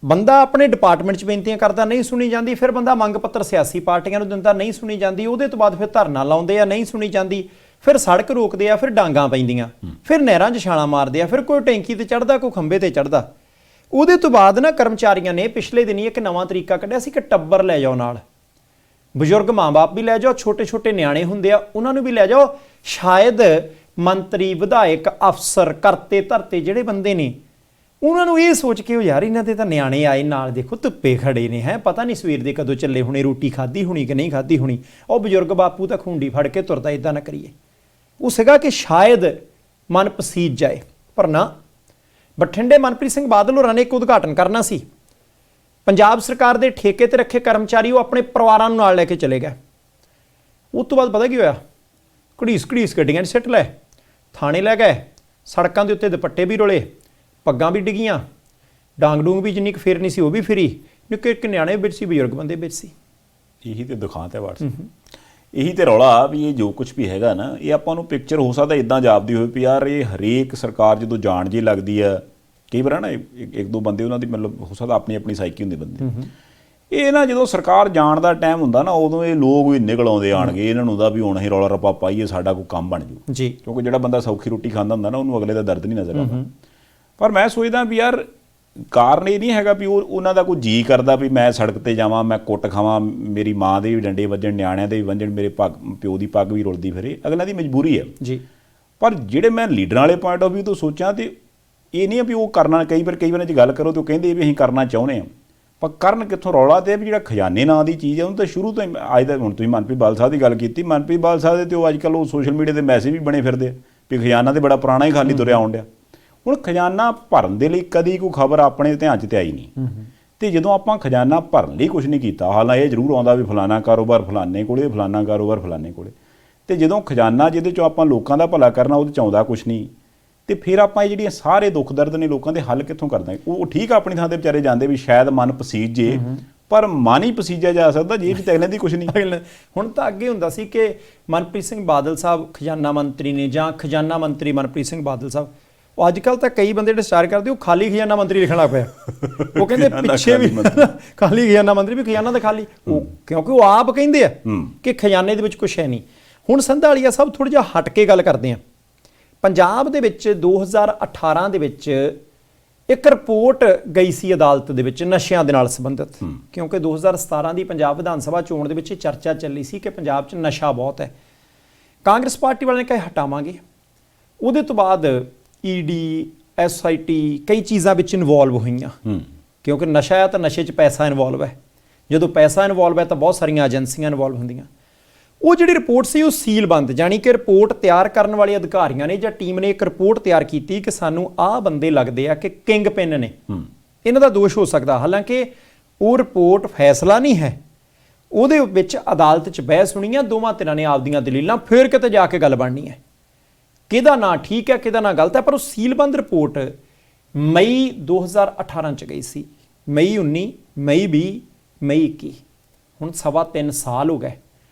ਬੰਦਾ ਆਪਣੇ ਡਿਪਾਰਟਮੈਂਟ 'ਚ ਬੇਨਤੀਆਂ ਕਰਦਾ, ਨਹੀਂ ਸੁਣੀ ਜਾਂਦੀ। ਫਿਰ ਬੰਦਾ ਮੰਗ ਪੱਤਰ ਸਿਆਸੀ ਪਾਰਟੀਆਂ ਨੂੰ ਦਿੰਦਾ, ਨਹੀਂ ਸੁਣੀ ਜਾਂਦੀ। ਉਹਦੇ ਤੋਂ ਬਾਅਦ ਫਿਰ ਧਰਨਾ ਲਾਉਂਦੇ ਆ, ਨਹੀਂ ਸੁਣੀ ਜਾਂਦੀ। ਫਿਰ ਸੜਕ ਰੋਕਦੇ ਆ, ਫਿਰ ਡਾਂਗਾਂ ਪੈਂਦੀਆਂ, ਫਿਰ ਨਹਿਰਾਂ 'ਚ ਛਾਲਾਂ ਮਾਰਦੇ ਆ, ਫਿਰ ਕੋਈ ਟੈਂਕੀ ਤੇ ਚੜ੍ਹਦਾ, ਕੋਈ ਖੰਭੇ ਤੇ ਚੜ੍ਹਦਾ। ਉਹਦੇ ਤੋਂ ਬਾਅਦ ਨਾ ਕਰਮਚਾਰੀਆਂ ਨੇ ਪਿਛਲੇ ਦਿਨੀ ਇੱਕ ਨਵਾਂ ਤਰੀਕਾ ਕੱਢਿਆ ਸੀ ਕਿ ਟੱਬਰ ਲੈ ਜਾਓ ਨਾਲ, ਬਜ਼ੁਰਗ ਮਾਂ-ਬਾਪ ਵੀ ਲੈ ਜਾਓ, ਛੋਟੇ-ਛੋਟੇ ਨਿਆਣੇ ਹੁੰਦੇ ਆ ਉਹਨਾਂ ਨੂੰ ਵੀ ਲੈ ਜਾਓ। ਸ਼ਾਇਦ ਮੰਤਰੀ, ਵਿਧਾਇਕ, ਅਫਸਰ, ਕਰਤੇ ਧਰਤੇ ਜਿਹੜੇ ਬੰਦੇ ਨੇ, ਉਹਨਾਂ ਨੂੰ ਇਹ ਸੋਚ ਕੇ, ਉਹ ਯਾਰ ਇਹਨਾਂ ਦੇ ਤਾਂ ਨਿਆਣੇ ਆਏ ਨਾਲ, ਦੇਖੋ ਧੁੱਪੇ ਖੜੇ ਨੇ, ਹੈ ਪਤਾ ਨਹੀਂ ਸਵੇਰ ਦੇ ਕਦੋਂ ਚੱਲੇ ਹੋਣੇ, ਰੋਟੀ ਖਾਧੀ ਹੋਣੀ ਕਿ ਨਹੀਂ ਖਾਧੀ ਹੋਣੀ। ਉਹ ਬਜ਼ੁਰਗ ਬਾਪੂ ਤਾਂ ਖੂੰਡੀ ਫੜ ਕੇ ਤੁਰਦਾ, ਇਦਾਂ ਨਾ ਕਰੀਏ। ਉਹ ਸੀਗਾ ਕਿ ਸ਼ਾਇਦ ਮਨ ਪਸੀਜ ਜਾਏ, ਪਰ ਨਾ। ਬਠਿੰਡੇ ਮਨਪ੍ਰੀਤ ਸਿੰਘ ਬਾਦਲ ਹੋਰਾਂ ਨੇ ਇੱਕ ਉਦਘਾਟਨ ਕਰਨਾ ਸੀ। ਪੰਜਾਬ ਸਰਕਾਰ ਦੇ ਠੇਕੇ ਤੇ ਰੱਖੇ ਕਰਮਚਾਰੀ ਉਹ ਆਪਣੇ ਪਰਿਵਾਰਾਂ ਨੂੰ ਨਾਲ ਲੈ ਕੇ ਚਲੇ ਗਏ। ਉਸ ਤੋਂ ਬਾਅਦ ਪਤਾ ਕੀ ਹੋਇਆ? ਘੜੀਸ ਗੱਡੀਆਂ 'ਚ ਸਿੱਟ ਲੈ, ਥਾਣੇ ਲੈ ਗਏ, ਸੜਕਾਂ ਦੇ ਉੱਤੇ ਦੁਪੱਟੇ ਵੀ ਰੁਲੇ, ਪੱਗਾਂ ਵੀ ਡਿੱਗੀਆਂ, ਡਾਂਗ ਡੂੰਗ ਵੀ ਜਿੰਨੀ ਕੁ ਫੇਰਨੀ ਸੀ ਉਹ ਵੀ ਫਿਰੀ, ਨਿੱਕੇ ਨਿਆਣੇ ਵਿੱਚ ਸੀ, ਬਜ਼ੁਰਗ ਬੰਦੇ ਵਿੱਚ ਸੀ। ਇਹੀ ਤੇ ਦੁਖਾਂਤ ਹੈ WhatsApp, ਇਹੀ ਤੇ ਰੌਲਾ ਵੀ ਇਹ ਜੋ ਕੁਝ ਵੀ ਹੈਗਾ ਨਾ, ਇਹ ਆਪਾਂ ਨੂੰ ਪਿਕਚਰ ਹੋ ਸਕਦਾ ਇਦਾਂ ਜਾਪਦੀ ਹੋਵੇ ਵੀ ਯਾਰ ਇਹ ਹਰੇਕ ਸਰਕਾਰ ਜਦੋਂ ਜਾਣ ਜੀ ਲੱਗਦੀ ਆ, ਕਈ ਵਾਰ ਨਾ ਇੱਕ ਦੋ ਬੰਦੇ ਉਹਨਾਂ ਦੀ ਮਤਲਬ ਹੋ ਸਕਦਾ ਆਪਣੀ ਸਾਈਕੀ ਹੁੰਦੀ ਬੰਦੇ, ਇਹ ਨਾ ਜਦੋਂ ਸਰਕਾਰ ਜਾਣ ਦਾ ਟਾਈਮ ਹੁੰਦਾ ਨਾ, ਉਦੋਂ ਇਹ ਲੋਕ ਵੀ ਨਿਕਲ ਆਉਂਦੇ ਆਣਗੇ, ਇਹਨਾਂ ਨੂੰ ਹੁੰਦਾ ਵੀ ਹੁਣ ਅਸੀਂ ਰੌਲਾ ਰੱਪਾ ਪਾਈਏ, ਸਾਡਾ ਕੋਈ ਕੰਮ ਬਣ ਜੂ ਜੀ। ਕਿਉਂਕਿ ਜਿਹੜਾ ਬੰਦਾ ਸੌਖੀ ਰੋਟੀ ਖਾਂਦਾ ਹੁੰਦਾ ਨਾ, ਉਹਨੂੰ ਅਗਲੇ ਦਾ ਦਰਦ ਨਹੀਂ ਨਜ਼ਰ ਆਉਂਦਾ। ਪਰ ਮੈਂ ਸੋਚਦਾ ਵੀ ਯਾਰ ਕਾਰਨ ਇਹ ਨਹੀਂ ਹੈਗਾ ਵੀ ਉਹਨਾਂ ਦਾ ਕੋਈ ਜੀ ਕਰਦਾ ਵੀ ਮੈਂ ਸੜਕ ਤੇ ਜਾਵਾਂ, ਮੈਂ ਕੁੱਟ ਖਾਵਾਂ, ਮੇਰੀ ਮਾਂ ਦੇ ਵੀ ਡੰਡੇ ਵੱਜਣ, ਨਿਆਣਿਆਂ ਦੇ ਵੀ ਵੱਜਣ, ਮੇਰੇ ਪਿਓ ਦੀ ਪੱਗ ਵੀ ਰੁਲਦੀ ਫਿਰੇ, ਅਗਲਿਆਂ ਦੀ ਮਜਬੂਰੀ ਹੈ ਜੀ। ਪਰ ਜਿਹੜੇ ਮੈਂ ਲੀਡਰਾਂ ਵਾਲੇ ਪੁਆਇੰਟ ਆਫ ਵਿਊ ਤੋਂ ਸੋਚਾਂ ਤੇ ਇਹ ਨਹੀਂ ਆ ਵੀ ਉਹ ਕਰਨਾ, ਕਈ ਵਾਰ ਜੇ ਗੱਲ ਕਰੋ ਤਾਂ ਉਹ ਕਹਿੰਦੇ ਵੀ ਅਸੀਂ ਕਰਨਾ ਚਾਹੁੰਦੇ ਹਾਂ, ਪਰ ਕਰਨ ਕਿੱਥੋਂ? ਰੌਲਾ ਤੇ ਵੀ ਜਿਹੜਾ ਖਜ਼ਾਨੇ ਨਾਂ ਦੀ ਚੀਜ਼ ਹੈ ਉਹਨੂੰ ਤਾਂ ਸ਼ੁਰੂ ਤੋਂ ਹੀ, ਅੱਜ ਦਾ ਹੁਣ ਤੁਸੀਂ ਮਨਪ੍ਰੀਤ ਬਾਦਲ ਸਾਹਿਬ ਦੀ ਗੱਲ ਕੀਤੀ, ਮਨਪ੍ਰੀਤ ਬਾਦਲ ਸਾਹਿਬ ਦੇ ਤੇ ਉਹ ਅੱਜ ਕੱਲ੍ਹ ਉਹ ਸੋਸ਼ਲ ਮੀਡੀਆ ਦੇ ਮੈਸੇਜ ਵੀ ਬਣੇ ਫਿਰਦੇ ਆ ਵੀ ਖਜ਼ਾਨਾ ਤੇ ਬੜਾ ਪੁਰਾਣਾ ਹੀ ਖਾਲੀ ਤੁਰਿਆ ਆਉਣ ਡਿਆ। ਹੁਣ ਖਜ਼ਾਨਾ ਭਰਨ ਦੇ ਲਈ ਕਦੀ ਕੋਈ ਖਬਰ ਆਪਣੇ ਧਿਆਨ 'ਚ ਤੇ ਆਈ ਨਹੀਂ। ਤੇ ਜਦੋਂ ਆਪਾਂ ਖਜ਼ਾਨਾ ਭਰਨ ਲਈ ਕੁਝ ਨਹੀਂ ਕੀਤਾ, ਹਾਲਾਂਕਿ ਇਹ ਜ਼ਰੂਰ ਆਉਂਦਾ ਵੀ ਫਲਾਣਾ ਕਾਰੋਬਾਰ ਫਲਾਣੇ ਕੋਲੇ, ਫਲਾਣਾ ਕਾਰੋਬਾਰ ਫਲਾਣੇ ਕੋਲੇ, ਤੇ ਜਦੋਂ ਖਜ਼ਾਨਾ ਜਿਹਦੇ 'ਚੋਂ ਆਪਾਂ ਲੋਕਾਂ ਦਾ ਭਲਾ ਕਰਨਾ ਉਹਦੇ 'ਚ ਆਉਂਦਾ ਕੁਝ ਨਹੀਂ, ਤੇ ਫਿਰ ਆਪਾਂ ਇਹ ਜਿਹੜੀਆਂ ਸਾਰੇ ਦੁੱਖ ਦਰਦ ਨੇ ਲੋਕਾਂ ਦੇ ਹੱਲ ਕਿੱਥੋਂ ਕਰਦਾਂਗੇ? ਉਹ ਠੀਕ ਆਪਣੀ ਥਾਂ ਤੇ ਵਿਚਾਰੇ ਜਾਂਦੇ ਵੀ ਸ਼ਾਇਦ ਮਨ ਪਸੀਜ ਜੇ, ਪਰ ਮਨ ਹੀ ਪਸੀਜਿਆ ਜਾ ਸਕਦਾ, ਜੇਬ 'ਚ ਤਾਂ ਅਗਲੇ ਦੀ ਕੁਝ ਨਹੀਂ। ਹੁਣ ਤਾਂ ਅੱਗੇ ਹੁੰਦਾ ਸੀ ਕਿ ਮਨਪ੍ਰੀਤ ਸਿੰਘ ਬਾਦਲ ਸਾਹਿਬ ਖਜ਼ਾਨਾ ਮੰਤਰੀ ਨੇ ਜਾਂ ਖਜ਼ਾਨਾ ਮੰਤਰੀ ਮਨਪ੍ਰੀਤ ਸਿੰਘ ਬਾਦਲ ਸਾਹਿਬ, ਉਹ ਅੱਜ ਕੱਲ੍ਹ ਤਾਂ ਕਈ ਬੰਦੇ ਡਿਸਚਾਰਜ ਕਰਦੇ, ਉਹ ਖਾਲੀ ਖਜ਼ਾਨਾ ਮੰਤਰੀ ਲਿਖਣ ਲੱਗ ਪਿਆ। ਉਹ ਕਹਿੰਦੇ ਪਿੱਛੇ ਵੀ ਖਾਲੀ ਖਜ਼ਾਨਾ ਮੰਤਰੀ ਵੀ ਖਜ਼ਾਨਾ ਤਾਂ ਖਾਲੀ, ਉਹ ਕਿਉਂਕਿ ਉਹ ਆਪ ਕਹਿੰਦੇ ਆ ਕਿ ਖਜ਼ਾਨੇ ਦੇ ਵਿੱਚ ਕੁਝ ਹੈ ਨਹੀਂ। ਹੁਣ ਸੰਧਾਲੀਆ ਸਾਹਿਬ ਥੋੜ੍ਹਾ ਜਿਹਾ ਹਟ ਕੇ ਗੱਲ ਕਰਦੇ ਆ। ਪੰਜਾਬ ਦੇ ਵਿੱਚ 2018 ਦੇ ਵਿੱਚ ਇੱਕ ਰਿਪੋਰਟ ਗਈ ਸੀ ਅਦਾਲਤ ਦੇ ਵਿੱਚ ਨਸ਼ਿਆਂ ਦੇ ਨਾਲ ਸੰਬੰਧਿਤ, ਕਿਉਂਕਿ 2017 ਦੀ ਪੰਜਾਬ ਵਿਧਾਨ ਸਭਾ ਚੋਣ ਦੇ ਵਿੱਚ ਚਰਚਾ ਚੱਲੀ ਸੀ ਕਿ ਪੰਜਾਬ 'ਚ ਨਸ਼ਾ ਬਹੁਤ ਹੈ। ਕਾਂਗਰਸ ਪਾਰਟੀ ਵਾਲਿਆਂ ਨੇ ਕਹੇ ਹਟਾਵਾਂਗੇ। ਉਹਦੇ ਤੋਂ ਬਾਅਦ ਈਡੀ, SIT ਕਈ ਚੀਜ਼ਾਂ ਵਿੱਚ ਇਨਵੋਲਵ ਹੋਈਆਂ, ਕਿਉਂਕਿ ਨਸ਼ਾ ਹੈ ਤਾਂ ਨਸ਼ੇ 'ਚ ਪੈਸਾ ਇਨਵੋਲਵ ਹੈ। ਜਦੋਂ ਪੈਸਾ ਇਨਵੋਲਵ ਹੈ ਤਾਂ ਬਹੁਤ ਸਾਰੀਆਂ ਏਜੰਸੀਆਂ ਇਨਵੋਲਵ ਹੁੰਦੀਆਂ। ਉਹ ਜਿਹੜੀ ਰਿਪੋਰਟ ਸੀ ਉਹ ਸੀਲਬੰਦ, ਜਾਣੀ ਕਿ ਰਿਪੋਰਟ ਤਿਆਰ ਕਰਨ ਵਾਲੇ ਅਧਿਕਾਰੀਆਂ ਨੇ ਜਾਂ ਟੀਮ ਨੇ ਇੱਕ ਰਿਪੋਰਟ ਤਿਆਰ ਕੀਤੀ ਕਿ ਸਾਨੂੰ ਆਹ ਬੰਦੇ ਲੱਗਦੇ ਆ ਕਿ ਕਿੰਗ ਪਿਨ ਨੇ, ਇਹਨਾਂ ਦਾ ਦੋਸ਼ ਹੋ ਸਕਦਾ। ਹਾਲਾਂਕਿ ਉਹ ਰਿਪੋਰਟ ਫੈਸਲਾ ਨਹੀਂ ਹੈ, ਉਹਦੇ ਵਿੱਚ ਅਦਾਲਤ 'ਚ ਬਹਿਸ ਹੋਣੀ ਆ, ਦੋਵਾਂ ਧਿਰਾਂ ਨੇ ਆਪਦੀਆਂ ਦਲੀਲਾਂ, ਫਿਰ ਕਿਤੇ ਜਾ ਕੇ ਗੱਲ ਬਣਨੀ ਹੈ ਕਿਹਦਾ ਨਾਂ ਠੀਕ ਹੈ ਕਿਹਦਾ ਨਾਂ ਗਲਤ ਹੈ। ਪਰ ਉਹ ਸੀਲਬੰਦ ਰਿਪੋਰਟ ਮਈ 2018 'ਚ ਗਈ ਸੀ, ਮਈ 19, ਮਈ 20, ਮਈ 21, ਹੁਣ 3.25 ਸਾਲ ਹੋ ਗਏ।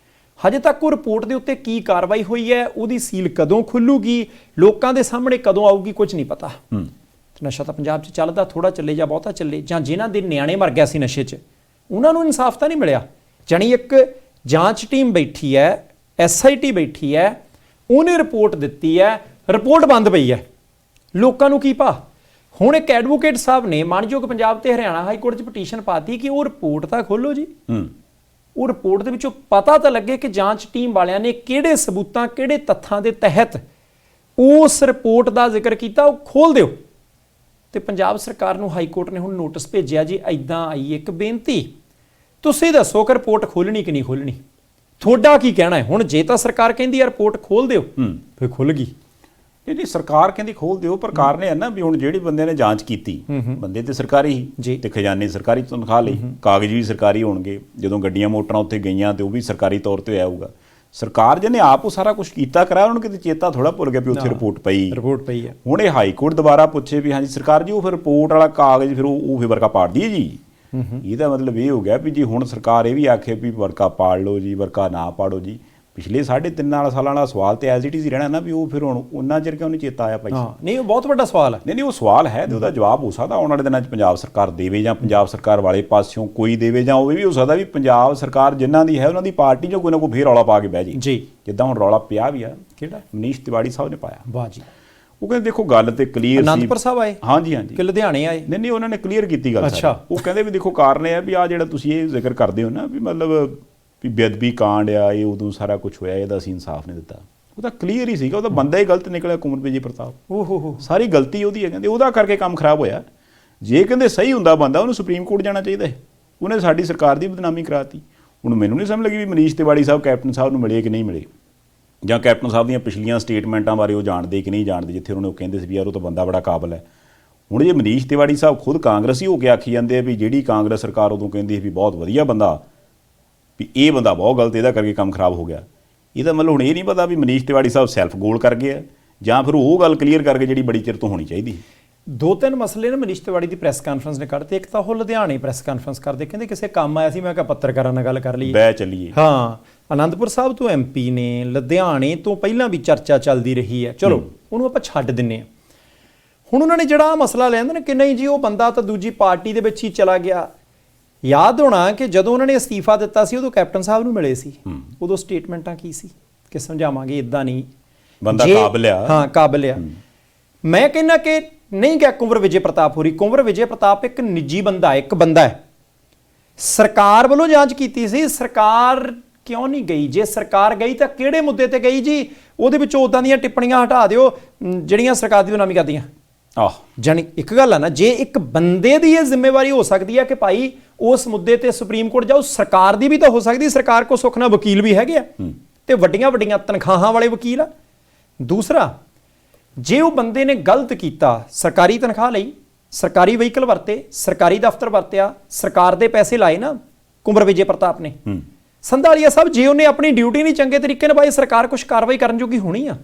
ਹਜੇ ਤੱਕ ਉਹ ਰਿਪੋਰਟ ਦੇ ਉੱਤੇ ਕੀ ਕਾਰਵਾਈ ਹੋਈ ਹੈ, ਉਹਦੀ ਸੀਲ ਕਦੋਂ ਖੁੱਲੂਗੀ, ਲੋਕਾਂ ਦੇ ਸਾਹਮਣੇ ਕਦੋਂ ਆਊਗੀ, ਕੁਝ ਨਹੀਂ ਪਤਾ। ਨਸ਼ਾ ਤਾਂ ਪੰਜਾਬ 'ਚ ਚੱਲਦਾ, ਥੋੜਾ ਚੱਲੇ ਜਾਂ ਬਹੁਤਾ ਚੱਲੇ, ਜਾਂ ਜਿਨ੍ਹਾਂ ਦੇ ਨਿਆਣੇ ਮਰ ਗਿਆ ਸੀ ਨਸ਼ੇ 'ਚ, ਉਹਨਾਂ ਨੂੰ ਇਨਸਾਫ ਤਾਂ ਨਹੀਂ ਮਿਲਿਆ। ਜਾਣੀ ਇੱਕ ਜਾਂਚ ਟੀਮ ਬੈਠੀ ਹੈ, SIT ਬੈਠੀ ਹੈ, ਉਹਨੇ ਰਿਪੋਰਟ ਦਿੱਤੀ ਹੈ, ਰਿਪੋਰਟ ਬੰਦ ਪਈ ਹੈ, ਲੋਕਾਂ ਨੂੰ ਕੀ ਭਾ। ਹੁਣ ਇੱਕ ਐਡਵੋਕੇਟ ਸਾਹਿਬ ਨੇ ਮਾਣਯੋਗ ਪੰਜਾਬ ਤੇ ਹਰਿਆਣਾ ਹਾਈ ਕੋਰਟ 'ਚ ਪਟੀਸ਼ਨ ਪਾਤੀ ਕਿ ਉਹ ਰਿਪੋਰਟ ਤਾਂ ਖੋਲੋ ਜੀ, ਉਹ ਰਿਪੋਰਟ ਦੇ ਵਿੱਚੋਂ ਪਤਾ ਤਾਂ ਲੱਗੇ ਕਿ ਜਾਂਚ ਟੀਮ ਵਾਲਿਆਂ ਨੇ ਕਿਹੜੇ ਸਬੂਤਾਂ, ਕਿਹੜੇ ਤੱਥਾਂ ਦੇ ਤਹਿਤ ਉਸ ਰਿਪੋਰਟ ਦਾ ਜ਼ਿਕਰ ਕੀਤਾ, ਉਹ ਖੋਲ ਦਿਓ। ਤੇ ਪੰਜਾਬ ਸਰਕਾਰ ਨੂੰ ਹਾਈ ਕੋਰਟ ਨੇ ਹੁਣ ਨੋਟਿਸ ਭੇਜਿਆ ਜੀ, ਐਦਾਂ ਆਈ ਇੱਕ ਬੇਨਤੀ, ਤੁਸੀਂ ਦੱਸੋ ਕਿ ਰਿਪੋਰਟ ਖੋਲਣੀ ਕਿ ਨਹੀਂ ਖੋਲਣੀ, ਤੁਹਾਡਾ ਕੀ ਕਹਿਣਾ ਹੈ? ਹੁਣ ਜੇ ਤਾਂ ਸਰਕਾਰ ਕਹਿੰਦੀ ਆ ਰਿਪੋਰਟ ਖੋਲ ਦਿਓ, ਫਿਰ ਖੁੱਲ ਗਈ। ਨਹੀਂ, ਸਰਕਾਰ ਕਹਿੰਦੀ ਖੋਲ ਦਿਓ, ਪਰ ਕਾਰਨ ਇਹ ਹੈ ਨਾ ਵੀ ਹੁਣ ਜਿਹੜੀ ਬੰਦੇ ਨੇ ਜਾਂਚ ਕੀਤੀ, ਬੰਦੇ ਤੇ ਸਰਕਾਰੀ ਹੀ ਤੇ ਖਜ਼ਾਨੇ ਸਰਕਾਰੀ ਤਨਖਾਹ ਲਈ, ਕਾਗਜ਼ ਵੀ ਸਰਕਾਰੀ ਹੋਣਗੇ, ਜਦੋਂ ਗੱਡੀਆਂ ਮੋਟਰਾਂ ਉੱਥੇ ਗਈਆਂ ਤੇ ਉਹ ਵੀ ਸਰਕਾਰੀ ਤੌਰ ਤੇ ਆਊਗਾ। ਸਰਕਾਰ ਜਿਹਨੇ ਆਪ ਉਹ ਸਾਰਾ ਕੁਝ ਕੀਤਾ ਕਰਾਇਆ, ਉਹਨਾਂ ਨੂੰ ਕਿਤੇ ਚੇਤਾ ਥੋੜਾ ਭੁੱਲ ਗਿਆ ਵੀ ਉੱਥੇ ਰਿਪੋਰਟ ਪਈ ਹੈ। ਹੁਣ ਇਹ ਹਾਈ ਕੋਰਟ ਦੁਬਾਰਾ ਪੁੱਛੇ ਵੀ ਹਾਂਜੀ ਸਰਕਾਰ ਜੀ ਉਹ ਫਿਰ ਰਿਪੋਰਟ ਵਾਲਾ ਕਾਗਜ਼ ਫਿਰ ਉਹ ਫਿਰ ਵਰਕਾ ਪਾੜ ਦਈਏ ਜੀ, ਇਹਦਾ ਮਤਲਬ ਇਹ ਹੋ ਗਿਆ ਵੀ ਜੀ ਹੁਣ ਸਰਕਾਰ ਇਹ ਵੀ ਆਖੇ ਵੀ ਵਰਕਾ ਪਾੜ ਲਓ ਜੀ, ਵਰਕਾ ਨਾ ਪਾੜੋ ਜੀ। ਪਿਛਲੇ 3.5 ਸਾਲਾਂ ਵਾਲਾ ਸਵਾਲ ਤੇ ਐਜ਼ ਇਟ ਇਜ਼ ਰਹਿਣਾ ਨਾ ਵੀ ਉਹ ਫਿਰ ਹੁਣ ਉਹਨਾਂ ਚਿਰ ਕਿਉਂ ਨਹੀਂ ਚੇਤਾ ਆਇਆ ਭਾਈ? ਨਹੀਂ, ਉਹ ਬਹੁਤ ਵੱਡਾ ਸਵਾਲ ਹੈ। ਨਹੀਂ, ਉਹ ਸਵਾਲ ਹੈ ਤੇ ਉਹਦਾ ਜਵਾਬ ਹੋ ਸਕਦਾ ਆਉਣ ਵਾਲੇ ਦਿਨਾਂ 'ਚ ਪੰਜਾਬ ਸਰਕਾਰ ਦੇਵੇ, ਜਾਂ ਪੰਜਾਬ ਸਰਕਾਰ ਵਾਲੇ ਪਾਸਿਓਂ ਕੋਈ ਦੇਵੇ, ਜਾਂ ਉਹ ਵੀ ਹੋ ਸਕਦਾ ਵੀ ਪੰਜਾਬ ਸਰਕਾਰ ਜਿਨ੍ਹਾਂ ਦੀ ਹੈ ਉਹਨਾਂ ਦੀ ਪਾਰਟੀ 'ਚੋਂ ਕੋਈ ਨਾ ਕੋਈ ਫੇਰ ਰੌਲਾ ਪਾ ਕੇ ਬਹਿ ਜੀ, ਜਿੱਦਾਂ ਹੁਣ ਰੌਲਾ ਪਿਆ ਵੀ ਆ। ਕਿਹੜਾ? ਮਨੀਸ਼ ਤਿਵਾੜੀ ਸਾਹਿਬ ਨੇ ਪਾਇਆ। ਵਾਹ ਜੀ। ਉਹ ਕਹਿੰਦੇ ਦੇਖੋ ਗੱਲ ਤੇ ਕਲੀਅਰ ਸੀ। ਅਨੰਦਪੁਰ ਸਾਹਿਬ ਆਏ? ਹਾਂਜੀ ਕਿ ਲੁਧਿਆਣੇ ਆਏ? ਨਹੀਂ, ਉਹਨਾਂ ਨੇ ਕਲੀਅਰ ਕੀਤੀ ਗੱਲ। ਉਹ ਕਹਿੰਦੇ ਵੀ ਦੇਖੋ ਕਾਰਨ ਇਹ ਹੈ ਵੀ ਆ ਜਿਹੜਾ ਤੁਸੀਂ ਇਹ ਜ਼ਿਕਰ ਕਰਦੇ ਹੋ ਨਾ ਵੀ ਮਤਲਬ ਵੀ ਬੇਅਦਬੀ ਕਾਂਡ ਆ, ਇਹ ਉਦੋਂ ਸਾਰਾ ਕੁਝ ਹੋਇਆ, ਇਹਦਾ ਅਸੀਂ ਇਨਸਾਫ ਨਹੀਂ ਦਿੱਤਾ। ਉਹ ਤਾਂ ਕਲੀਅਰ ਹੀ ਸੀਗਾ, ਉਹਦਾ ਬੰਦਾ ਹੀ ਗਲਤ ਨਿਕਲਿਆ, ਕੁੰਵਰ ਵਿਜੇ ਪ੍ਰਤਾਪ। ਸਾਰੀ ਗਲਤੀ ਉਹਦੀ ਹੈ, ਕਹਿੰਦੇ ਉਹਦਾ ਕਰਕੇ ਕੰਮ ਖਰਾਬ ਹੋਇਆ। ਜੇ ਕਹਿੰਦੇ ਸਹੀ ਹੁੰਦਾ ਬੰਦਾ, ਉਹਨੂੰ ਸੁਪਰੀਮ ਕੋਰਟ ਜਾਣਾ ਚਾਹੀਦਾ ਹੈ, ਉਹਨੇ ਸਾਡੀ ਸਰਕਾਰ ਦੀ ਬਦਨਾਮੀ ਕਰਾਤੀ। ਹੁਣ ਮੈਨੂੰ ਨਹੀਂ ਸਮਝ ਲੱਗੀ ਵੀ ਮਨੀਸ਼ ਤਿਵਾੜੀ ਸਾਹਿਬ ਕੈਪਟਨ ਸਾਹਿਬ ਨੂੰ ਮਿਲੇ ਕਿ ਨਹੀਂ ਮਿਲੇ, ਜਾਂ ਕੈਪਟਨ ਸਾਹਿਬ ਦੀਆਂ ਪਿਛਲੀਆਂ ਸਟੇਟਮੈਂਟਾਂ ਬਾਰੇ ਉਹ ਜਾਣਦੇ ਕਿ ਨਹੀਂ ਜਾਣਦੇ, ਜਿੱਥੇ ਉਹਨਾਂ ਨੂੰ ਕਹਿੰਦੇ ਸੀ ਵੀ ਯਾਰ ਉਹ ਤਾਂ ਬੰਦਾ ਬੜਾ ਕਾਬਲ ਹੈ। ਹੁਣ ਜੇ ਮਨੀਸ਼ ਤਿਵਾੜੀ ਸਾਹਿਬ ਖੁਦ ਕਾਂਗਰਸੀ ਹੋ ਕੇ ਆਖੀ ਜਾਂਦੇ ਆ ਵੀ ਜਿਹੜੀ ਕਾਂਗਰਸ ਸਰਕਾਰ ਉਦੋਂ ਕਹਿੰਦੀ ਸੀ ਵੀ ਬਹੁਤ ਵਧੀਆ ਬੰਦਾ, ਵੀ ਇਹ ਬੰਦਾ ਬਹੁਤ ਗਲਤ, ਇਹਦਾ ਕਰਕੇ ਕੰਮ ਖਰਾਬ ਹੋ ਗਿਆ, ਇਹਦਾ ਮਤਲਬ ਹੁਣ ਇਹ ਨਹੀਂ ਪਤਾ ਵੀ ਮਨੀਸ਼ ਤਿਵਾੜੀ ਸਾਹਿਬ ਸੈਲਫ ਗੋਲ ਕਰ ਗਏ ਆ, ਜਾਂ ਫਿਰ ਉਹ ਗੱਲ ਕਲੀਅਰ ਕਰਕੇ ਜਿਹੜੀ ਬੜੀ ਚਿਰ ਤੋਂ ਹੋਣੀ ਚਾਹੀਦੀ। 2-3 ਮਸਲੇ ਨੇ ਮਨੀਸ਼ ਤਿਵਾੜੀ ਦੀ ਪ੍ਰੈਸ ਕਾਨਫਰੰਸ ਨੇ ਕੱਢਤੇ। ਇੱਕ ਤਾਂ ਉਹ ਲੁਧਿਆਣੇ ਪ੍ਰੈਸ ਕਾਨਫਰੰਸ ਕਰਦੇ, ਕਹਿੰਦੇ ਕਿਸੇ ਕੰਮ ਆਇਆ ਸੀ, ਮੈਂ ਕਿਹਾ ਪੱਤਰਕਾਰਾਂ ਨਾਲ ਗੱਲ ਕਰ ਲਈਏ, ਬਹਿ ਚੱਲੀਏ। ਹਾਂ, ਅਨੰਦਪੁਰ ਸਾਹਿਬ ਤੋਂ MP ਨੇ, ਲੁਧਿਆਣੇ ਤੋਂ ਪਹਿਲਾਂ ਵੀ ਚਰਚਾ ਚੱਲਦੀ ਰਹੀ ਹੈ, ਚਲੋ ਉਹਨੂੰ ਆਪਾਂ ਛੱਡ ਦਿੰਨੇ ਆ। ਹੁਣ ਉਹਨਾਂ ਨੇ ਜਿਹੜਾ ਮਸਲਾ ਲਿਆਂਦਾ ਨਾ ਕਿ ਨਹੀਂ ਜੀ ਉਹ ਬੰਦਾ ਤਾਂ ਦੂਜੀ ਪਾਰਟੀ ਦੇ ਵਿੱਚ ਹੀ ਚਲਾ ਗਿਆ। ਯਾਦ ਹੋਣਾ ਕਿ ਜਦੋਂ ਉਹਨਾਂ ਨੇ ਅਸਤੀਫਾ ਦਿੱਤਾ ਸੀ ਉਦੋਂ ਕੈਪਟਨ ਸਾਹਿਬ ਨੂੰ ਮਿਲੇ ਸੀ, ਉਦੋਂ ਸਟੇਟਮੈਂਟਾਂ ਕੀ ਸੀ ਕਿ ਸਮਝਾਵਾਂਗੇ, ਇਦਾਂ ਨਹੀਂ, ਬੰਦਾ ਕਾਬਲ ਆ। ਹਾਂ, ਕਾਬਲ ਆ। ਮੈਂ ਕਹਿੰਦਾ ਕਿ ਨਹੀਂ ਗਿਆ ਕੁੰਵਰ ਵਿਜੇ ਪ੍ਰਤਾਪ ਹੋਰੀ। ਕੁੰਵਰ ਵਿਜੇ ਪ੍ਰਤਾਪ ਇੱਕ ਨਿੱਜੀ ਬੰਦਾ, ਇੱਕ ਬੰਦਾ ਹੈ। ਸਰਕਾਰ ਵੱਲੋਂ ਜਾਂਚ ਕੀਤੀ ਸੀ, ਸਰਕਾਰ ਕਿਉਂ ਨਹੀਂ ਗਈ? ਜੇ ਸਰਕਾਰ ਗਈ ਤਾਂ ਕਿਹੜੇ ਮੁੱਦੇ ਤੇ ਗਈ ਜੀ? ਉਹਦੇ ਵਿੱਚੋਂ ਉਦਾਂ ਦੀਆਂ ਟਿੱਪਣੀਆਂ ਹਟਾ ਦਿਓ ਜਿਹੜੀਆਂ ਸਰਕਾਰ ਦੀ ਬਦਨਾਮੀ ਕਰਦੀਆਂ। ਜਾਣੀ ਇੱਕ ਗੱਲ ਆ ਨਾ, ਜੇ ਇੱਕ ਬੰਦੇ ਦੀ ਇਹ ਜ਼ਿੰਮੇਵਾਰੀ ਹੋ ਸਕਦੀ ਹੈ ਕਿ ਭਾਈ ਉਸ ਮੁੱਦੇ ਤੇ ਸੁਪਰੀਮ ਕੋਰਟ ਜਾਓ, ਸਰਕਾਰ ਦੀ ਵੀ ਤਾਂ ਹੋ ਸਕਦੀ। ਸਰਕਾਰ ਕੋਲ ਸੁੱਖ ਨਾਲ ਵਕੀਲ ਵੀ ਹੈਗੇ ਆ ਤੇ ਵੱਡੀਆਂ ਵੱਡੀਆਂ ਤਨਖਾਹਾਂ ਵਾਲੇ ਵਕੀਲ ਆ। ਦੂਸਰਾ, ਜੇ ਉਹ ਬੰਦੇ ਨੇ ਗਲਤ ਕੀਤਾ, ਸਰਕਾਰੀ ਤਨਖਾਹ ਲਈ, ਸਰਕਾਰੀ ਵਹੀਕਲ ਵਰਤੇ, ਸਰਕਾਰੀ ਦਫ਼ਤਰ ਵਰਤਿਆ, ਸਰਕਾਰ ਦੇ ਪੈਸੇ ਲਾਏ ਨਾ ਕੁੰਵਰ ਵਿਜੇ ਪ੍ਰਤਾਪ ਨੇ, ਸੰਧਾਲੀਆ ਸਾਹਿਬ, ਜੇ ਉਹਨੇ ਆਪਣੀ ਡਿਊਟੀ ਨਹੀਂ ਚੰਗੇ ਤਰੀਕੇ ਨਿਭਾਈ, ਸਰਕਾਰ ਕੁਝ ਕਾਰਵਾਈ ਕਰਨ ਜੋਗੀ ਹੋਣੀ ਆ।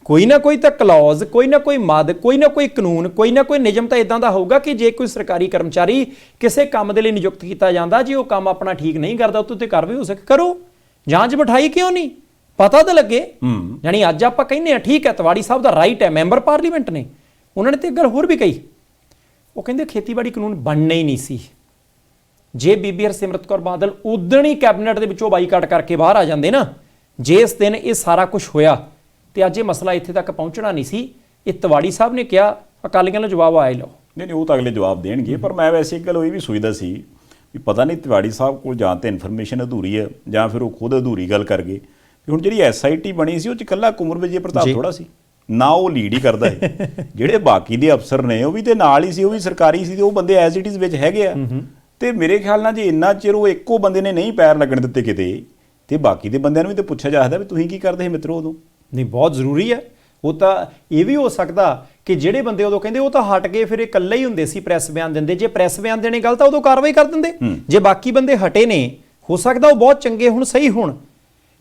ਕੋਈ ਨਾ ਕੋਈ ਤਾਂ ਕਲੌਜ਼, ਕੋਈ ਨਾ ਕੋਈ ਮਦ, ਕੋਈ ਨਾ ਕੋਈ ਕਾਨੂੰਨ, ਕੋਈ ਨਾ ਕੋਈ ਨਿਯਮ ਤਾਂ ਇਦਾਂ ਦਾ ਹੋਊਗਾ ਕਿ ਜੇ ਕੋਈ ਸਰਕਾਰੀ ਕਰਮਚਾਰੀ ਕਿਸੇ ਕੰਮ ਦੇ ਲਈ ਨਿਯੁਕਤ ਕੀਤਾ ਜਾਂਦਾ, ਜੇ ਉਹ ਕੰਮ ਆਪਣਾ ਠੀਕ ਨਹੀਂ ਕਰਦਾ, ਉੱਤੇ ਕਾਰਵਾਈ ਹੋ ਸਕੇ, ਕਰੋ। ਜਾਂਚ ਬਿਠਾਈ ਕਿਉਂ ਨਹੀਂ? ਪਤਾ ਤਾਂ ਲੱਗੇ। ਯਾਨੀ ਅੱਜ ਆਪਾਂ ਕਹਿੰਦੇ ਆ ਠੀਕ ਹੈ, ਤਿਵਾੜੀ ਸਾਹਿਬ ਦਾ ਰਾਈਟ ਹੈ, ਮੈਂਬਰ ਪਾਰਲੀਮੈਂਟ ਨੇ, ਉਹਨਾਂ ਨੇ ਤੇ ਗੱਲ ਹੋਰ ਵੀ ਕਹੀ, ਉਹ ਕਹਿੰਦੇ ਖੇਤੀਬਾੜੀ ਕਾਨੂੰਨ ਬਣਨਾ ਹੀ ਨਹੀਂ ਸੀ। ਜੇ ਬੀਬੀ ਹਰਸਿਮਰਤ ਕੌਰ ਬਾਦਲ ਉਦਣ ਹੀ ਕੈਬਨਿਟ ਦੇ ਵਿੱਚੋਂ ਬਾਈਕਾਟ ਕਰਕੇ ਬਾਹਰ ਆ ਜਾਂਦੇ ਨਾ, ਜਿਸ ਦਿਨ ਇਹ ਸਾਰਾ ਕੁਝ ਹੋਇਆ, ਤੇ ਅੱਜ ਇਹ ਮਸਲਾ ਇੱਥੇ ਤੱਕ ਪਹੁੰਚਣਾ ਨਹੀਂ ਸੀ। ਇਹ ਤਿਵਾੜੀ ਸਾਹਿਬ ਨੇ ਕਿਹਾ, ਅਕਾਲੀਆਂ ਨੂੰ ਜਵਾਬ ਆਏ ਲਓ। ਨਹੀਂ ਉਹ ਤਾਂ ਅਗਲੇ ਜਵਾਬ ਦੇਣਗੇ, ਪਰ ਮੈਂ ਵੈਸੇ ਇੱਕ ਗੱਲ ਉਹ ਵੀ ਸੋਚਦਾ ਸੀ ਵੀ ਪਤਾ ਨਹੀਂ ਤਿਵਾੜੀ ਸਾਹਿਬ ਕੋਲ ਜਾਂ ਤਾਂ ਇਨਫੋਰਮੇਸ਼ਨ ਅਧੂਰੀ ਹੈ ਜਾਂ ਫਿਰ ਉਹ ਖੁਦ ਅਧੂਰੀ ਗੱਲ ਕਰ ਗਏ। ਹੁਣ ਜਿਹੜੀ SIT ਬਣੀ ਸੀ ਉਹ 'ਚ ਇਕੱਲਾ ਕੁੰਵਰ ਵਿਜੇ ਪ੍ਰਤਾਪ ਥੋੜਾ ਸੀ ਨਾ, ਉਹ ਲੀਡ ਹੀ ਕਰਦਾ ਹੈ। ਜਿਹੜੇ ਬਾਕੀ ਦੇ ਅਫਸਰ ਨੇ ਉਹ ਵੀ ਤੇ ਨਾਲ ਹੀ ਸੀ, ਉਹ ਵੀ ਸਰਕਾਰੀ ਸੀ, ਤੇ ਉਹ ਬੰਦੇ ਐਜ਼ ਇਟ ਇਜ਼ ਵਿੱਚ ਹੈਗੇ ਆ। ਤੇ ਮੇਰੇ ਖਿਆਲ ਨਾਲ ਜੇ ਇੰਨਾ ਚਿਰ ਉਹ ਇੱਕੋ ਬੰਦੇ ਨੇ ਨਹੀਂ ਪੈਰ ਲੱਗਣ ਦਿੱਤੇ ਕਿਤੇ, ਤੇ ਬਾਕੀ ਦੇ ਬੰਦਿਆਂ ਨੂੰ ਵੀ ਤੇ ਪੁੱਛਿਆ ਜਾ ਸਕਦਾ ਵੀ ਤੁਸੀਂ ਕੀ ਕਰਦੇ ਸੀ ਮਿੱਤਰੋ ਉਦੋਂ। ਨਹੀਂ, ਬਹੁਤ ਜ਼ਰੂਰੀ ਹੈ। ਉਹ ਤਾਂ ਇਹ ਵੀ ਹੋ ਸਕਦਾ ਕਿ ਜਿਹੜੇ ਬੰਦੇ ਉਦੋਂ ਕਹਿੰਦੇ ਉਹ ਤਾਂ ਹਟ ਗਏ, ਫਿਰ ਇਹ ਇਕੱਲੇ ਹੀ ਹੁੰਦੇ ਸੀ ਪ੍ਰੈਸ ਬਿਆਨ ਦਿੰਦੇ। ਜੇ ਪ੍ਰੈਸ ਬਿਆਨ ਦੇਣੇ ਗਲਤ ਆ ਉਦੋਂ ਕਾਰਵਾਈ ਕਰ ਦਿੰਦੇ। ਜੇ ਬਾਕੀ ਬੰਦੇ ਹਟੇ ਨੇ, ਹੋ ਸਕਦਾ ਉਹ ਬਹੁਤ ਚੰਗੇ ਹੁਣ, ਸਹੀ ਹੁਣ,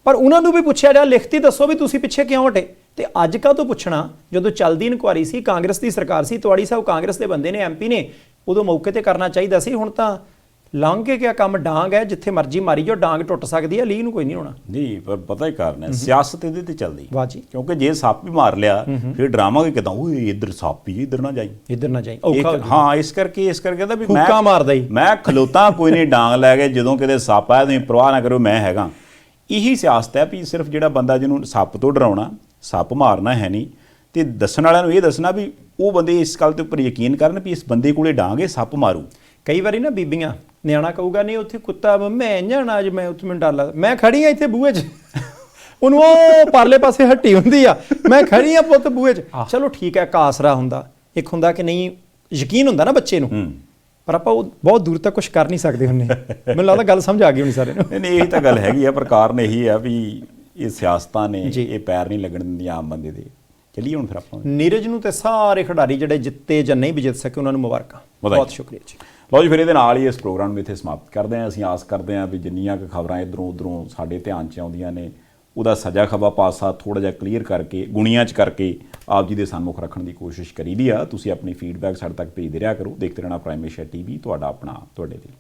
ਪਰ ਉਹਨਾਂ ਨੂੰ ਵੀ ਪੁੱਛਿਆ ਜਾ, ਲਿਖਤੀ ਦੱਸੋ ਵੀ ਤੁਸੀਂ ਪਿੱਛੇ ਕਿਉਂ ਹਟੇ। ਤੇ ਅੱਜ ਕਾਹਤੋਂ ਪੁੱਛਣਾ, ਜਦੋਂ ਚੱਲਦੀ ਇਨਕੁਆਰੀ ਸੀ, ਕਾਂਗਰਸ ਦੀ ਸਰਕਾਰ ਸੀ, ਤਿਵਾੜੀ ਸਾਹਿਬ ਕਾਂਗਰਸ ਦੇ ਬੰਦੇ ਨੇ, MP ਨੇ, ਉਦੋਂ ਮੌਕੇ ਤੇ ਕਰਨਾ ਚਾਹੀਦਾ ਸੀ। ਹੁਣ ਤਾਂ ਲੰਘ ਕੇ ਕਿਆ ਕੰਮ, ਡਾਂਗ ਹੈ, ਜਿੱਥੇ ਮਰਜ਼ੀ ਮਾਰੀ ਜਾਓ, ਡਾਂਗ ਟੁੱਟ ਸਕਦੀ ਹੈ, ਲੀਹ ਨੂੰ ਕੋਈ ਨਹੀਂ ਹੋਣਾ। ਨਹੀਂ, ਪਰ ਪਤਾ ਹੀ ਕਾਰਨ ਹੈ, ਸਿਆਸਤ ਇਹਦੇ ਤੇ ਚੱਲਦੀ। ਵਾਹ ਜੀ। ਕਿਉਂਕਿ ਜੇ ਸੱਪ ਵੀ ਮਾਰ ਲਿਆ ਫਿਰ ਡਰਾਮਾ ਕਿ ਕਿਦਾਂ ਓਏ ਇੱਧਰ ਸੱਪ ਹੀ, ਇੱਧਰ ਨਾ ਜਾਈ, ਇੱਧਰ ਨਾ ਜਾਈ, ਹਾਂ। ਇਸ ਕਰਕੇ ਕਹਿੰਦਾ ਵੀ ਹੁੱਕਾ ਮਾਰਦਾ ਹੀ, ਮੈਂ ਖਲੋਤਾ, ਕੋਈ ਨਹੀਂ ਡਾਂਗ ਲੈ ਕੇ, ਜਦੋਂ ਕਿਤੇ ਸੱਪ ਆਇਆ ਤੁਸੀਂ ਪਰਵਾਹ ਨਾ ਕਰੋ, ਮੈਂ ਹੈਗਾ। ਇਹੀ ਸਿਆਸਤ ਹੈ ਵੀ ਸਿਰਫ ਜਿਹੜਾ ਬੰਦਾ ਜਿਹਨੂੰ ਸੱਪ ਤੋਂ ਡਰਾਉਣਾ, ਸੱਪ ਮਾਰਨਾ ਹੈ ਨਹੀਂ, ਤੇ ਦੱਸਣ ਵਾਲਿਆਂ ਨੂੰ ਇਹ ਦੱਸਣਾ ਵੀ ਉਹ ਬੰਦੇ ਇਸ ਗੱਲ ਦੇ ਉੱਪਰ ਯਕੀਨ ਕਰਨ ਵੀ ਇਸ ਬੰਦੇ ਕੋਲੇ ਡਾਂਗ ਹੈ, ਸੱਪ ਮਾਰੂ। ਕਈ ਵਾਰੀ ਨਾ ਬੀਬੀਆਂ, ਨਿਆਣਾ ਕਹੂਗਾ ਨਹੀਂ ਉੱਥੇ ਕੁੱਤਾ, ਮੈਂ ਜਾਣਾ ਅੱਜ, ਮੈਂ ਉੱਥੇ ਮੈਨੂੰ ਡਰ ਲੱਗਦਾ, ਮੈਂ ਖੜੀ ਆ ਇੱਥੇ ਬੂਹੇ 'ਚ, ਉਹਨੂੰ ਉਹ ਪਰਲੇ ਪਾਸੇ ਹੱਟੀ ਹੁੰਦੀ ਆ, ਮੈਂ ਖੜੀ ਆ ਪੁੱਤ ਬੂਹੇ 'ਚ। ਚਲੋ ਠੀਕ ਹੈ, ਕਾਸਰਾ ਹੁੰਦਾ, ਇੱਕ ਹੁੰਦਾ ਕਿ ਨਹੀਂ ਯਕੀਨ ਹੁੰਦਾ ਨਾ ਬੱਚੇ ਨੂੰ, ਪਰ ਆਪਾਂ ਉਹ ਬਹੁਤ ਦੂਰ ਤੱਕ ਕੁਝ ਕਰ ਨਹੀਂ ਸਕਦੇ ਹੁੰਦੇ। ਮੈਨੂੰ ਲੱਗਦਾ ਗੱਲ ਸਮਝ ਆ ਗਈ ਹੋਣੀ ਸਾਰਿਆਂ ਨੂੰ। ਨਹੀਂ, ਇਹੀ ਤਾਂ ਗੱਲ ਹੈਗੀ ਆ, ਪਰ ਕਾਰਨ ਇਹੀ ਆ ਵੀ ਇਹ ਸਿਆਸਤਾਂ ਨੇ ਇਹ ਪੈਰ ਨਹੀਂ ਲੱਗਣ ਦਿੰਦੀਆਂ ਆਮ ਬੰਦੇ ਦੇ। ਚੱਲੀਏ ਹੁਣ ਫਿਰ ਆਪਾਂ ਨੀਰਜ ਨੂੰ ਤੇ ਸਾਰੇ ਖਿਡਾਰੀ ਜਿਹੜੇ ਜਿੱਤੇ ਜਾਂ ਨਹੀਂ ਵੀ ਜਿੱਤ ਸਕੇ ਉਹਨਾਂ ਨੂੰ ਮੁਬਾਰਕਾਂ, ਬਹੁਤ ਸ਼ੁਕਰੀਆ ਜੀ। ਲਓ ਜੀ, ਫਿਰ ਇਹਦੇ ਨਾਲ ਹੀ ਇਸ ਪ੍ਰੋਗਰਾਮ ਨੂੰ ਇੱਥੇ ਸਮਾਪਤ ਕਰਦੇ ਹਾਂ। ਅਸੀਂ ਆਸ ਕਰਦੇ ਹਾਂ ਵੀ ਜਿੰਨੀਆਂ ਕੁ ਖਬਰਾਂ ਇੱਧਰੋਂ ਉੱਧਰੋਂ ਸਾਡੇ ਧਿਆਨ 'ਚ ਆਉਂਦੀਆਂ ਨੇ, ਉਹਦਾ ਸਜਾ ਖੱਬਾ ਪਾਸਾ ਥੋੜ੍ਹਾ ਜਿਹਾ ਕਲੀਅਰ ਕਰਕੇ, ਗੁਣੀਆਂ 'ਚ ਕਰਕੇ ਆਪ ਜੀ ਦੇ ਸਨਮੁਖ ਰੱਖਣ ਦੀ ਕੋਸ਼ਿਸ਼ ਕਰੀਦੀ ਆ। ਤੁਸੀਂ ਆਪਣੀ ਫੀਡਬੈਕ ਸਾਡੇ ਤੱਕ ਭੇਜਦੇ ਰਿਹਾ ਕਰੋ। ਦੇਖਦੇ ਰਹਿਣਾ ਪ੍ਰਾਈਮ ਏਸ਼ੀਆ TV, ਤੁਹਾਡਾ ਆਪਣਾ, ਤੁਹਾਡੇ ਲਈ।